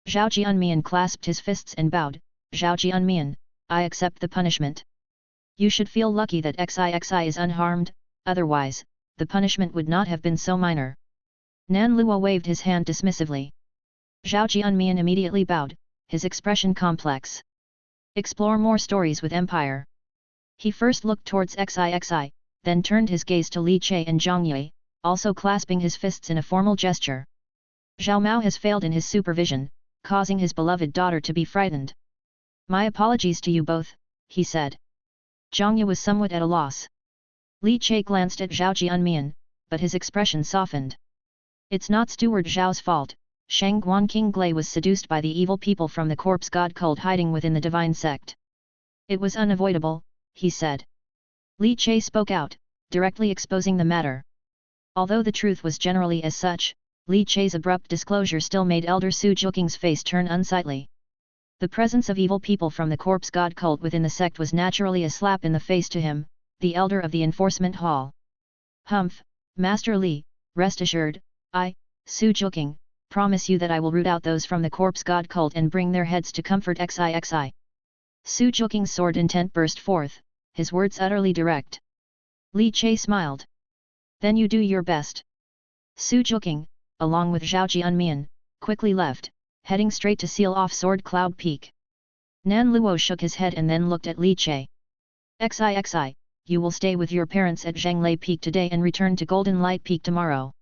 Zhao Jianmian clasped his fists and bowed. Zhao Jianmian, I accept the punishment. You should feel lucky that XIXI is unharmed, otherwise, the punishment would not have been so minor. Nan Luo waved his hand dismissively. Zhao Jianmian immediately bowed, his expression complex. Explore more stories with Empire. He first looked towards XIXI, then turned his gaze to Li Che and Zhang Yue, also clasping his fists in a formal gesture. Zhao Mao has failed in his supervision, causing his beloved daughter to be frightened. My apologies to you both, he said. Zhang Yue was somewhat at a loss. Li Che glanced at Zhao Jianmian, but his expression softened. It's not Steward Zhao's fault. Shangguan King Glai was seduced by the evil people from the corpse god cult hiding within the divine sect. It was unavoidable, he said. Li Che spoke out, directly exposing the matter. Although the truth was generally as such, Li Che's abrupt disclosure still made Elder Su Juqing's face turn unsightly. The presence of evil people from the corpse god cult within the sect was naturally a slap in the face to him, the elder of the enforcement hall. Humph, Master Li, rest assured, I, Su Juking, promise you that I will root out those from the corpse god cult and bring their heads to comfort XIXI. Su Juking's sword intent burst forth, his words utterly direct. Li Che smiled. Then you do your best. Su Juking, along with Zhao Jianmian, quickly left, heading straight to seal off Sword Cloud Peak. Nan Luo shook his head and then looked at Li Che. XIXI, you will stay with your parents at Zhanglei Peak today and return to Golden Light Peak tomorrow.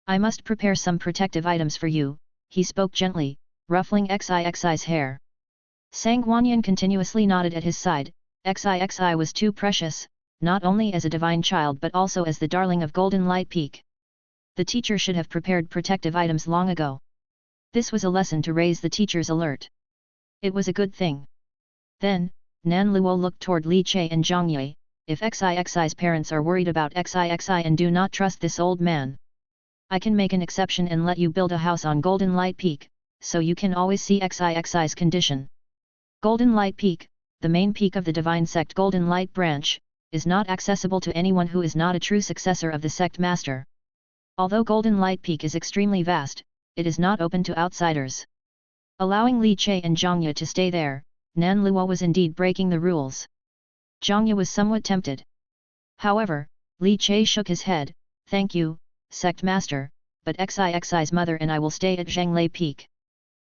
I must prepare some protective items for you, he spoke gently, ruffling XIXI's hair. Sang Guanyin continuously nodded at his side. XIXI was too precious, not only as a divine child but also as the darling of Golden Light Peak. The teacher should have prepared protective items long ago. This was a lesson to raise the teacher's alert. It was a good thing. Then, Nan Luo looked toward Li Che and Zhang Yi. If XIXI's parents are worried about XIXI and do not trust this old man, I can make an exception and let you build a house on Golden Light Peak, so you can always see XIXI's condition. Golden Light Peak, the main peak of the divine sect Golden Light branch, is not accessible to anyone who is not a true successor of the sect master. Although Golden Light Peak is extremely vast, it is not open to outsiders. Allowing Li Che and Zhang Yi to stay there, Nan Luo was indeed breaking the rules. Zhang Yi was somewhat tempted. However, Li Che shook his head. Thank you, sect master, but XIXI's mother and I will stay at Zhanglei Peak.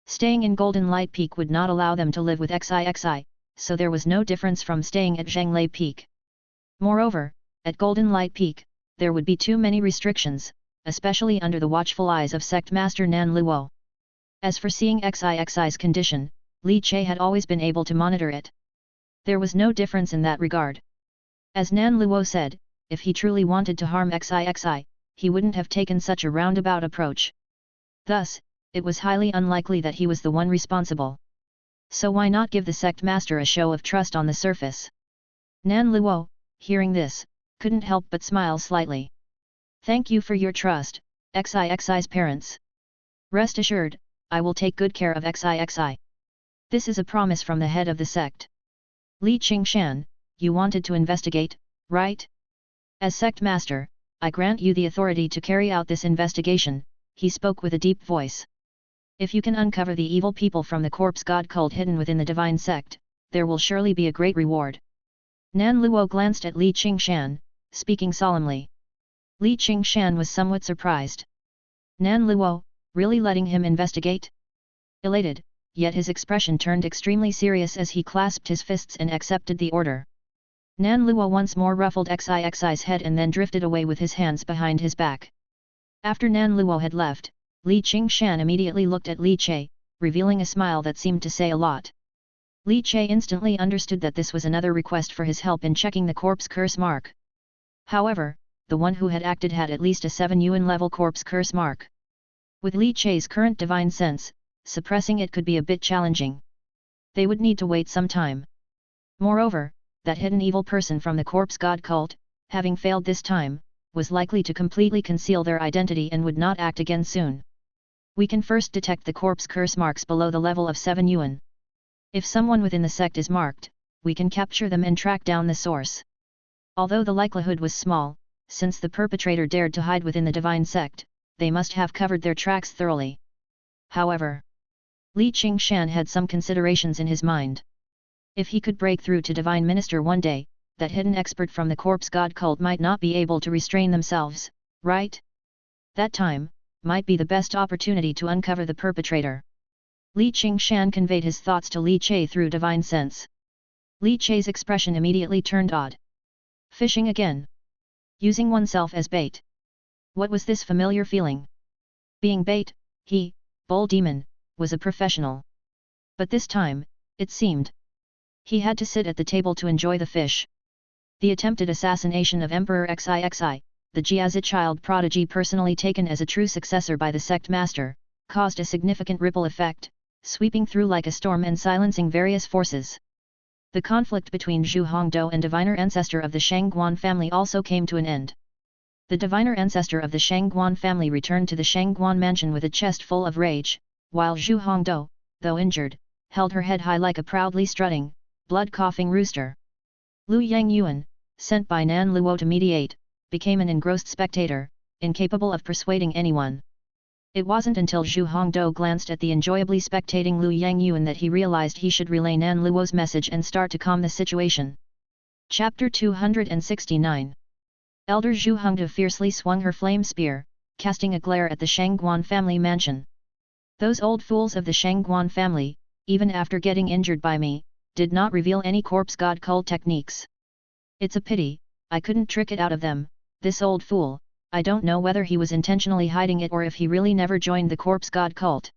Staying in Golden Light Peak would not allow them to live with XIXI, so there was no difference from staying at Zhanglei Peak. Moreover, at Golden Light Peak, there would be too many restrictions, especially under the watchful eyes of sect master Nan Luo. As for seeing XIXI's condition, Li Che had always been able to monitor it. There was no difference in that regard. As Nan Luo said, if he truly wanted to harm XIXI, he wouldn't have taken such a roundabout approach. Thus, it was highly unlikely that he was the one responsible. So why not give the sect master a show of trust on the surface? Nan Luo, hearing this, couldn't help but smile slightly. Thank you for your trust, XIXI's parents. Rest assured, I will take good care of XIXI. This is a promise from the head of the sect. Li Qingshan, you wanted to investigate, right? As sect master, I grant you the authority to carry out this investigation, he spoke with a deep voice. If you can uncover the evil people from the corpse god cult hidden within the divine sect, there will surely be a great reward. Nan Luo glanced at Li Qingshan, speaking solemnly. Li Qingshan was somewhat surprised. Nan Luo, really letting him investigate? Elated, yet his expression turned extremely serious as he clasped his fists and accepted the order. Nan Luo once more ruffled XIXI's head and then drifted away with his hands behind his back. After Nan Luo had left, Li Qingshan immediately looked at Li Che, revealing a smile that seemed to say a lot. Li Che instantly understood that this was another request for his help in checking the corpse curse mark. However, the one who had acted had at least a 7 Yuan level corpse curse mark. With Li Che's current divine sense, suppressing it could be a bit challenging. They would need to wait some time. Moreover, that hidden evil person from the corpse god cult, having failed this time, was likely to completely conceal their identity and would not act again soon. We can first detect the corpse curse marks below the level of 7 Yuan. If someone within the sect is marked, we can capture them and track down the source. Although the likelihood was small, since the perpetrator dared to hide within the divine sect, they must have covered their tracks thoroughly. However, Li Qingshan had some considerations in his mind. If he could break through to Divine Minister one day, that hidden expert from the corpse god cult might not be able to restrain themselves, right? That time might be the best opportunity to uncover the perpetrator. Li Qingshan conveyed his thoughts to Li Che through divine sense. Li Che's expression immediately turned odd. Fishing again. Using oneself as bait. What was this familiar feeling? Being bait, he, Bull Demon, was a professional. But this time, it seemed, he had to sit at the table to enjoy the fish. The attempted assassination of Emperor XIXI, the Jiazi child prodigy personally taken as a true successor by the sect master, caused a significant ripple effect, sweeping through like a storm and silencing various forces. The conflict between Zhu Hongdou and diviner ancestor of the Shangguan family also came to an end. The diviner ancestor of the Shangguan family returned to the Shangguan mansion with a chest full of rage, while Zhu Hongdou, though injured, held her head high like a proudly strutting, blood-coughing rooster. Lu Yangyuan, sent by Nan Luo to mediate, became an engrossed spectator, incapable of persuading anyone. It wasn't until Zhu Hongdou glanced at the enjoyably spectating Lu Yangyuan that he realized he should relay Nan Luo's message and start to calm the situation. Chapter 269. Elder Zhu Hongdou fiercely swung her flame spear, casting a glare at the Shangguan family mansion. Those old fools of the Shangguan family, even after getting injured by me, did not reveal any corpse god cult techniques. It's a pity, I couldn't trick it out of them, this old fool. I don't know whether he was intentionally hiding it or if he really never joined the corpse god cult.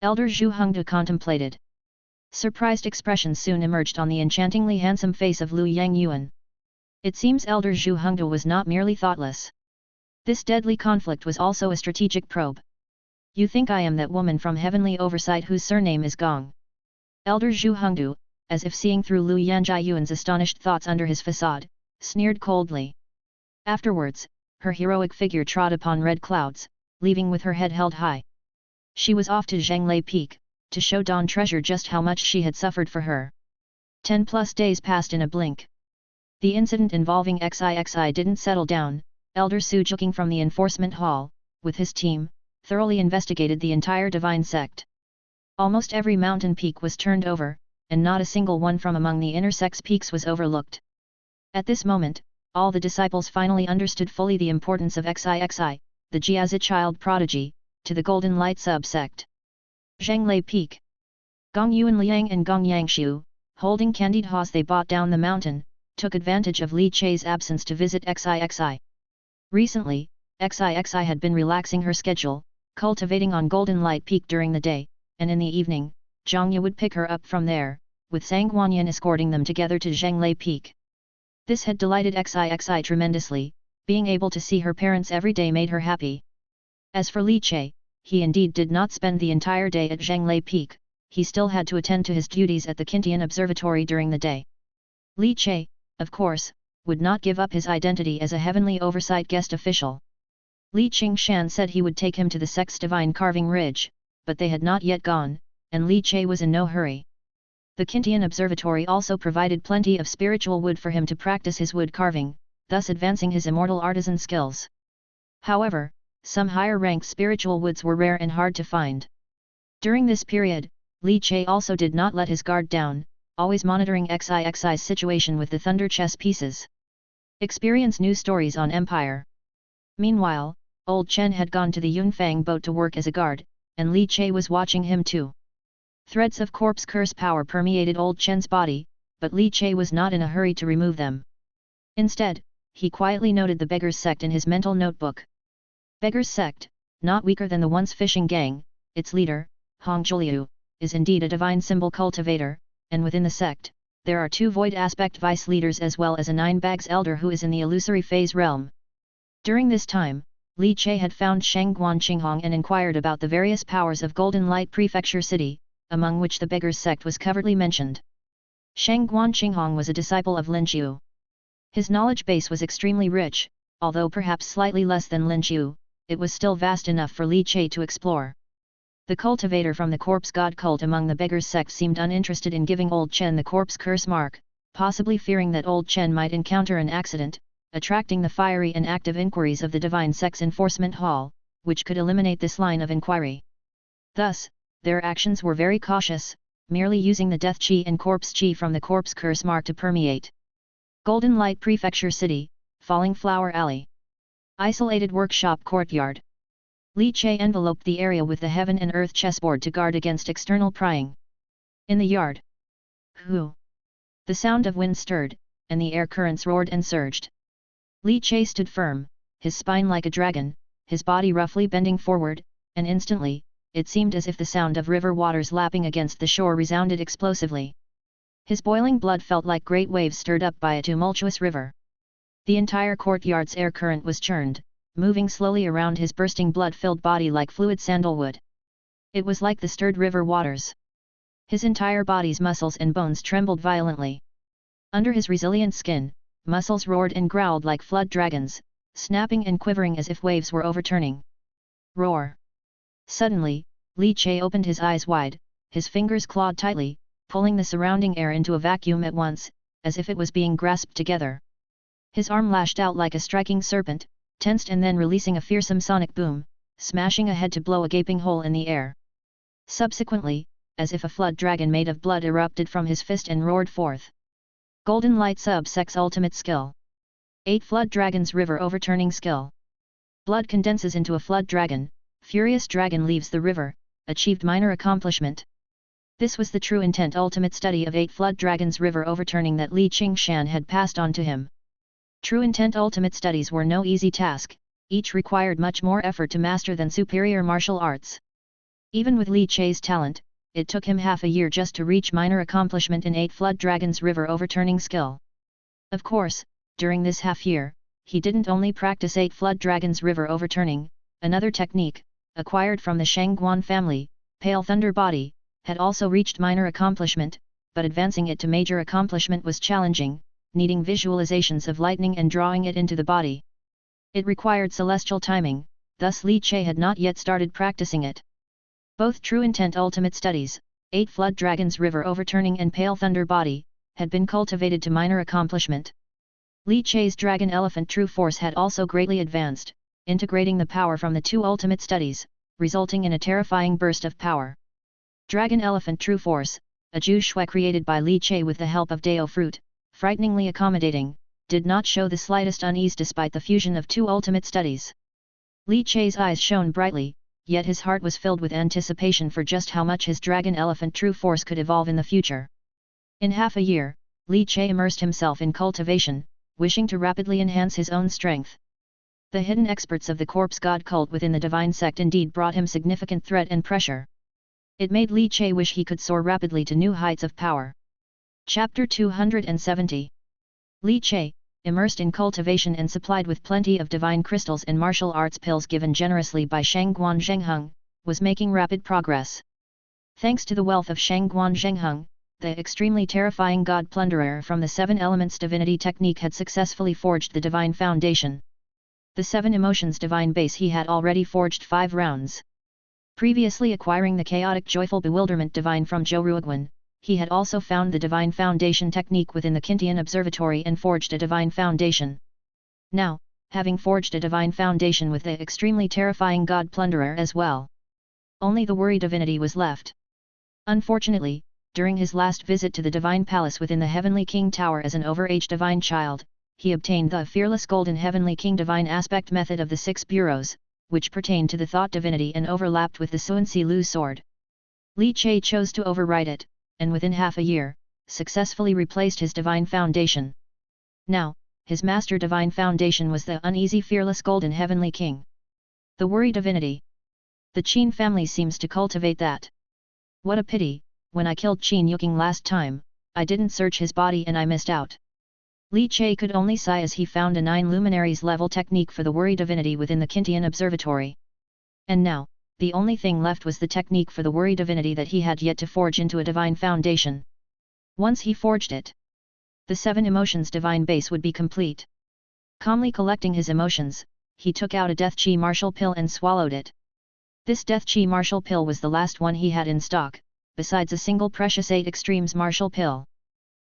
Elder Zhu Hongdou contemplated. Surprised expressions soon emerged on the enchantingly handsome face of Lu Yangyuan. It seems Elder Zhu Hongdou was not merely thoughtless. This deadly conflict was also a strategic probe. You think I am that woman from heavenly oversight whose surname is Gong? Elder Zhu Hongdou, as if seeing through Lu Yangyuan's astonished thoughts under his facade, sneered coldly. Afterwards, her heroic figure trod upon red clouds, leaving with her head held high. She was off to Zhanglei Peak, to show Dawn Treasure just how much she had suffered for her. 10+ days passed in a blink. The incident involving XIXI didn't settle down. Elder Su Juking from the enforcement hall, with his team, thoroughly investigated the entire divine sect. Almost every mountain peak was turned over, and not a single one from among the inner sect's peaks was overlooked. At this moment, all the disciples finally understood fully the importance of XIXI, the Jiazi child prodigy, to the Golden Light sub-sect. Zhanglei Peak. Gong Yuan Liang and Gong Yangshu, holding candied haws they bought down the mountain, took advantage of Li Chei's absence to visit XIXI. Recently, XIXI had been relaxing her schedule, cultivating on Golden Light Peak during the day, and in the evening, Zhang Ye would pick her up from there, with Zhang Guanyin escorting them together to Zhanglei Peak. This had delighted XIXI tremendously, being able to see her parents every day made her happy. As for Li Chei, he indeed did not spend the entire day at Zhanglei Peak, he still had to attend to his duties at the Qintian Observatory during the day. Li Chei, of course, would not give up his identity as a heavenly oversight guest official. Li Qingshan said he would take him to the sect's divine carving ridge, but they had not yet gone, and Li Chei was in no hurry. The Qintian Observatory also provided plenty of spiritual wood for him to practice his wood carving, thus advancing his immortal artisan skills. However, some higher-ranked spiritual woods were rare and hard to find. During this period, Li Chei also did not let his guard down, always monitoring XIXI's situation with the thunder chess pieces. Experience new stories on Empire. Meanwhile, Old Chen had gone to the Yunfang boat to work as a guard, and Li Chei was watching him too. Threads of corpse curse power permeated Old Chen's body, but Li Chei was not in a hurry to remove them. Instead, he quietly noted the Beggar's Sect in his mental notebook. Beggar's Sect, not weaker than the once fishing gang, its leader, Hong Zhuliu, is indeed a divine symbol cultivator, and within the sect, there are 2 void aspect vice leaders as well as a 9-bags elder who is in the illusory phase realm. During this time, Li Chei had found Shangguan Qinghong and inquired about the various powers of Golden Light Prefecture City, among which the Beggar's Sect was covertly mentioned. Shangguan Qinghong was a disciple of Lin Qiu. His knowledge base was extremely rich, although perhaps slightly less than Lin Qiu, it was still vast enough for Li Chei to explore. The cultivator from the corpse god cult among the Beggar's Sect seemed uninterested in giving Old Chen the corpse curse mark, possibly fearing that Old Chen might encounter an accident, attracting the fiery and active inquiries of the Divine Sect's Enforcement Hall, which could eliminate this line of inquiry. Thus, their actions were very cautious, merely using the death chi and corpse chi from the corpse curse mark to permeate. Golden Light Prefecture City, Falling Flower Alley. Isolated Workshop Courtyard. Li Chei enveloped the area with the heaven and earth chessboard to guard against external prying. In the yard. Hoo! The sound of wind stirred, and the air currents roared and surged. Li Chei stood firm, his spine like a dragon, his body roughly bending forward, and instantly, it seemed as if the sound of river waters lapping against the shore resounded explosively. His boiling blood felt like great waves stirred up by a tumultuous river. The entire courtyard's air current was churned, moving slowly around his bursting blood-filled body like fluid sandalwood. It was like the stirred river waters. His entire body's muscles and bones trembled violently. Under his resilient skin, muscles roared and growled like flood dragons, snapping and quivering as if waves were overturning. Roar! Suddenly, Li Chei opened his eyes wide, his fingers clawed tightly, pulling the surrounding air into a vacuum at once, as if it was being grasped together. His arm lashed out like a striking serpent, tensed and then releasing a fearsome sonic boom, smashing ahead to blow a gaping hole in the air. Subsequently, as if a flood dragon made of blood erupted from his fist and roared forth. Golden Light Sub-Sex Ultimate Skill. 8 Flood Dragon's River Overturning Skill. Blood condenses into a flood dragon, furious dragon leaves the river, achieved minor accomplishment. This was the true intent ultimate study of 8 Flood Dragons River Overturning that Li Qingshan had passed on to him. True intent ultimate studies were no easy task, each required much more effort to master than superior martial arts. Even with Li Chei's talent, it took him half a year just to reach minor accomplishment in 8 Flood Dragons River Overturning skill. Of course, during this half year, he didn't only practice 8 Flood Dragons River Overturning, another technique, acquired from the Shangguan family, Pale Thunder Body, had also reached minor accomplishment, but advancing it to major accomplishment was challenging, needing visualizations of lightning and drawing it into the body. It required celestial timing, thus Li Chei had not yet started practicing it. Both True Intent Ultimate Studies, 8 Flood Dragons River Overturning and Pale Thunder Body, had been cultivated to minor accomplishment. Li Chei's Dragon Elephant True Force had also greatly advanced, integrating the power from the 2 ultimate studies, resulting in a terrifying burst of power. Dragon Elephant True Force, a Ju Shui created by Li Chei with the help of Dao Fruit, frighteningly accommodating, did not show the slightest unease despite the fusion of 2 ultimate studies. Li Chei's eyes shone brightly, yet his heart was filled with anticipation for just how much his Dragon Elephant True Force could evolve in the future. In half a year, Li Chei immersed himself in cultivation, wishing to rapidly enhance his own strength. The hidden experts of the corpse god cult within the divine sect indeed brought him significant threat and pressure. It made Li Chei wish he could soar rapidly to new heights of power. Chapter 270. Li Chei, immersed in cultivation and supplied with plenty of divine crystals and martial arts pills given generously by Shangguan Zhengheng, was making rapid progress. Thanks to the wealth of Shangguan Zhengheng, the extremely terrifying god plunderer from the 7 Elements Divinity technique had successfully forged the divine foundation. The 7 Emotions divine base he had already forged 5 rounds. Previously acquiring the chaotic joyful bewilderment divine from Zhou Ruiguan, he had also found the divine foundation technique within the Kintian Observatory and forged a divine foundation. Now, having forged a divine foundation with the extremely terrifying god plunderer as well, only the worry divinity was left. Unfortunately, during his last visit to the divine palace within the Heavenly King Tower as an overage divine child, he obtained the fearless golden Heavenly King divine aspect method of the 6 bureaus, which pertained to the thought divinity and overlapped with the Suansi Lu sword. Li Chei chose to override it, and within half a year, successfully replaced his divine foundation. Now, his master divine foundation was the uneasy fearless golden Heavenly King. The worry divinity. The Qin family seems to cultivate that. What a pity, when I killed Qin Yuking last time, I didn't search his body and I missed out. Li Chei could only sigh as he found a 9 luminaries level technique for the worry divinity within the Kintian Observatory. And now, the only thing left was the technique for the worry divinity that he had yet to forge into a divine foundation. Once he forged it, the 7 emotions divine base would be complete. Calmly collecting his emotions, he took out a Death Chi martial pill and swallowed it. This Death Chi martial pill was the last one he had in stock, besides a single precious 8 extremes martial pill.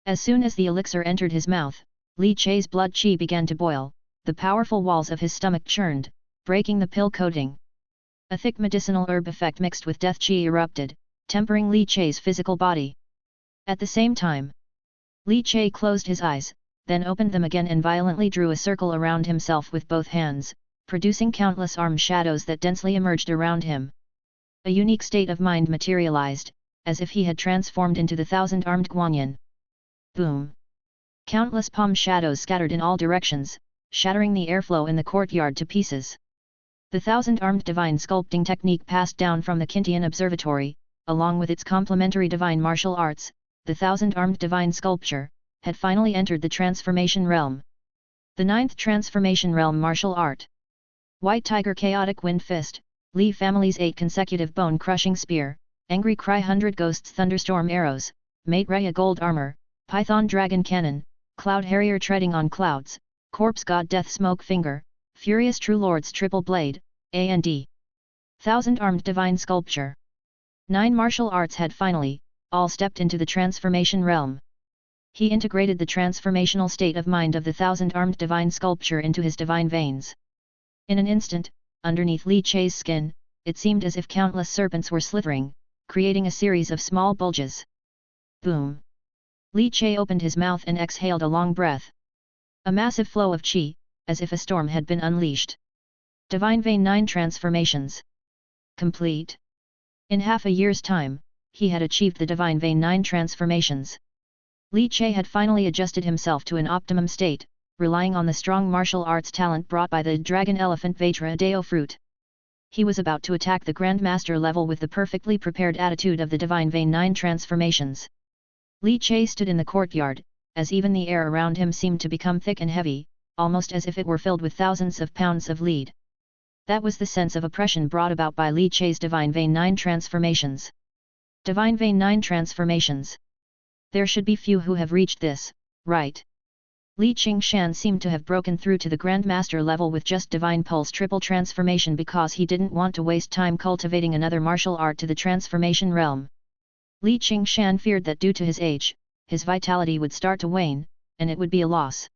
As soon as the elixir entered his mouth, Li Chei's blood chi began to boil, the powerful walls of his stomach churned, breaking the pill coating. A thick medicinal herb effect mixed with death chi erupted, tempering Li Chei's physical body. At the same time, Li Chei closed his eyes, then opened them again and violently drew a circle around himself with both hands, producing countless arm shadows that densely emerged around him. A unique state of mind materialized, as if he had transformed into the 1,000-armed Guanyin. Boom! Countless palm shadows scattered in all directions, shattering the airflow in the courtyard to pieces. The 1,000-armed divine sculpting technique passed down from the Kintian Observatory, along with its complementary divine martial arts, the 1,000-armed divine sculpture, had finally entered the transformation realm. The 9th transformation realm martial art. White Tiger Chaotic Wind Fist, Li family's 8 consecutive bone-crushing spear, Angry Cry 100 Ghosts Thunderstorm Arrows, Mate Raya Gold Armor, Python Dragon Cannon, Cloud Harrier Treading on Clouds, Corpse God Death Smoke Finger, Furious True Lord's Triple Blade, A&D. 1,000-armed divine sculpture. 9 martial arts had finally, all stepped into the transformation realm. He integrated the transformational state of mind of the 1,000-armed divine sculpture into his divine veins. In an instant, underneath Li Chai's skin, it seemed as if countless serpents were slithering, creating a series of small bulges. Boom! Li Chai opened his mouth and exhaled a long breath. A massive flow of qi, as if a storm had been unleashed. Divine Vein 9 transformations. Complete. In half a year's time, he had achieved the Divine Vein 9 transformations. Li Chai had finally adjusted himself to an optimum state, relying on the strong martial arts talent brought by the Dragon Elephant Vajra Deo fruit. He was about to attack the Grandmaster level with the perfectly prepared attitude of the Divine Vein 9 transformations. Li Chai stood in the courtyard, as even the air around him seemed to become thick and heavy, almost as if it were filled with thousands of pounds of lead. That was the sense of oppression brought about by Li Chai's Divine Vein 9 transformations. Divine Vein 9 transformations. There should be few who have reached this, right? Li Qingshan seemed to have broken through to the Grandmaster level with just Divine Pulse triple transformation because he didn't want to waste time cultivating another martial art to the transformation realm. Li Qingshan feared that due to his age, his vitality would start to wane, and it would be a loss.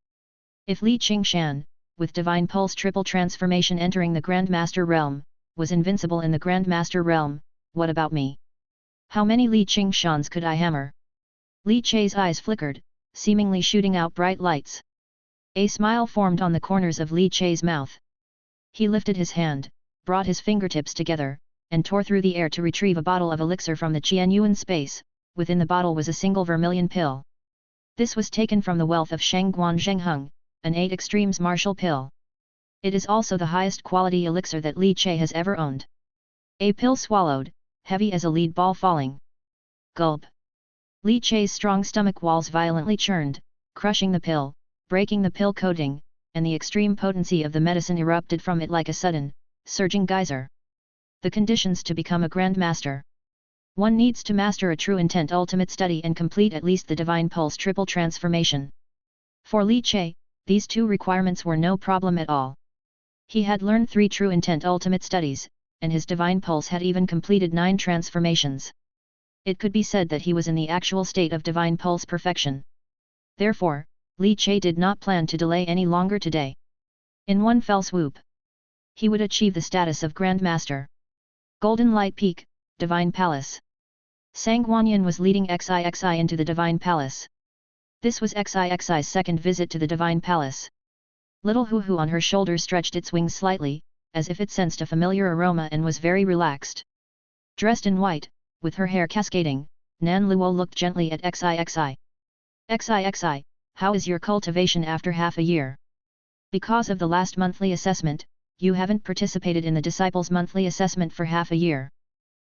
If Li Qingshan, with Divine Pulse triple transformation entering the Grandmaster realm, was invincible in the Grandmaster realm, what about me? How many Li Qingshans could I hammer? Li Chai's eyes flickered, seemingly shooting out bright lights. A smile formed on the corners of Li Chai's mouth. He lifted his hand, brought his fingertips together, and tore through the air to retrieve a bottle of elixir from the Qianyuan space. Within the bottle was a single vermilion pill. This was taken from the wealth of Shangguan Zhengheng, an 8 extremes martial pill. It is also the highest quality elixir that Li Chai has ever owned. A pill swallowed, heavy as a lead ball falling. Gulp! Li Chai's strong stomach walls violently churned, crushing the pill, breaking the pill coating, and the extreme potency of the medicine erupted from it like a sudden, surging geyser. The conditions to become a Grandmaster. One needs to master a true intent ultimate study and complete at least the Divine Pulse triple transformation. For Li Chai, these two requirements were no problem at all. He had learned 3 true intent ultimate studies, and his Divine Pulse had even completed 9 transformations. It could be said that he was in the actual state of Divine Pulse perfection. Therefore, Li Chai did not plan to delay any longer today. In one fell swoop, he would achieve the status of Grandmaster. Golden Light Peak, Divine Palace. Sangguanyin was leading XIXI into the Divine Palace. This was XIXI's second visit to the Divine Palace. Little Hu Hu on her shoulder stretched its wings slightly, as if it sensed a familiar aroma and was very relaxed. Dressed in white, with her hair cascading, Nan Luo looked gently at XIXI. XIXI, how is your cultivation after half a year? Because of the last monthly assessment, you haven't participated in the disciples' monthly assessment for half a year.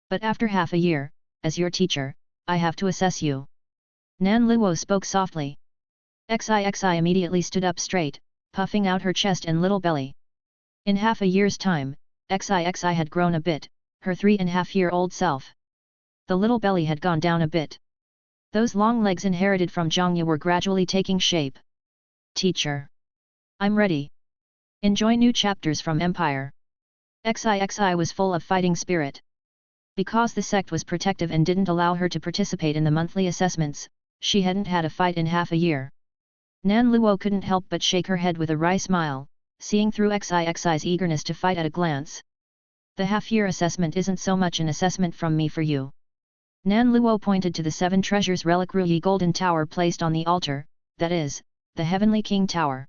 But after half a year, as your teacher, I have to assess you. Nan Luo spoke softly. XIXI immediately stood up straight, puffing out her chest and little belly. In half a year's time, XIXI had grown a bit, her 3.5-year-old self. The little belly had gone down a bit. Those long legs inherited from Zhangya were gradually taking shape. Teacher. I'm ready. Enjoy new chapters from Empire. XIXI was full of fighting spirit. Because the sect was protective and didn't allow her to participate in the monthly assessments, she hadn't had a fight in half a year. Nan Luo couldn't help but shake her head with a wry smile, seeing through XIXI's eagerness to fight at a glance. The half-year assessment isn't so much an assessment from me for you. Nan Luo pointed to the 7 treasures reliquary golden tower placed on the altar, that is, the Heavenly King Tower.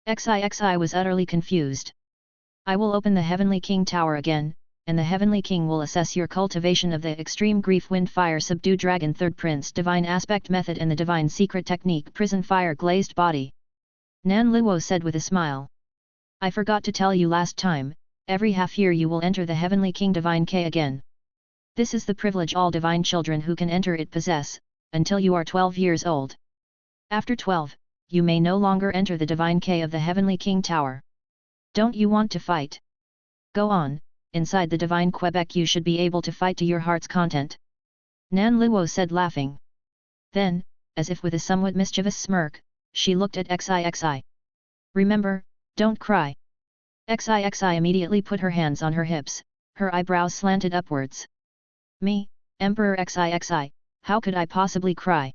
XIXI was utterly confused. I will open the Heavenly King Tower again, and the Heavenly King will assess your cultivation of the Extreme Grief Wind Fire Subdue Dragon Third Prince Divine Aspect Method and the Divine Secret Technique Prison Fire Glazed Body. Nan Luo said with a smile. I forgot to tell you last time, every half year you will enter the Heavenly King Divine K again. This is the privilege all divine children who can enter it possess, until you are 12 years old. After 12, you may no longer enter the Divine K of the Heavenly King Tower. Don't you want to fight? Go on. Inside the Divine Quebec you should be able to fight to your heart's content. Nan Luo said laughing. Then, as if with a somewhat mischievous smirk, she looked at XIXI. Remember, don't cry. XIXI immediately put her hands on her hips, her eyebrows slanted upwards. Me, Emperor XIXI, how could I possibly cry?